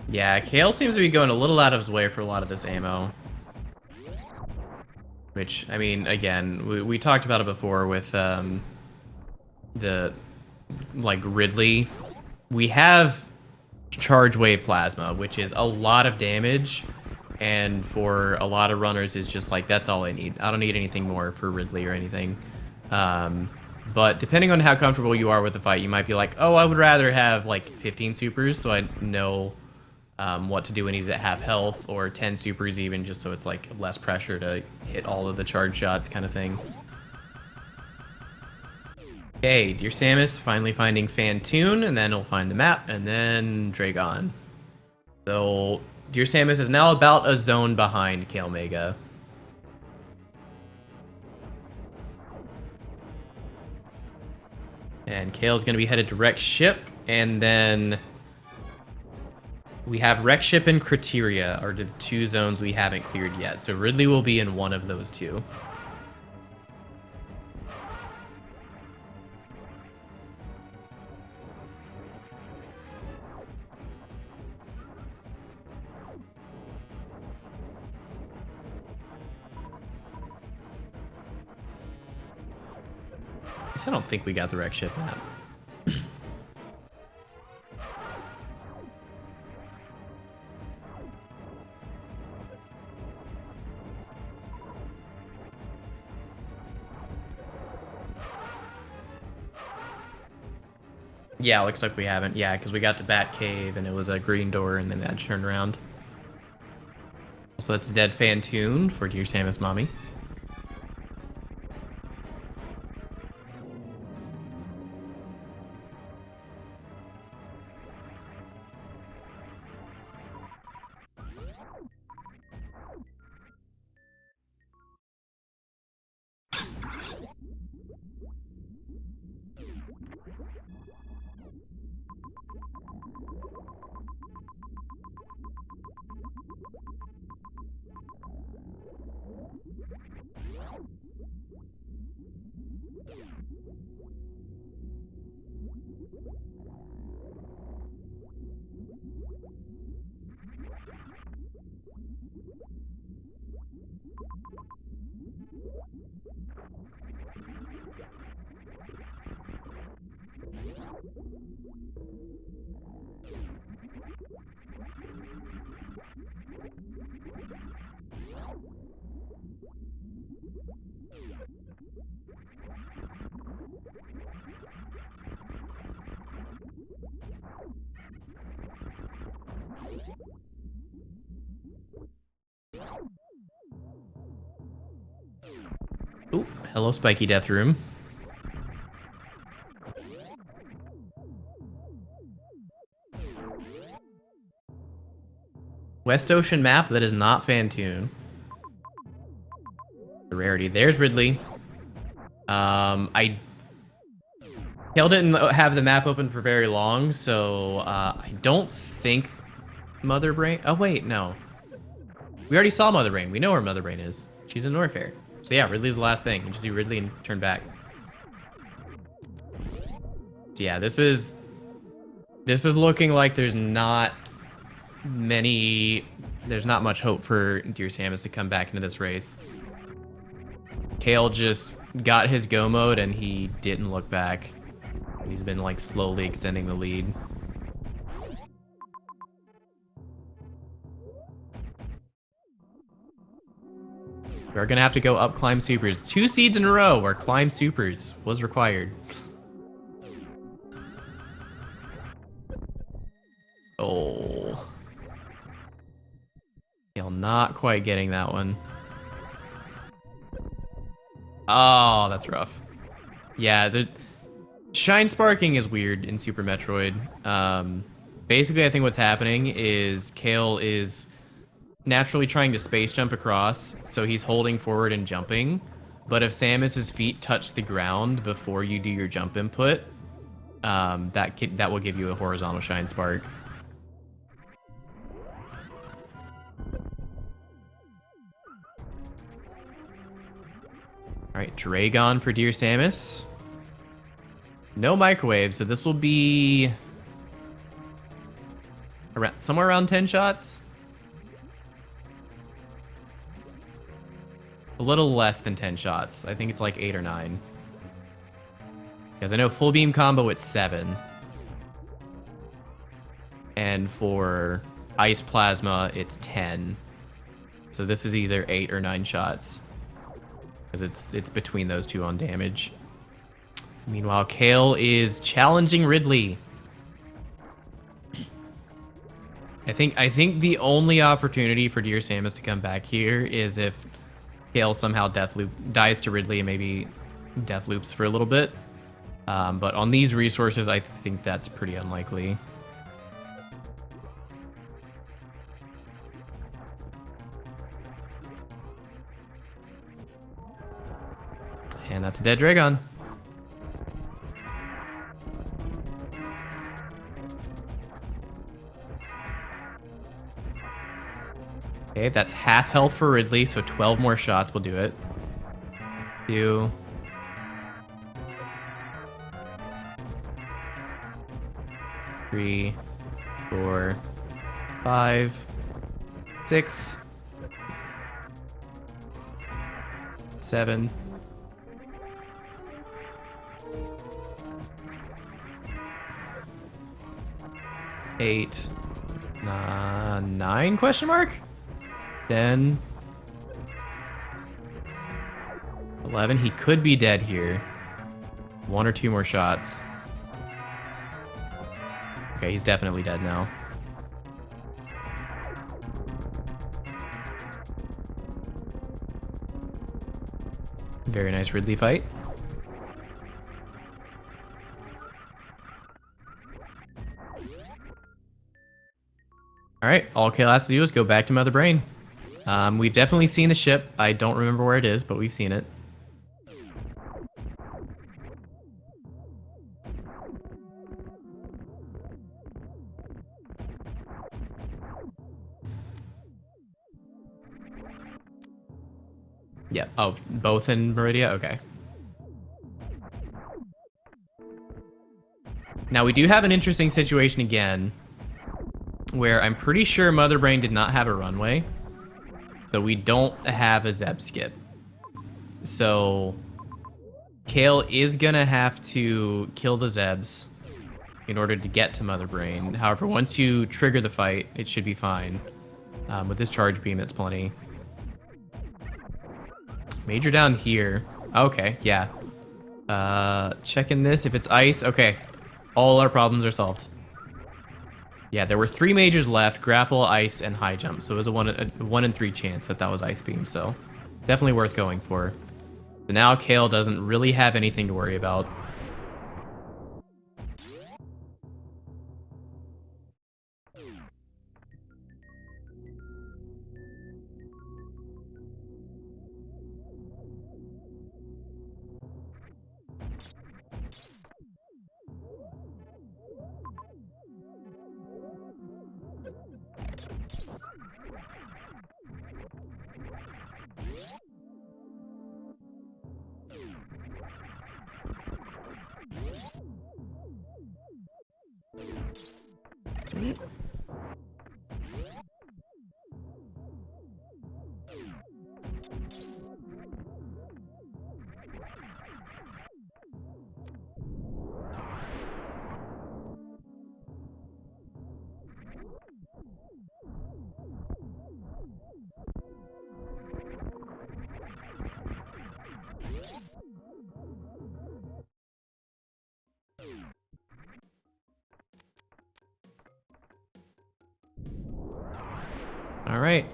Yeah, Kale seems to be going a little out of his way for a lot of this ammo. Which, I mean, again, we talked about it before with the like Ridley, we have charge wave plasma, which is a lot of damage, and for a lot of runners is just like, that's all I need. I don't need anything more for Ridley or anything. But depending on how comfortable you are with the fight, you might be like, oh, I would rather have like 15 supers so I know what to do when he's at half health, or 10 supers even, just so it's like less pressure to hit all of the charge shots kind of thing. Okay, Dear Samus finally finding Fantoon, and then he'll find the map, and then Dragon. So Dear Samus is now about a zone behind Kalemega. And Kale's going to be headed to Wreck Ship, and then we have Wreck Ship and Criteria are the two zones we haven't cleared yet. So Ridley will be in one of those two. I don't think we got the Wreck Ship map. Yeah, looks like we haven't. Yeah, because we got to Bat Cave and it was a green door and then that turned around. So that's Dead Fantoon for Dear Samus Mommy. Oh, hello, Spiky Death Room. West Ocean map that is not Fantoon. The rarity. There's Ridley. Kale didn't have the map open for very long, so I don't think Mother Brain. Oh wait, no. We already saw Mother Brain. We know where Mother Brain is. She's in Norfair. So yeah, Ridley's the last thing. You just do Ridley and turn back. So yeah, this is looking like there's not much hope for Dear Samus to come back into this race. Kale just got his go mode and he didn't look back. He's been like slowly extending the lead. We're gonna have to go up climb supers. 2 seeds in a row where climb supers was required. Oh. Kale not quite getting that one. Oh, that's rough. Yeah, the shine sparking is weird in Super Metroid. Basically, I think what's happening is Kale is naturally trying to space jump across, so he's holding forward and jumping. But if Samus's feet touch the ground before you do your jump input, that will give you a horizontal shine spark. All right, Dragon for Dear Samus. No microwave, so this will be somewhere around 10 shots. A little less than 10 shots. I think it's like 8 or 9. Because I know full beam combo it's 7. And for ice plasma, it's 10. So this is either 8 or 9 shots. Because it's between those two on damage. Meanwhile, Kale is challenging Ridley. I think the only opportunity for DearSamus to come back here is if Kale somehow dies to Ridley and maybe death loops for a little bit. But on these resources, I think that's pretty unlikely. And that's a dead Dragon. Okay, that's half health for Ridley, so 12 more shots will do it. 2. 3, 4, 5, 6, 7. 8, 9 question mark? 10, 11. He could be dead here. 1 or 2 more shots. Okay, he's definitely dead now. Very nice Ridley fight. Alright, all Kale has to do is go back to Mother Brain. We've definitely seen the ship. I don't remember where it is, but we've seen it. Yeah. Oh, both in Meridia? Okay. Now, we do have an interesting situation again, where I'm pretty sure Mother Brain did not have a runway. So we don't have a Zeb skip. So Kale is gonna have to kill the Zebs in order to get to Mother Brain. However, once you trigger the fight, it should be fine. With this charge beam, that's plenty. Major down here. Okay, yeah. Checking this. If it's ice, okay. All our problems are solved. Yeah, there were 3 majors left: grapple, ice, and high jump. So it was a 1 in 3 chance that was ice beam. So definitely worth going for. So now Kale doesn't really have anything to worry about. All right.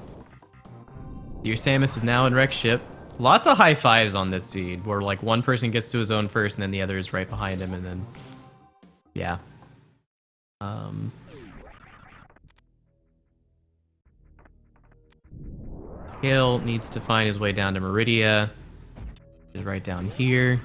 DearSamus is now in wreck ship. Lots of high fives on this seed, where like one person gets to his own first, and then the other is right behind him, and then yeah. Kale needs to find his way down to Meridia. Is right down here.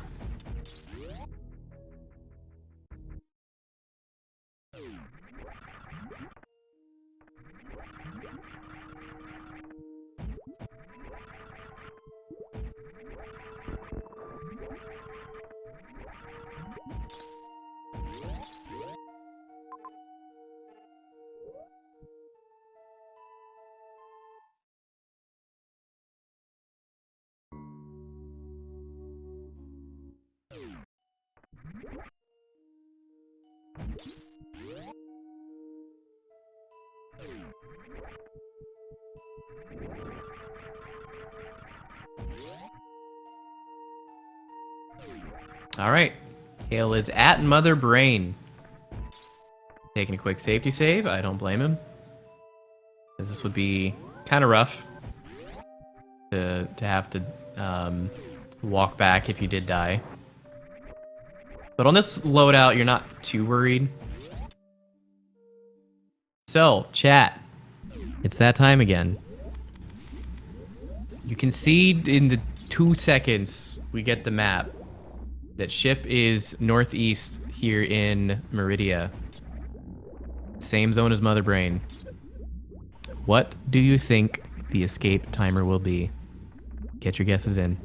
All right. Kale is at Mother Brain. Taking a quick safety save. I don't blame him. This would be kind of rough to have to walk back if you did die. But on this loadout, you're not too worried. So, chat. It's that time again. You can see in the 2 seconds we get the map that ship is northeast here in Meridia. Same zone as Mother Brain. What do you think the escape timer will be? Get your guesses in.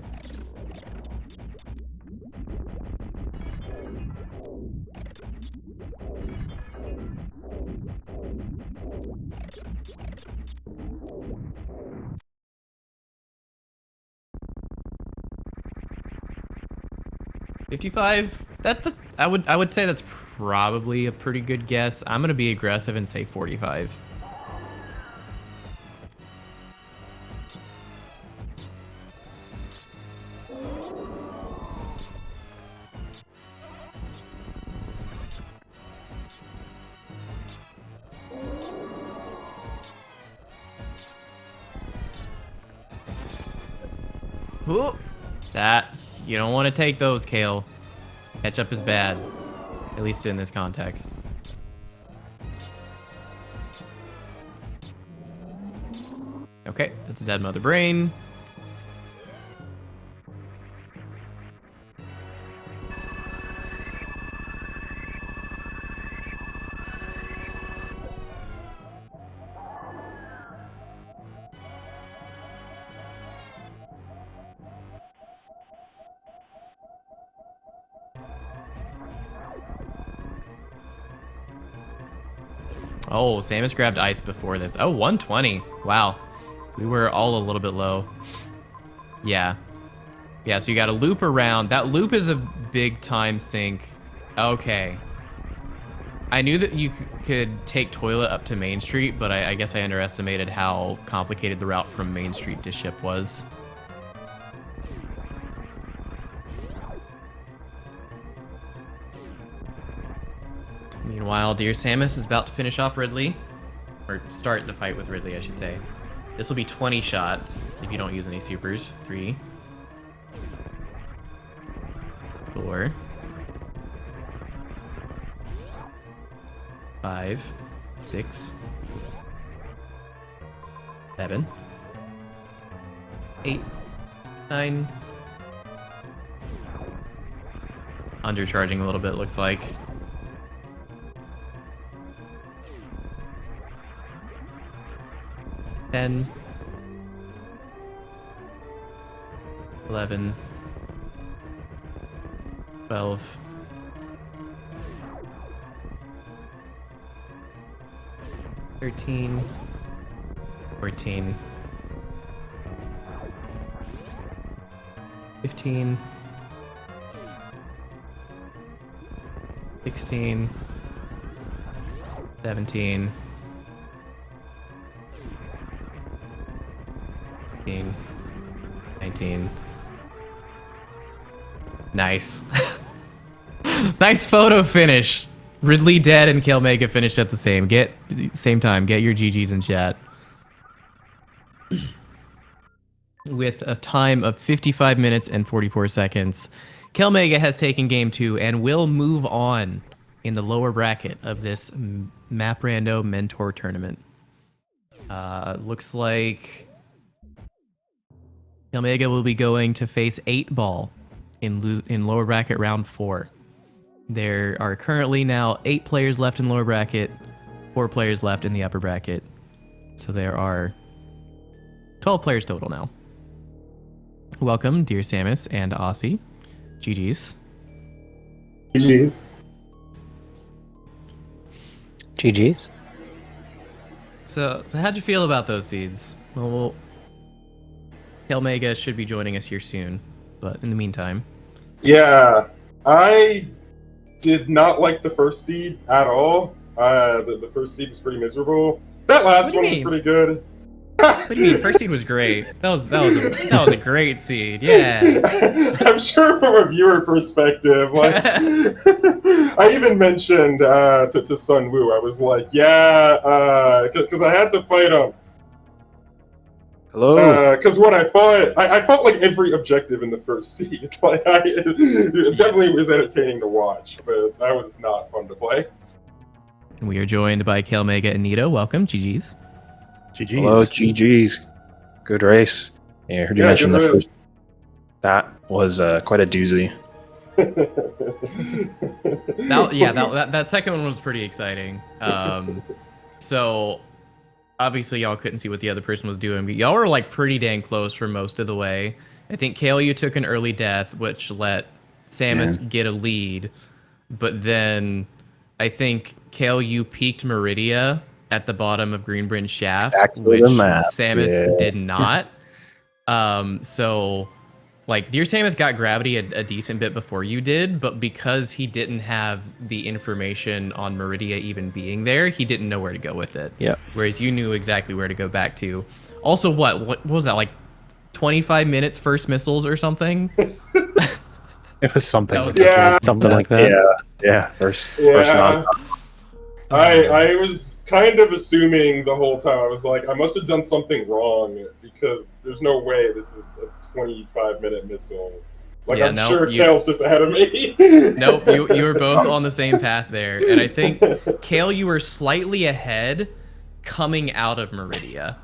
$55. That's I would say that's probably a pretty good guess. I'm gonna be aggressive and say 45. Ooh, that you don't want to take those, Kale. Ketchup is bad, at least in this context. Okay, that's a dead Mother Brain. Oh, Samus grabbed ice before this. Oh, 120. Wow. We were all a little bit low. Yeah. Yeah, so you got to loop around. That loop is a big time sink. Okay. I knew that you could take Toilet up to Main Street, but I guess I underestimated how complicated the route from Main Street to ship was. Meanwhile, Dear Samus is about to finish off Ridley. Or start the fight with Ridley, I should say. This will be 20 shots if you don't use any supers. 3. 4. 5. 6. 7. 8. 9. Undercharging a little bit, looks like. 10, 11, 12, 13, 14, 15, 16, 17, 19. Nice. Nice photo finish. Ridley dead and Kalemega finished at the same time. Get your GGs in chat. With a time of 55 minutes and 44 seconds, Kalemega has taken game 2 and will move on in the lower bracket of this Map Rando Mentor Tournament. Looks like Kalemega will be going to face 8-Ball in lower bracket round 4. There are currently now 8 players left in lower bracket, 4 players left in the upper bracket. So there are 12 players total now. Welcome, Dear Samus and Aussie. GG's. GG's. GG's. So how'd you feel about those seeds? Well, Kalemega should be joining us here soon, but in the meantime. Yeah, I did not like the first seed at all. The first seed was pretty miserable. That last one was pretty good. What do you mean? First seed was great. That was a great seed. Yeah. I'm sure from a viewer perspective, like I even mentioned to Sun Wu, I was like, yeah, because I had to fight him. Hello. Because what I fought like every objective in the first seed. Like it definitely was entertaining to watch, but that was not fun to play. We are joined by Kalemega and Nito. Welcome, GG's. GG's. Hello, GG's. Good race. Yeah, I heard you mention the first. That was quite a doozy. That second one was pretty exciting. So obviously y'all couldn't see what the other person was doing, but y'all were like pretty dang close for most of the way. I think Kale, you took an early death, which let Samus get a lead, but then I think Kale, you peaked Meridia at the bottom of Greenbrin's shaft, which Samus did not. So like DearSamus got gravity a decent bit before you did, but because he didn't have the information on Meridia even being there, he didn't know where to go with it. Yeah. Whereas you knew exactly where to go back to. Also, what was that, like 25 minutes first missiles or something? It was something. Something like that. Yeah. First I was kind of assuming the whole time. I was like, I must have done something wrong because there's no way this is a 25-minute missile. Like, I'm sure Kale's just ahead of me. Nope, you were both on the same path there. And I think, Kale, you were slightly ahead coming out of Meridia.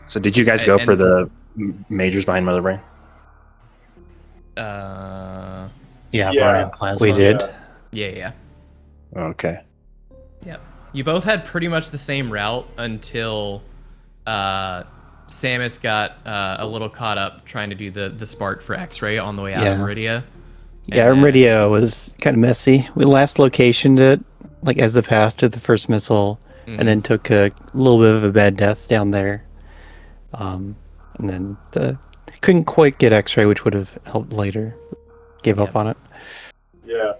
So did you guys go for the majors behind Mother Brain? Yeah, Yeah. Plasma. We did? Yeah. Okay. Yep. You both had pretty much the same route until Samus got a little caught up trying to do the spark for X-ray on the way out of Meridia. Yeah, Meridia was kind of messy. We last locationed it like as the path to the first missile, and then took a little bit of a bad death down there. And then couldn't quite get X-ray, which would have helped later. Gave up on it. Yeah.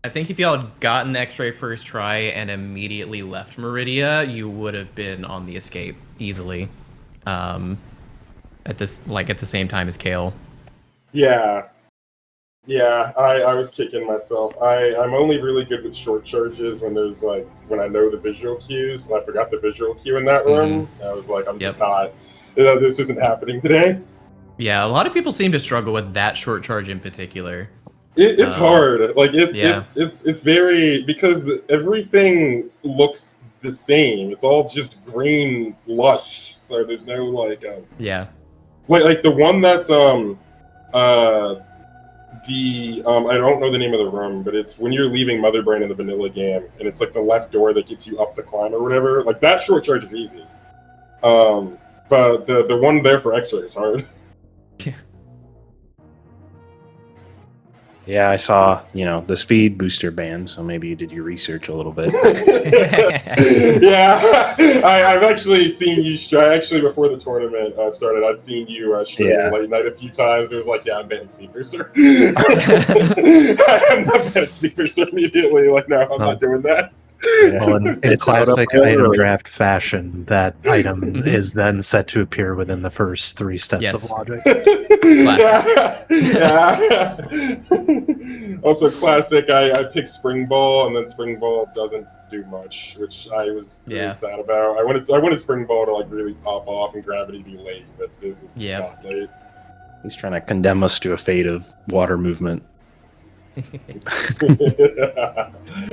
I think if y'all had gotten X-ray first try and immediately left Meridia, you would have been on the escape easily. At the same time as Kale. Yeah. Yeah, I was kicking myself. I'm only really good with short charges when there's like when I know the visual cues, and I forgot the visual cue in that run. I was like, I'm just not. This isn't happening today. Yeah, a lot of people seem to struggle with that short charge in particular. It's hard. Like it's very because everything looks the same. It's all just green lush. So there's no like like the one that's I don't know the name of the room, but it's when you're leaving Mother Brain in the vanilla game, and it's like the left door that gets you up the climb or whatever. Like that short charge is easy. But the one there for X-ray is hard. Yeah, I saw, the speed booster ban, so maybe you did your research a little bit. Yeah, I've actually seen you. Actually, before the tournament started, I'd seen you streaming late night a few times. It was like, I'm banning speed booster. I'm not banning speed booster immediately. Like, no, I'm not doing that. Well, in classic item draft fashion, that item is then set to appear within the first 3 steps of logic. Yeah. Also, classic. I picked Spring Ball, and then Spring Ball doesn't do much, which I was really sad about. I wanted Spring Ball to like really pop off and Gravity be late, but it was not late. He's trying to condemn us to a fate of water movement.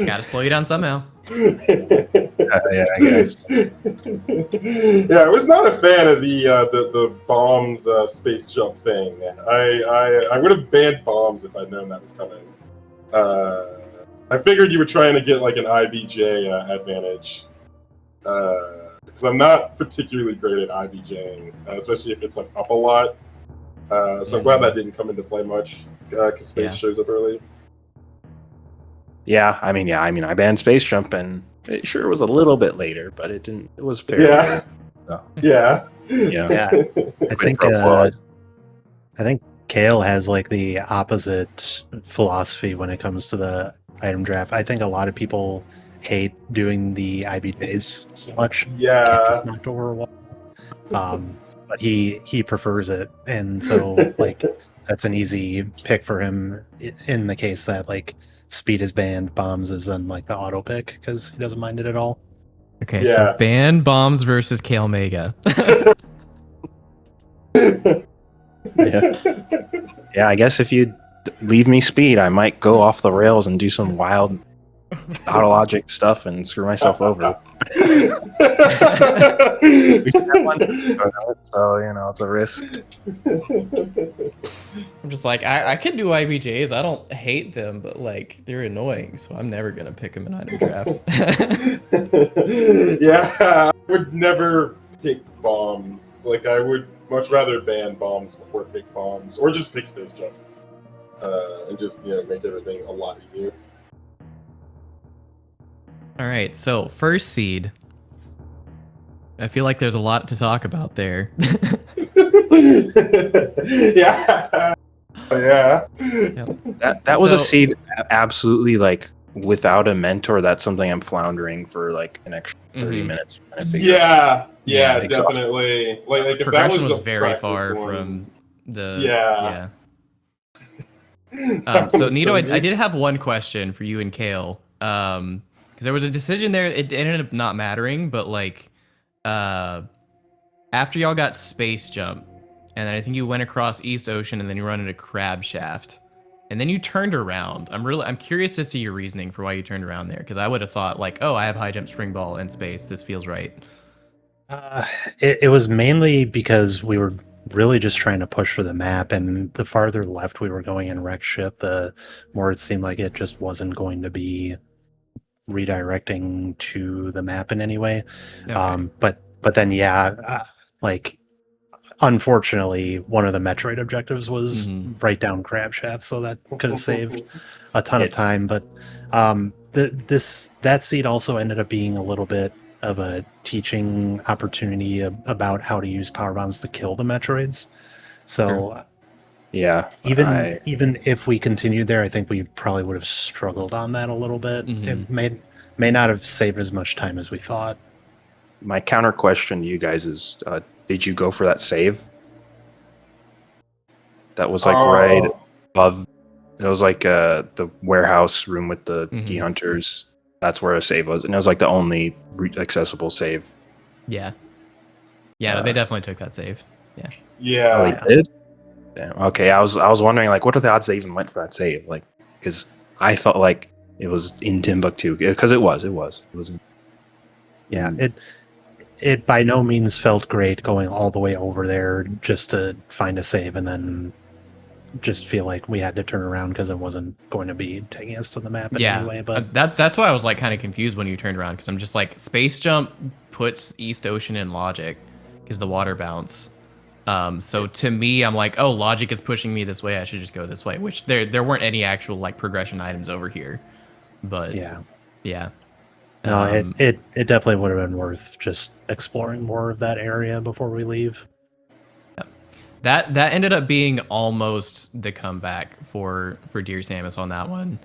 Gotta slow you down somehow. Yeah, I guess. Yeah, I was not a fan of the bombs space jump thing. I would have banned bombs if I'd known that was coming. I figured you were trying to get like an IBJ advantage. Because I'm not particularly great at IBJing, especially if it's like up a lot. So I'm glad that didn't come into play much because space shows up early. Yeah, I banned space jump, and it sure was a little bit later, but it didn't. It was fair. Yeah. So, yeah. I think Kale has like the opposite philosophy when it comes to the item draft. I think a lot of people hate doing the IBJs so much. Yeah. Get just knocked over a wall. But he prefers it, and so like that's an easy pick for him in the case that like speed is banned, bombs is then like the auto pick because he doesn't mind it at all. Okay, Yeah. so ban bombs versus Kalemega. Yeah, I guess if you leave me speed, I might go off the rails and do some wild autologic stuff and screw myself over. So, you know, it's a risk. I'm just like, I can do IBJs. I don't hate them, but like they're annoying, so I'm never gonna pick them in item drafts. Yeah, I would never pick bombs. Like, I would much rather ban bombs before pick bombs, or just pick space jump, and just make everything a lot easier. All right, so first seed. I feel like there's a lot to talk about there. Yeah. Yeah. That was a seed absolutely like without a mentor. That's something I'm floundering for like an extra 30 minutes. Trying to figure out. Yeah, definitely. Like if that Progression was was a very practice far one, from the Yeah. So Nito, I did have one question for you and Kale. Because there was a decision there. It ended up not mattering, but like, after y'all got space jump, and then I think you went across East Ocean, and then you run into Crab Shaft, and then you turned around. I'm curious as to your reasoning for why you turned around there, because I would have thought like, oh, I have high jump, spring ball, and space. This feels right. It was mainly because we were really just trying to push for the map, and the farther left we were going in wreck ship, the more it seemed like it just wasn't going to be redirecting to the map in any way. Okay. But then like unfortunately one of the Metroid objectives was right down Crab Shaft, so that could have saved a ton of time. But that seed also ended up being a little bit of a teaching opportunity about how to use power bombs to kill the Metroids. So yeah, even if we continued there, I think we probably would have struggled on that a little bit. It may not have saved as much time as we thought. My counter question to you guys is, did you go for that save? That was like right above. It was like the warehouse room with the key hunters. That's where a save was, and it was like the only accessible save. Yeah. Yeah, they definitely took that save. Yeah. Yeah. Oh, they did? Damn. Okay, I was wondering like, what are the odds they even went for that save? Like, because I felt like it was in Timbuktu, because it was. Yeah, it by no means felt great going all the way over there just to find a save and then just feel like we had to turn around because it wasn't going to be taking us to the map anyway. But that's why I was like kind of confused when you turned around, because I'm just like, space jump puts East Ocean in logic because the water bounce. So to me, I'm like, oh, logic is pushing me this way. I should just go this way. Which there weren't any actual like progression items over here, but yeah. No, it definitely would have been worth just exploring more of that area before we leave. That ended up being almost the comeback for Dear Samus on that one,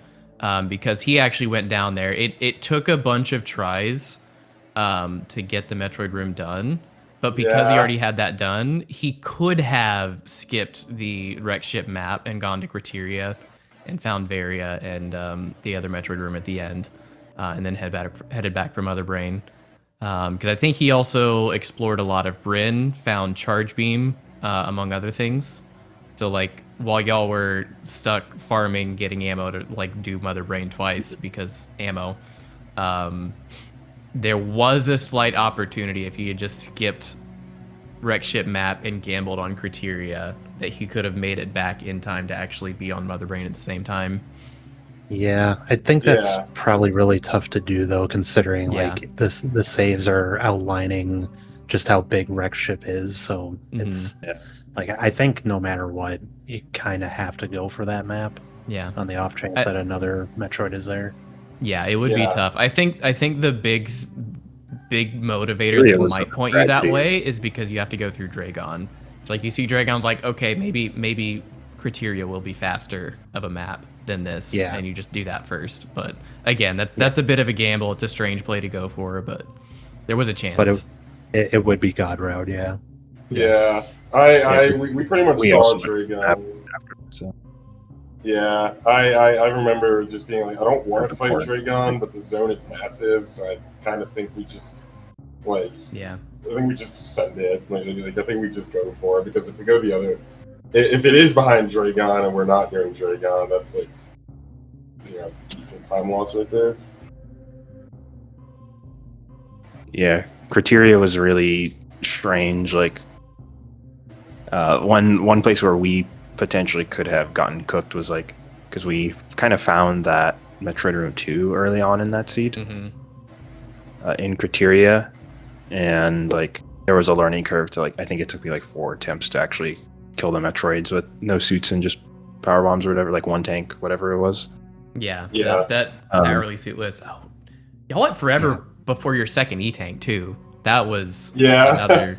because he actually went down there. It took a bunch of tries to get the Metroid room done, but because he already had that done, he could have skipped the wreck ship map and gone to Criteria and found Varia and the other Metroid room at the end. And then headed back for Mother Brain, because I think he also explored a lot of Bryn, found Charge Beam, among other things. So like while y'all were stuck farming, getting ammo to like do Mother Brain twice because ammo, there was a slight opportunity if he had just skipped wreck ship map and gambled on Criteria that he could have made it back in time to actually be on Mother Brain at the same time. Yeah, I think that's probably really tough to do though, considering like the saves are outlining just how big wreck ship is. So it's like, I think no matter what, you kind of have to go for that map. Yeah. On the off chance that another Metroid is there. Yeah, it would be tough. I think the big motivator that might point you that way is because you have to go through Dragon. It's like you see Dragon's like, okay, maybe Criteria will be faster of a map than this, Yeah. and you just do that first. But again, that's a bit of a gamble. It's a strange play to go for, but there was a chance. But it would be God Road, yeah. Yeah. We pretty much we saw also Dragon. afterwards, so. Yeah, I remember just being like, I don't want to fight Before. Dragon, but the zone is massive, so I kind of think we just, like, Yeah. I think we just send it. Like, I think we just go for it, because if we go the other, if it is behind Dragon and we're not doing Dragon, that's like, you know, decent time loss right there. Yeah, Criteria was really strange. Like, one place where we potentially could have gotten cooked was like, because we kind of found that Metroid Room 2 early on in that seed in Criteria, and like there was a learning curve to, like, I think it took me like 4 attempts to actually kill the Metroids with no suits and just power bombs or whatever, like one tank, whatever it was. Yeah. Yeah. That early suit was. Oh, y'all went forever before your second E tank too. That was another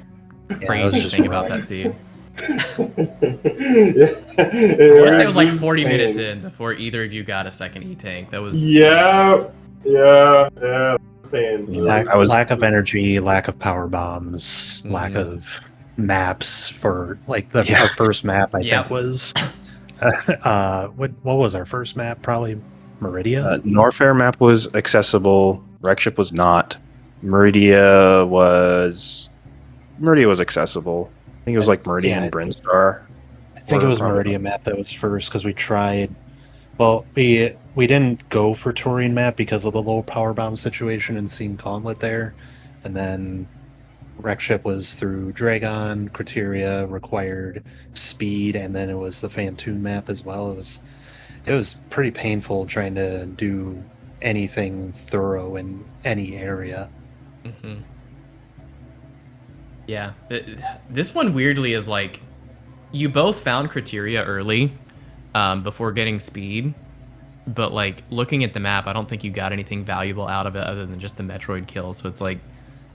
crazy thing about that seed. I want I want to say it was like 40 minutes in before either of you got a second E tank. That was Yeah. Pain. Lack of energy, lack of power bombs, lack of maps for like our first map. I think was what was our first map? Probably Meridia. Norfair map was accessible. Wreckship was not. Meridia was accessible. I think it was like Meridia and Brinstar. I think it was Meridia map that was first, because we tried. Well, we didn't go for Taurine map because of the low power bomb situation and seeing Gauntlet there, and then Wreckship was through Dragon. Criteria required speed, and then it was the Phantoon map as well. It was pretty painful trying to do anything thorough in any area. Yeah, this one weirdly is like, you both found Criteria early, before getting speed, but like looking at the map, I don't think you got anything valuable out of it other than just the Metroid kill. So it's like,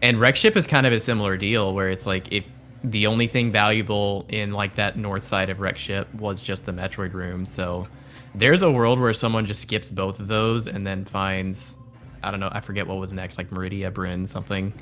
and Wreckship is kind of a similar deal where it's like, if the only thing valuable in like that north side of Wreckship was just the Metroid room, so there's a world where someone just skips both of those and then finds, I don't know, I forget what was next, like Meridia, Bryn, something.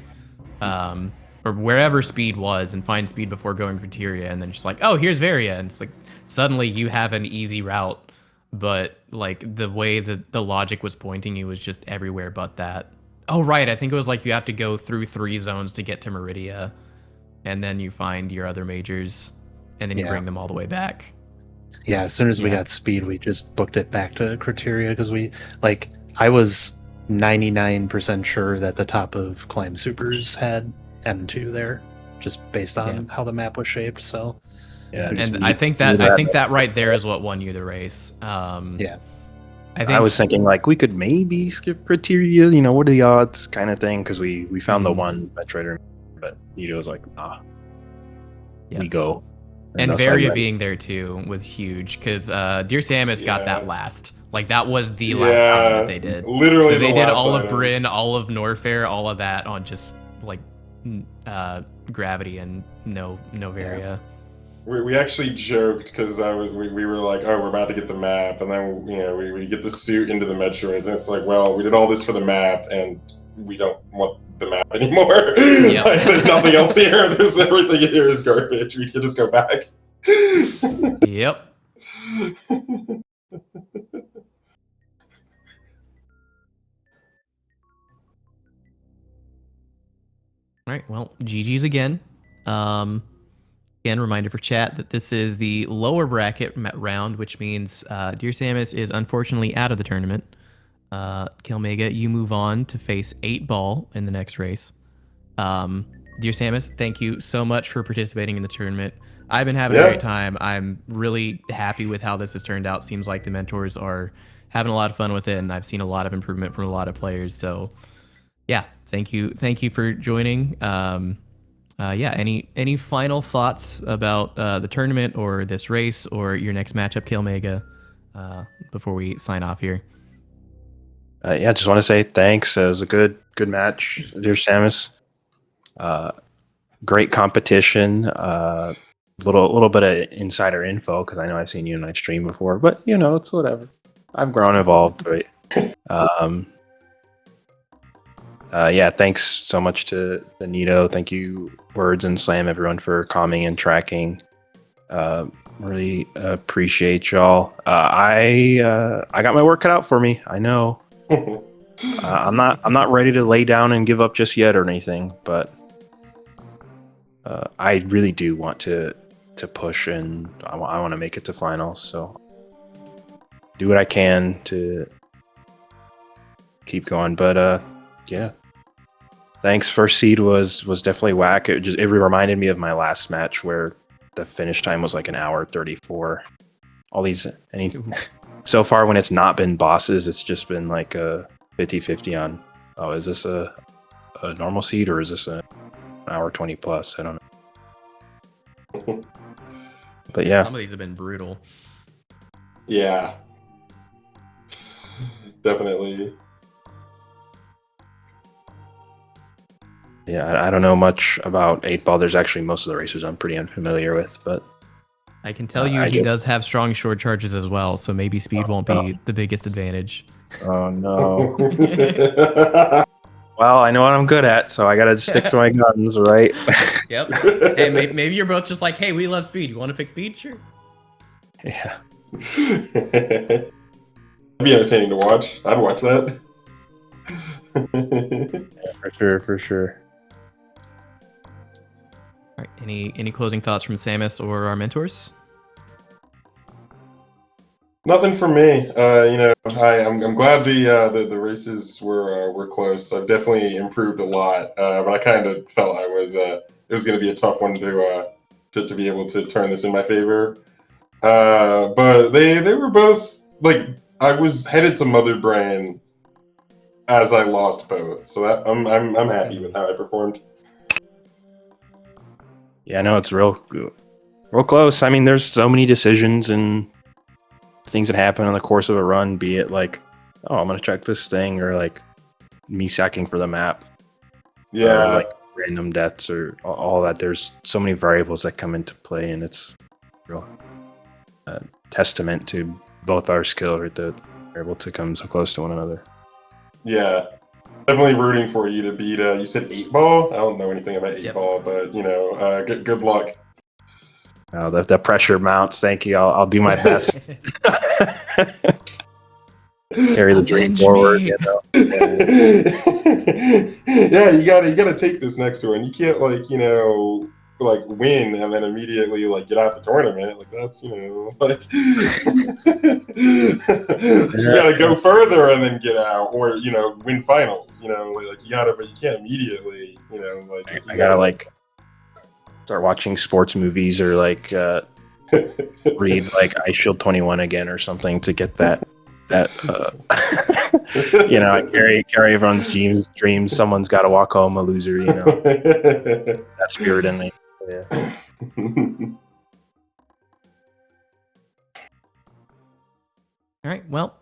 Or wherever speed was, and find speed before going Criteria, and then just like, oh, here's Varia, and it's like suddenly you have an easy route, but like the way that the logic was pointing you was just everywhere but that. Oh right, I think it was like you have to go through 3 zones to get to Meridia, and then you find your other majors, and then you bring them all the way back. Yeah, as soon as we got speed, we just booked it back to Criteria, because I was 99% sure that the top of Climb Supers had M2 there, just based on how the map was shaped. So and I think that right there is what won you the race. I was thinking like we could maybe skip Criteria, you know, what are the odds, kind of thing, because we found the one Metroid, but Nito was like, we go. And Varia being there too was huge, because Dear Samus got that last. Like that was the last thing that they did. Literally, so they did all of Bryn, all of Norfair, all of that on just like gravity and no Varia. We actually joked, because we were like, oh, we're about to get the map, and then we get the suit into the Metroids, and it's like, well, we did all this for the map, and we don't want the map anymore. Like, there's nothing else here. There's everything here is garbage. We can just go back. Yep. All right, well, GG's again. Again, reminder for chat that this is the lower bracket round, which means Dear Samus is unfortunately out of the tournament. Kalemega, you move on to face 8-Ball in the next race. Dear Samus, thank you so much for participating in the tournament. I've been having a great time. I'm really happy with how this has turned out. Seems like the mentors are having a lot of fun with it, and I've seen a lot of improvement from a lot of players. So, yeah, thank you for joining. Any final thoughts about the tournament or this race or your next matchup, Kalemega, before we sign off here? Just want to say thanks. It was a good match, Dear Samus. Great competition. little bit of insider info because I know I've seen you and I stream before, but you know, it's whatever. I've grown, evolved, right? Yeah, thanks so much to the Nito. Thank you, Words and Slam, everyone for calming and tracking. Really appreciate y'all. I got my work cut out for me. I know. I'm not ready to lay down and give up just yet or anything, but I really do want to push, and I want to make it to finals. So do what I can to keep going. But yeah. Thanks. First seed was definitely whack. It reminded me of my last match where the finish time was like an hour 34. So far when it's not been bosses, it's just been like a 50-50 on, oh, is this a normal seed or is this an hour 20 plus? I don't know. But yeah. Some of these have been brutal. Yeah. Definitely. Yeah, I don't know much about 8-Ball. There's actually most of the racers I'm pretty unfamiliar with, but I can tell you he does have strong short charges as well, so maybe speed won't be the biggest advantage. Oh no. Well, I know what I'm good at, so I gotta stick to my guns, right? Yep. Hey, maybe you're both just like, hey, we love speed. You want to pick speed? Sure. Yeah. It'd be entertaining to watch. I'd watch that. Yeah, for sure. All right. Any closing thoughts from Samus or our mentors? Nothing for me. I'm glad the races were close. I've definitely improved a lot, but I kind of felt it was going to be a tough one to be able to turn this in my favor. But they were both like, I was headed to Mother Brain as I lost both, so that I'm happy with how I performed. Yeah, no, it's real close. I mean, there's so many decisions and things that happen in the course of a run, be it like, oh, I'm gonna check this thing, or like me sacking for the map, Yeah, or like random deaths, or all that. There's so many variables that come into play, and it's real testament to both our skill, right? That we're able to come so close to one another. yeah. Definitely rooting for you to beat. You said 8-Ball. I don't know anything about 8-Ball, but good luck. Oh, the pressure mounts. Thank you. I'll do my best. Carry the dream forward. You know? Yeah, you gotta take this next one. You can't win and then immediately get out the tournament. Like that's you gotta go further and then get out, or win finals. But you can't immediately. I gotta start watching sports movies or read Ice Shield 21 again or something to get that I carry everyone's dreams. Someone's got to walk home a loser. That spirit in me. Yeah. All right. Well,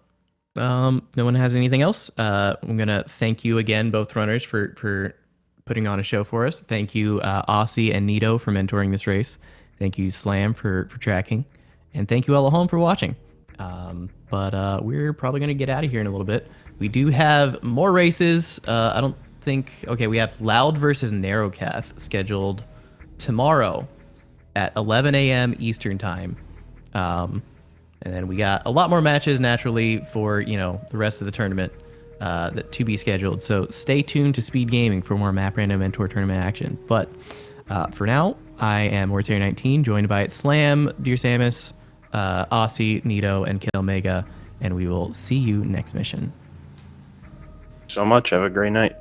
no one has anything else. I'm gonna thank you again, both runners, for putting on a show for us. Thank you, Aussie and Nito, for mentoring this race. Thank you, Slam, for tracking, and thank you all at home for watching. But we're probably gonna get out of here in a little bit. We do have more races. I don't think. Okay, we have Loud versus Narrowcath scheduled tomorrow at 11 a.m. Eastern time. And then we got a lot more matches naturally for the rest of the tournament that to be scheduled. So stay tuned to SpeedGaming for more Map Random Mentor tournament action. But for now, I am Warrior19, joined by Slam, DearSamus, Aussie, Nito, and Kalemega, and we will see you next mission. So much. Have a great night.